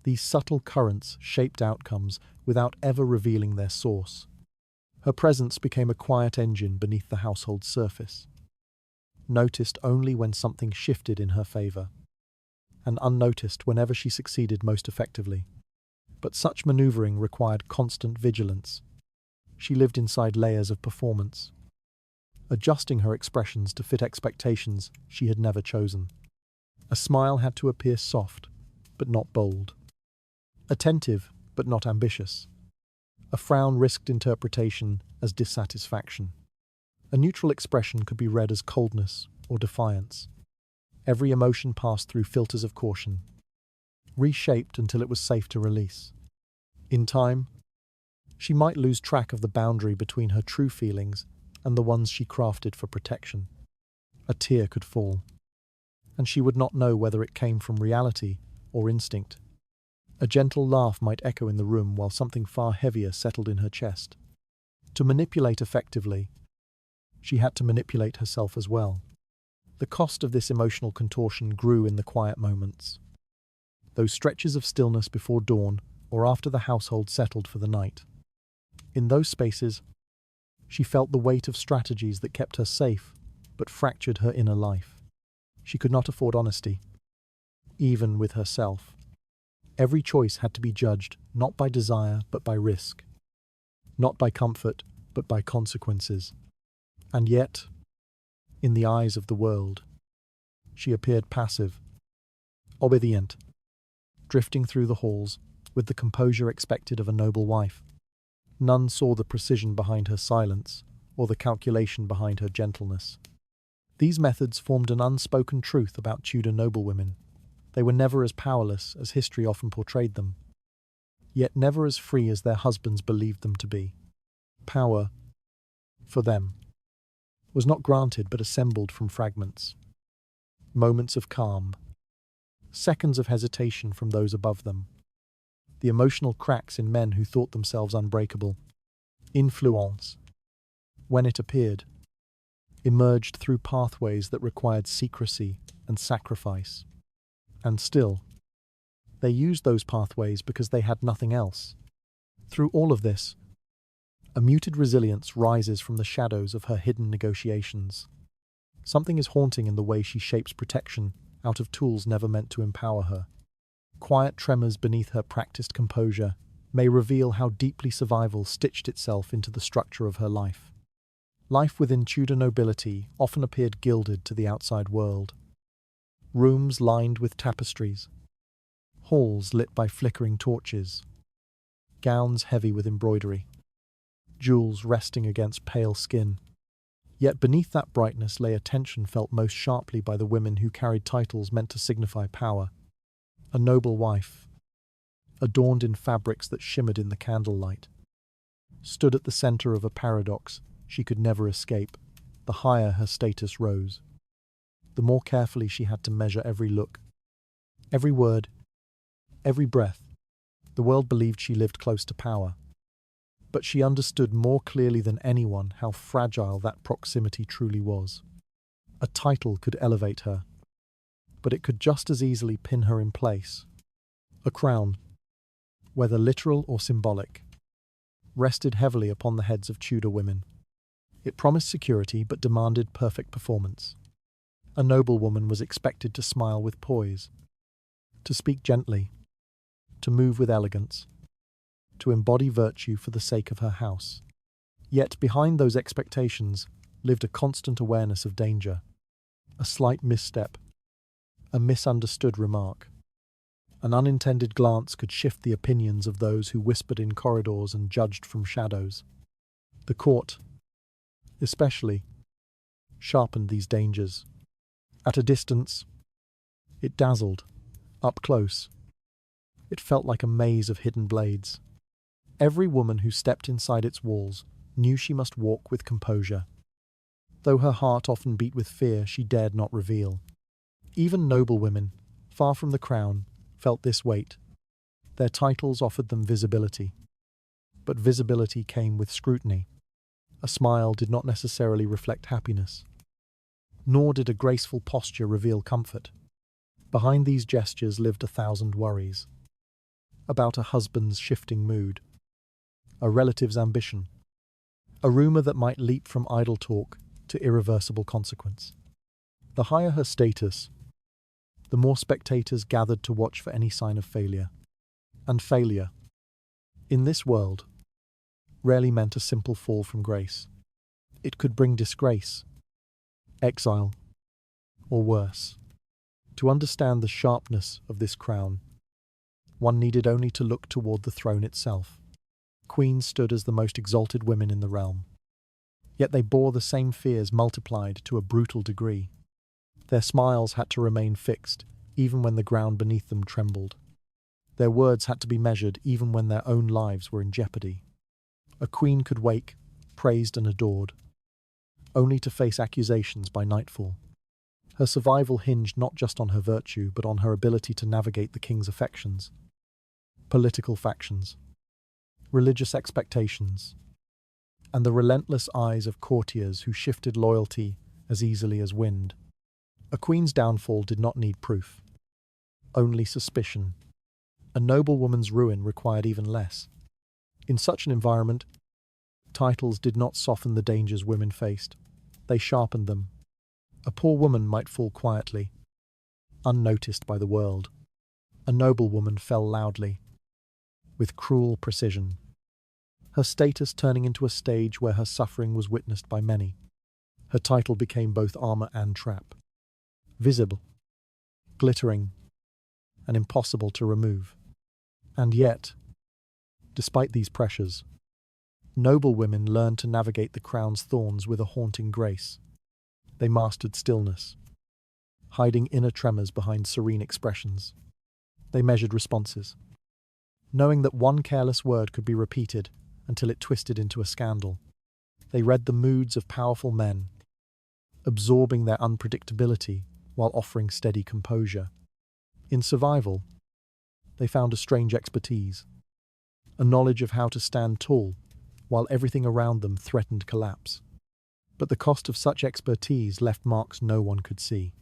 These subtle currents shaped outcomes without ever revealing their source. Her presence became a quiet engine beneath the household's surface, noticed only when something shifted in her favor, and unnoticed whenever she succeeded most effectively. But such maneuvering required constant vigilance. She lived inside layers of performance, adjusting her expressions to fit expectations she had never chosen. A smile had to appear soft, but not bold. Attentive, but not ambitious. A frown risked interpretation as dissatisfaction. A neutral expression could be read as coldness or defiance. Every emotion passed through filters of caution, reshaped until it was safe to release. In time, she might lose track of the boundary between her true feelings and the ones she crafted for protection. A tear could fall, and she would not know whether it came from reality or instinct. A gentle laugh might echo in the room while something far heavier settled in her chest. To manipulate effectively, she had to manipulate herself as well. The cost of this emotional contortion grew in the quiet moments, those stretches of stillness before dawn or after the household settled for the night. In those spaces, she felt the weight of strategies that kept her safe but fractured her inner life. She could not afford honesty, even with herself. Every choice had to be judged not by desire but by risk, not by comfort but by consequences. And yet, in the eyes of the world, she appeared passive, obedient, drifting through the halls with the composure expected of a noble wife. None saw the precision behind her silence or the calculation behind her gentleness. These methods formed an unspoken truth about Tudor noblewomen. They were never as powerless as history often portrayed them, yet never as free as their husbands believed them to be. Power, for them, was not granted but assembled from fragments. Moments of calm, seconds of hesitation from those above them, the emotional cracks in men who thought themselves unbreakable. Influence, when it appeared, emerged through pathways that required secrecy and sacrifice. And still, they used those pathways because they had nothing else. Through all of this, a muted resilience rises from the shadows of her hidden negotiations. Something is haunting in the way she shapes protection out of tools never meant to empower her. Quiet tremors beneath her practiced composure may reveal how deeply survival stitched itself into the structure of her life. Life within Tudor nobility often appeared gilded to the outside world. Rooms lined with tapestries, halls lit by flickering torches, gowns heavy with embroidery, jewels resting against pale skin. Yet beneath that brightness lay a tension felt most sharply by the women who carried titles meant to signify power. A noble wife, adorned in fabrics that shimmered in the candlelight, stood at the center of a paradox she could never escape. The higher her status rose, the more carefully she had to measure every look, every word, every breath. The world believed she lived close to power, but she understood more clearly than anyone how fragile that proximity truly was. A title could elevate her, but it could just as easily pin her in place. A crown, whether literal or symbolic, rested heavily upon the heads of Tudor women. It promised security but demanded perfect performance. A noblewoman was expected to smile with poise, to speak gently, to move with elegance, to embody virtue for the sake of her house. Yet behind those expectations lived a constant awareness of danger. A slight misstep, a misunderstood remark, an unintended glance could shift the opinions of those who whispered in corridors and judged from shadows. The court, especially, sharpened these dangers. At a distance, it dazzled. Up close, it felt like a maze of hidden blades. Every woman who stepped inside its walls knew she must walk with composure. Though her heart often beat with fear she dared not reveal. Even noble women, far from the crown, felt this weight. Their titles offered them visibility, but visibility came with scrutiny. A smile did not necessarily reflect happiness, nor did a graceful posture reveal comfort. Behind these gestures lived 1,000 worries. About a husband's shifting mood, a relative's ambition, a rumor that might leap from idle talk to irreversible consequence. The higher her status, the more spectators gathered to watch for any sign of failure. And failure, in this world, rarely meant a simple fall from grace. It could bring disgrace, exile, or worse. To understand the sharpness of this crown, one needed only to look toward the throne itself. Queens stood as the most exalted women in the realm. Yet they bore the same fears multiplied to a brutal degree. Their smiles had to remain fixed, even when the ground beneath them trembled. Their words had to be measured even when their own lives were in jeopardy. A queen could wake, praised and adored, only to face accusations by nightfall. Her survival hinged not just on her virtue, but on her ability to navigate the king's affections, political factions, religious expectations, and the relentless eyes of courtiers who shifted loyalty as easily as wind. A queen's downfall did not need proof, only suspicion. A noblewoman's ruin required even less. In such an environment, titles did not soften the dangers women faced. They sharpened them. A poor woman might fall quietly, unnoticed by the world. A noblewoman fell loudly, with cruel precision, her status turning into a stage where her suffering was witnessed by many. Her title became both armor and trap, visible, glittering, and impossible to remove. And yet, despite these pressures, noble women learned to navigate the crown's thorns with a haunting grace. They mastered stillness, hiding inner tremors behind serene expressions. They measured responses, knowing that one careless word could be repeated until it twisted into a scandal. They read the moods of powerful men, absorbing their unpredictability while offering steady composure. In survival, they found a strange expertise, a knowledge of how to stand tall while everything around them threatened collapse. But the cost of such expertise left marks no one could see.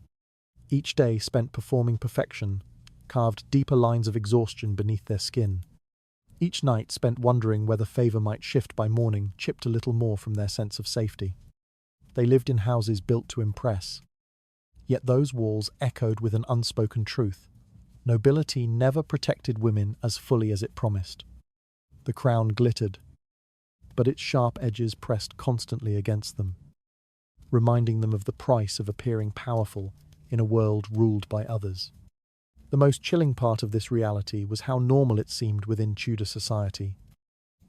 Each day spent performing perfection carved deeper lines of exhaustion beneath their skin. Each night spent wondering whether favor might shift by morning chipped a little more from their sense of safety. They lived in houses built to impress, yet those walls echoed with an unspoken truth. Nobility never protected women as fully as it promised. The crown glittered, but its sharp edges pressed constantly against them, reminding them of the price of appearing powerful in a world ruled by others. The most chilling part of this reality was how normal it seemed within Tudor society.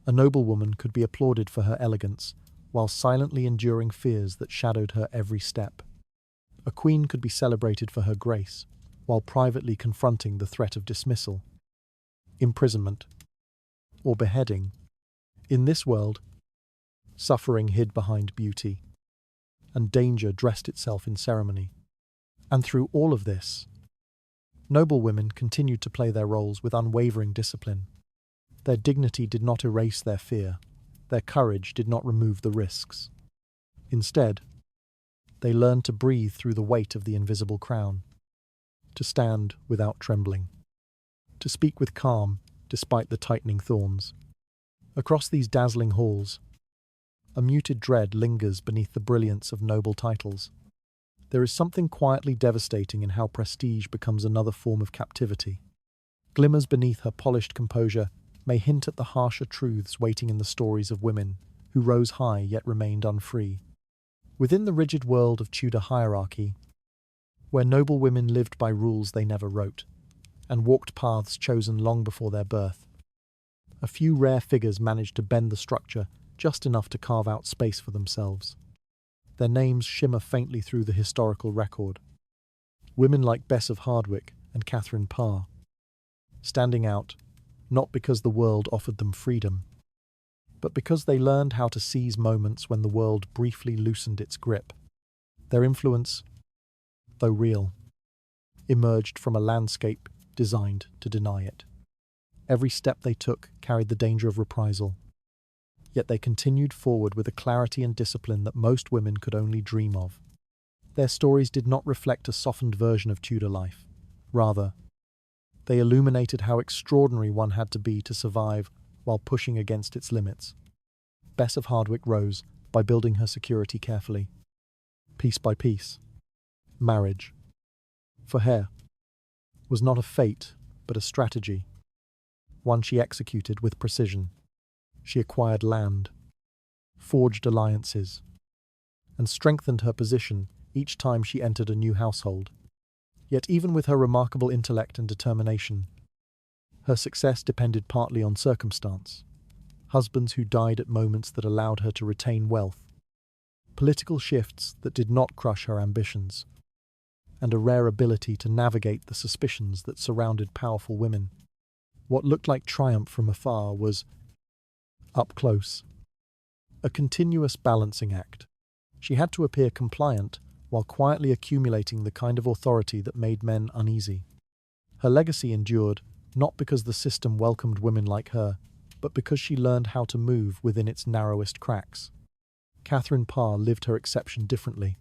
A noblewoman could be applauded for her elegance, while silently enduring fears that shadowed her every step. A queen could be celebrated for her grace, while privately confronting the threat of dismissal, imprisonment, or beheading. In this world, suffering hid behind beauty, and danger dressed itself in ceremony. And through all of this, noble women continued to play their roles with unwavering discipline. Their dignity did not erase their fear. Their courage did not remove the risks. Instead, they learned to breathe through the weight of the invisible crown, to stand without trembling, to speak with calm despite the tightening thorns. Across these dazzling halls, a muted dread lingers beneath the brilliance of noble titles. There is something quietly devastating in how prestige becomes another form of captivity. Glimmers beneath her polished composure may hint at the harsher truths waiting in the stories of women who rose high yet remained unfree. Within the rigid world of Tudor hierarchy, where noble women lived by rules they never wrote, and walked paths chosen long before their birth, a few rare figures managed to bend the structure just enough to carve out space for themselves. Their names shimmer faintly through the historical record. Women like Bess of Hardwick and Catherine Parr, standing out not because the world offered them freedom, but because they learned how to seize moments when the world briefly loosened its grip. Their influence, though real, emerged from a landscape designed to deny it. Every step they took carried the danger of reprisal, yet they continued forward with a clarity and discipline that most women could only dream of. Their stories did not reflect a softened version of Tudor life. Rather, they illuminated how extraordinary one had to be to survive while pushing against its limits. Bess of Hardwick rose by building her security carefully, piece by piece. Marriage, for her, was not a fate but a strategy, one she executed with precision. She acquired land, forged alliances, and strengthened her position each time she entered a new household. Yet even with her remarkable intellect and determination, her success depended partly on circumstance. Husbands who died at moments that allowed her to retain wealth, political shifts that did not crush her ambitions, and a rare ability to navigate the suspicions that surrounded powerful women. What looked like triumph from afar was, up close, a continuous balancing act. She had to appear compliant while quietly accumulating the kind of authority that made men uneasy. Her legacy endured not because the system welcomed women like her, but because she learned how to move within its narrowest cracks. Catherine Parr lived her exception differently.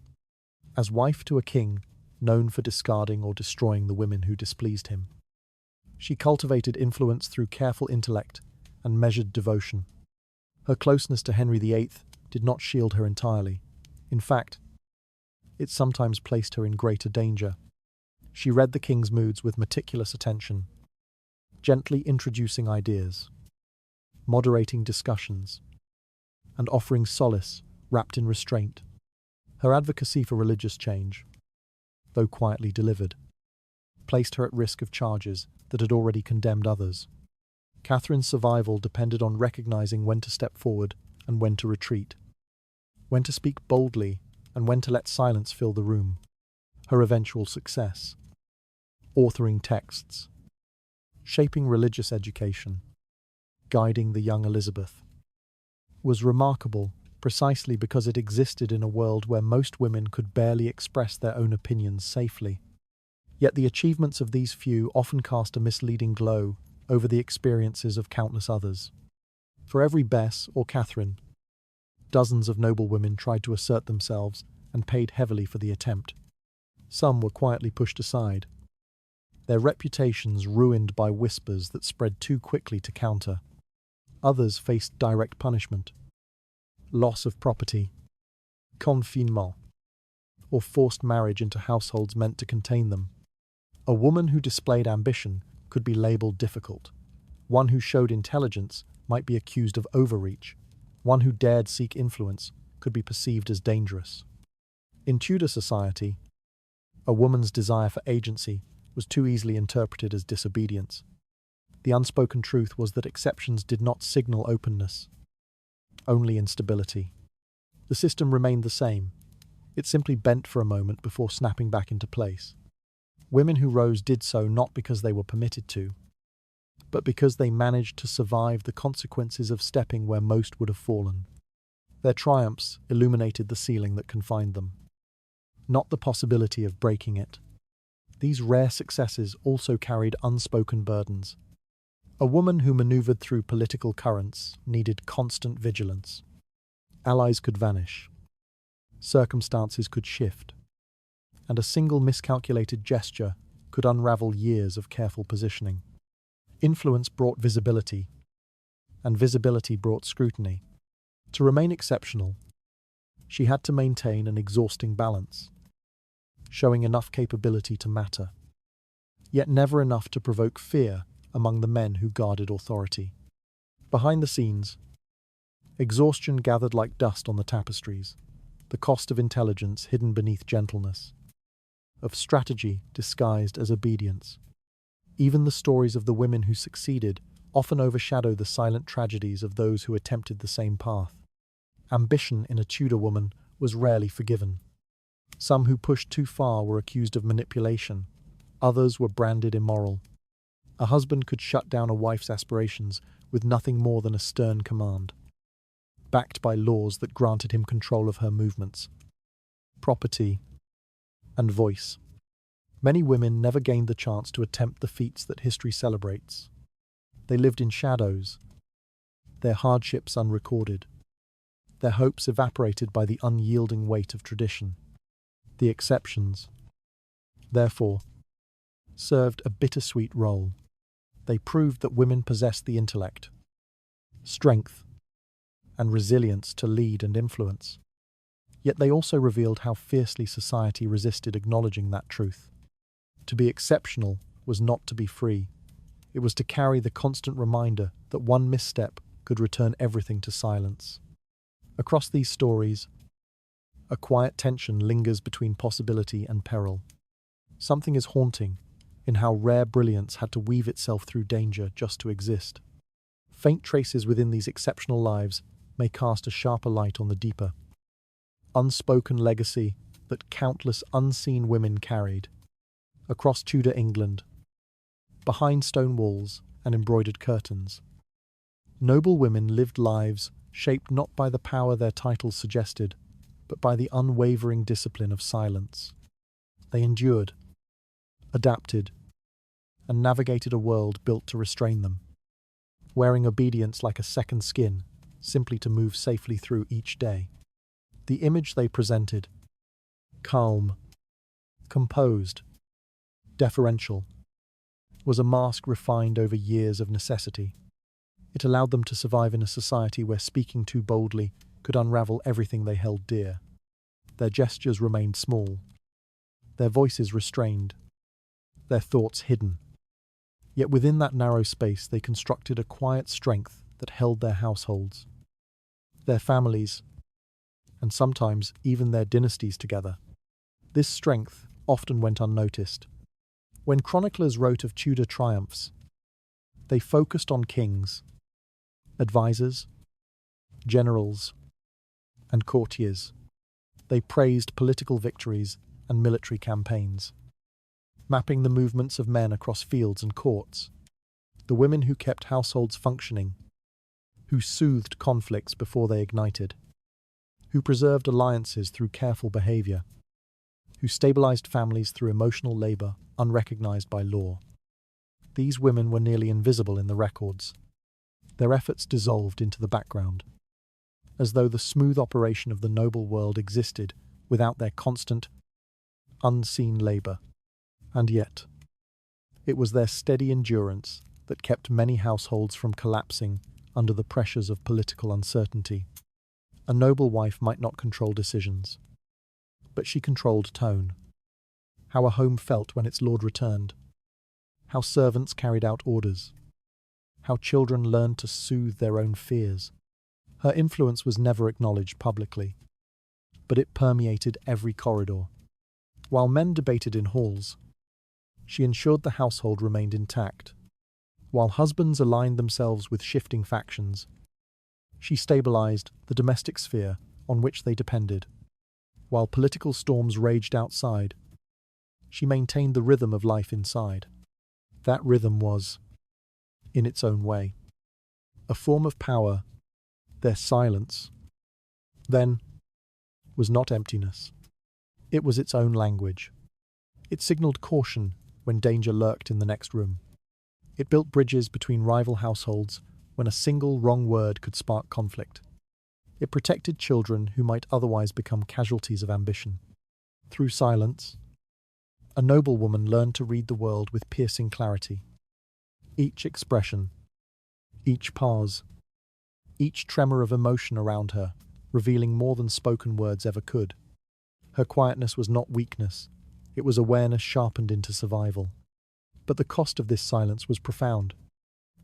As wife to a king, known for discarding or destroying the women who displeased him, she cultivated influence through careful intellect and measured devotion. Her closeness to Henry VIII did not shield her entirely. In fact, it sometimes placed her in greater danger. She read the king's moods with meticulous attention, gently introducing ideas, moderating discussions, and offering solace wrapped in restraint. Her advocacy for religious change, though quietly delivered, placed her at risk of charges that had already condemned others. Catherine's survival depended on recognizing when to step forward and when to retreat, when to speak boldly and when to let silence fill the room. Her eventual success, authoring texts, shaping religious education, guiding the young Elizabeth, was remarkable precisely because it existed in a world where most women could barely express their own opinions safely. Yet the achievements of these few often cast a misleading glow over the experiences of countless others. For every Bess or Catherine, dozens of noble women tried to assert themselves and paid heavily for the attempt. Some were quietly pushed aside, their reputations ruined by whispers that spread too quickly to counter. Others faced direct punishment, loss of property, confinement, or forced marriage into households meant to contain them. A woman who displayed ambition could be labelled difficult. One who showed intelligence might be accused of overreach. One who dared seek influence could be perceived as dangerous. In Tudor society, a woman's desire for agency was too easily interpreted as disobedience. The unspoken truth was that exceptions did not signal openness, only instability. The system remained the same. It simply bent for a moment before snapping back into place. Women who rose did so not because they were permitted to, but because they managed to survive the consequences of stepping where most would have fallen. Their triumphs illuminated the ceiling that confined them, not the possibility of breaking it. These rare successes also carried unspoken burdens. A woman who maneuvered through political currents needed constant vigilance. Allies could vanish, circumstances could shift, and a single miscalculated gesture could unravel years of careful positioning. Influence brought visibility, and visibility brought scrutiny. To remain exceptional, she had to maintain an exhausting balance, showing enough capability to matter, yet never enough to provoke fear among the men who guarded authority. Behind the scenes, exhaustion gathered like dust on the tapestries, the cost of intelligence hidden beneath gentleness, of strategy disguised as obedience. Even the stories of the women who succeeded often overshadow the silent tragedies of those who attempted the same path. Ambition in a Tudor woman was rarely forgiven. Some who pushed too far were accused of manipulation, others were branded immoral. A husband could shut down a wife's aspirations with nothing more than a stern command, backed by laws that granted him control of her movements, property, and voice. Many women never gained the chance to attempt the feats that history celebrates. They lived in shadows, their hardships unrecorded, their hopes evaporated by the unyielding weight of tradition. The exceptions, therefore, served a bittersweet role. They proved that women possessed the intellect, strength, and resilience to lead and influence. Yet they also revealed how fiercely society resisted acknowledging that truth. To be exceptional was not to be free. It was to carry the constant reminder that one misstep could return everything to silence. Across these stories, a quiet tension lingers between possibility and peril. Something is haunting in how rare brilliance had to weave itself through danger just to exist. Faint traces within these exceptional lives may cast a sharper light on the deeper, unspoken legacy that countless unseen women carried. Across Tudor England, behind stone walls and embroidered curtains, noble women lived lives shaped not by the power their titles suggested, but by the unwavering discipline of silence. They endured, adapted, and navigated a world built to restrain them, wearing obedience like a second skin, simply to move safely through each day. The image they presented, calm, composed, deferential, was a mask refined over years of necessity. It allowed them to survive in a society where speaking too boldly could unravel everything they held dear. Their gestures remained small, their voices restrained, their thoughts hidden. Yet within that narrow space they constructed a quiet strength that held their households, their families, and sometimes even their dynasties together. This strength often went unnoticed. When chroniclers wrote of Tudor triumphs, they focused on kings, advisors, generals, and courtiers. They praised political victories and military campaigns, mapping the movements of men across fields and courts. The women who kept households functioning, who soothed conflicts before they ignited, who preserved alliances through careful behavior, who stabilized families through emotional labor unrecognized by law. These women were nearly invisible in the records. Their efforts dissolved into the background, as though the smooth operation of the noble world existed without their constant, unseen labor. And yet, it was their steady endurance that kept many households from collapsing under the pressures of political uncertainty. A noble wife might not control decisions, but she controlled tone. How a home felt when its lord returned, how servants carried out orders, how children learned to soothe their own fears. Her influence was never acknowledged publicly, but it permeated every corridor. While men debated in halls, she ensured the household remained intact. While husbands aligned themselves with shifting factions, she stabilized the domestic sphere on which they depended. While political storms raged outside, she maintained the rhythm of life inside. That rhythm was, in its own way, a form of power. Their silence, then, was not emptiness. It was its own language. It signaled caution when danger lurked in the next room. It built bridges between rival households when a single wrong word could spark conflict. It protected children who might otherwise become casualties of ambition. Through silence, a noble woman learned to read the world with piercing clarity. Each expression, each pause, each tremor of emotion around her, revealing more than spoken words ever could. Her quietness was not weakness, it was awareness sharpened into survival. But the cost of this silence was profound.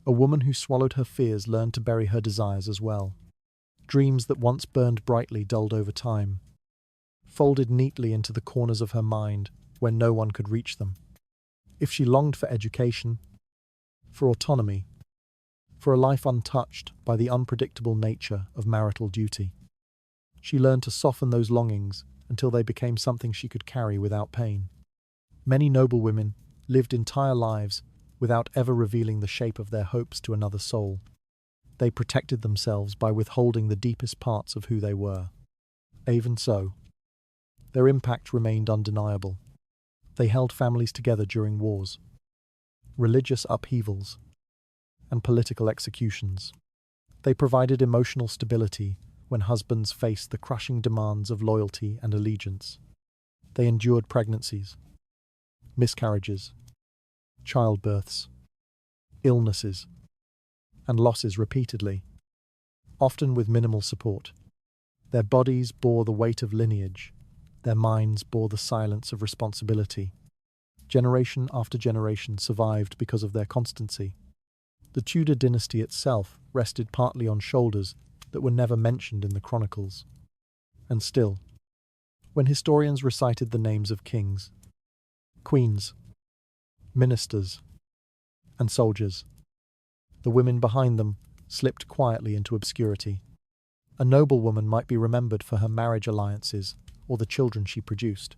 A woman who swallowed her fears learned to bury her desires as well. Dreams that once burned brightly dulled over time, folded neatly into the corners of her mind where no one could reach them. If she longed for education, for autonomy, for a life untouched by the unpredictable nature of marital duty, she learned to soften those longings until they became something she could carry without pain. Many noble women lived entire lives without ever revealing the shape of their hopes to another soul. They protected themselves by withholding the deepest parts of who they were. Even so, their impact remained undeniable. They held families together during wars, religious upheavals, and political executions. They provided emotional stability when husbands faced the crushing demands of loyalty and allegiance. They endured pregnancies, miscarriages, childbirths, illnesses, and losses repeatedly, often with minimal support. Their bodies bore the weight of lineage, their minds bore the silence of responsibility. Generation after generation survived because of their constancy. The Tudor dynasty itself rested partly on shoulders that were never mentioned in the chronicles. And still, when historians recited the names of kings, queens, ministers, and soldiers, the women behind them slipped quietly into obscurity. A noble woman might be remembered for her marriage alliances or the children she produced,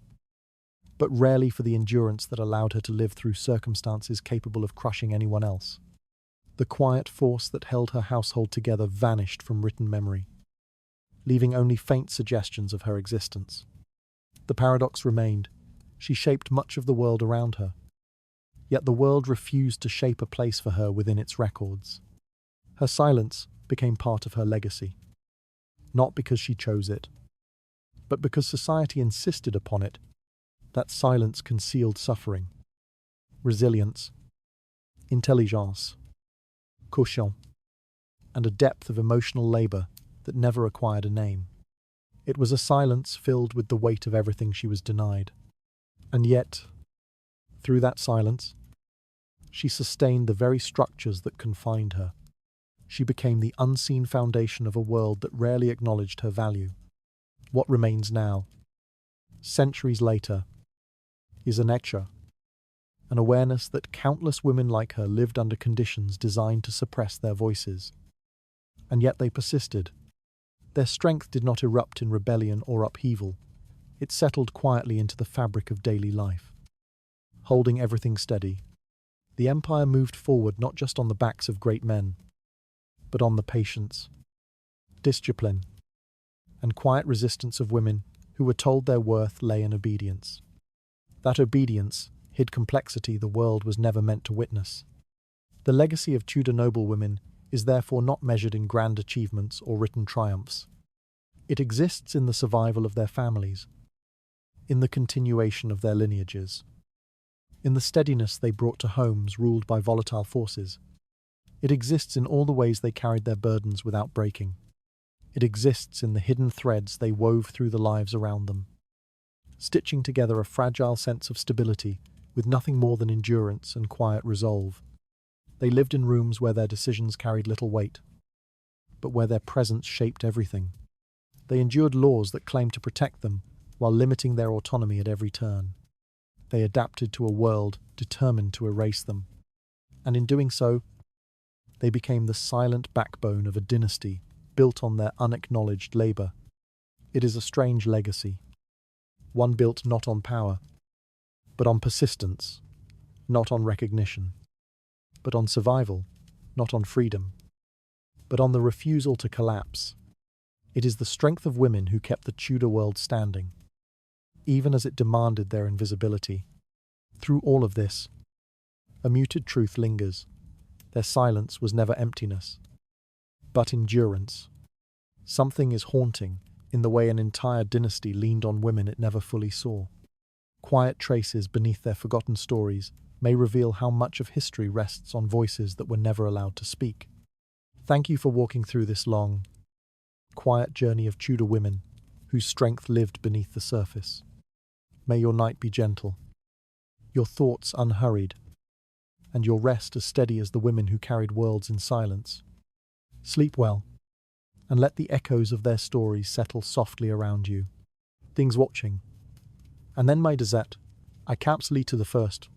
but rarely for the endurance that allowed her to live through circumstances capable of crushing anyone else. The quiet force that held her household together vanished from written memory, leaving only faint suggestions of her existence. The paradox remained. She shaped much of the world around her, yet the world refused to shape a place for her within its records. Her silence became part of her legacy, not because she chose it, but because society insisted upon it. That silence concealed suffering, resilience, intelligence, caution, and a depth of emotional labor that never acquired a name. It was a silence filled with the weight of everything she was denied. And yet, through that silence, she sustained the very structures that confined her. She became the unseen foundation of a world that rarely acknowledged her value. What remains now, centuries later, is an echo, an awareness that countless women like her lived under conditions designed to suppress their voices. And yet they persisted. Their strength did not erupt in rebellion or upheaval. It settled quietly into the fabric of daily life. Holding everything steady, the empire moved forward not just on the backs of great men, but on the patience, discipline, and quiet resistance of women who were told their worth lay in obedience. That obedience hid complexity the world was never meant to witness. The legacy of Tudor noble women is therefore not measured in grand achievements or written triumphs. It exists in the survival of their families, in the continuation of their lineages, in the steadiness they brought to homes ruled by volatile forces. It exists in all the ways they carried their burdens without breaking. It exists in the hidden threads they wove through the lives around them, stitching together a fragile sense of stability with nothing more than endurance and quiet resolve. They lived in rooms where their decisions carried little weight, but where their presence shaped everything. They endured laws that claimed to protect them while limiting their autonomy at every turn. They adapted to a world determined to erase them. And in doing so, they became the silent backbone of a dynasty built on their unacknowledged labor. It is a strange legacy, one built not on power, but on persistence, not on recognition, but on survival, not on freedom, but on the refusal to collapse. It is the strength of women who kept the Tudor world standing, even as it demanded their invisibility. Through all of this, a muted truth lingers. Their silence was never emptiness, but endurance. Something is haunting in the way an entire dynasty leaned on women it never fully saw. Quiet traces beneath their forgotten stories may reveal how much of history rests on voices that were never allowed to speak. Thank you for walking through this long, quiet journey of Tudor women whose strength lived beneath the surface. May your night be gentle, your thoughts unhurried, and your rest as steady as the women who carried worlds in silence. Sleep well, and let the echoes of their stories settle softly around you. Things watching. And then my desert, I capsule to the first.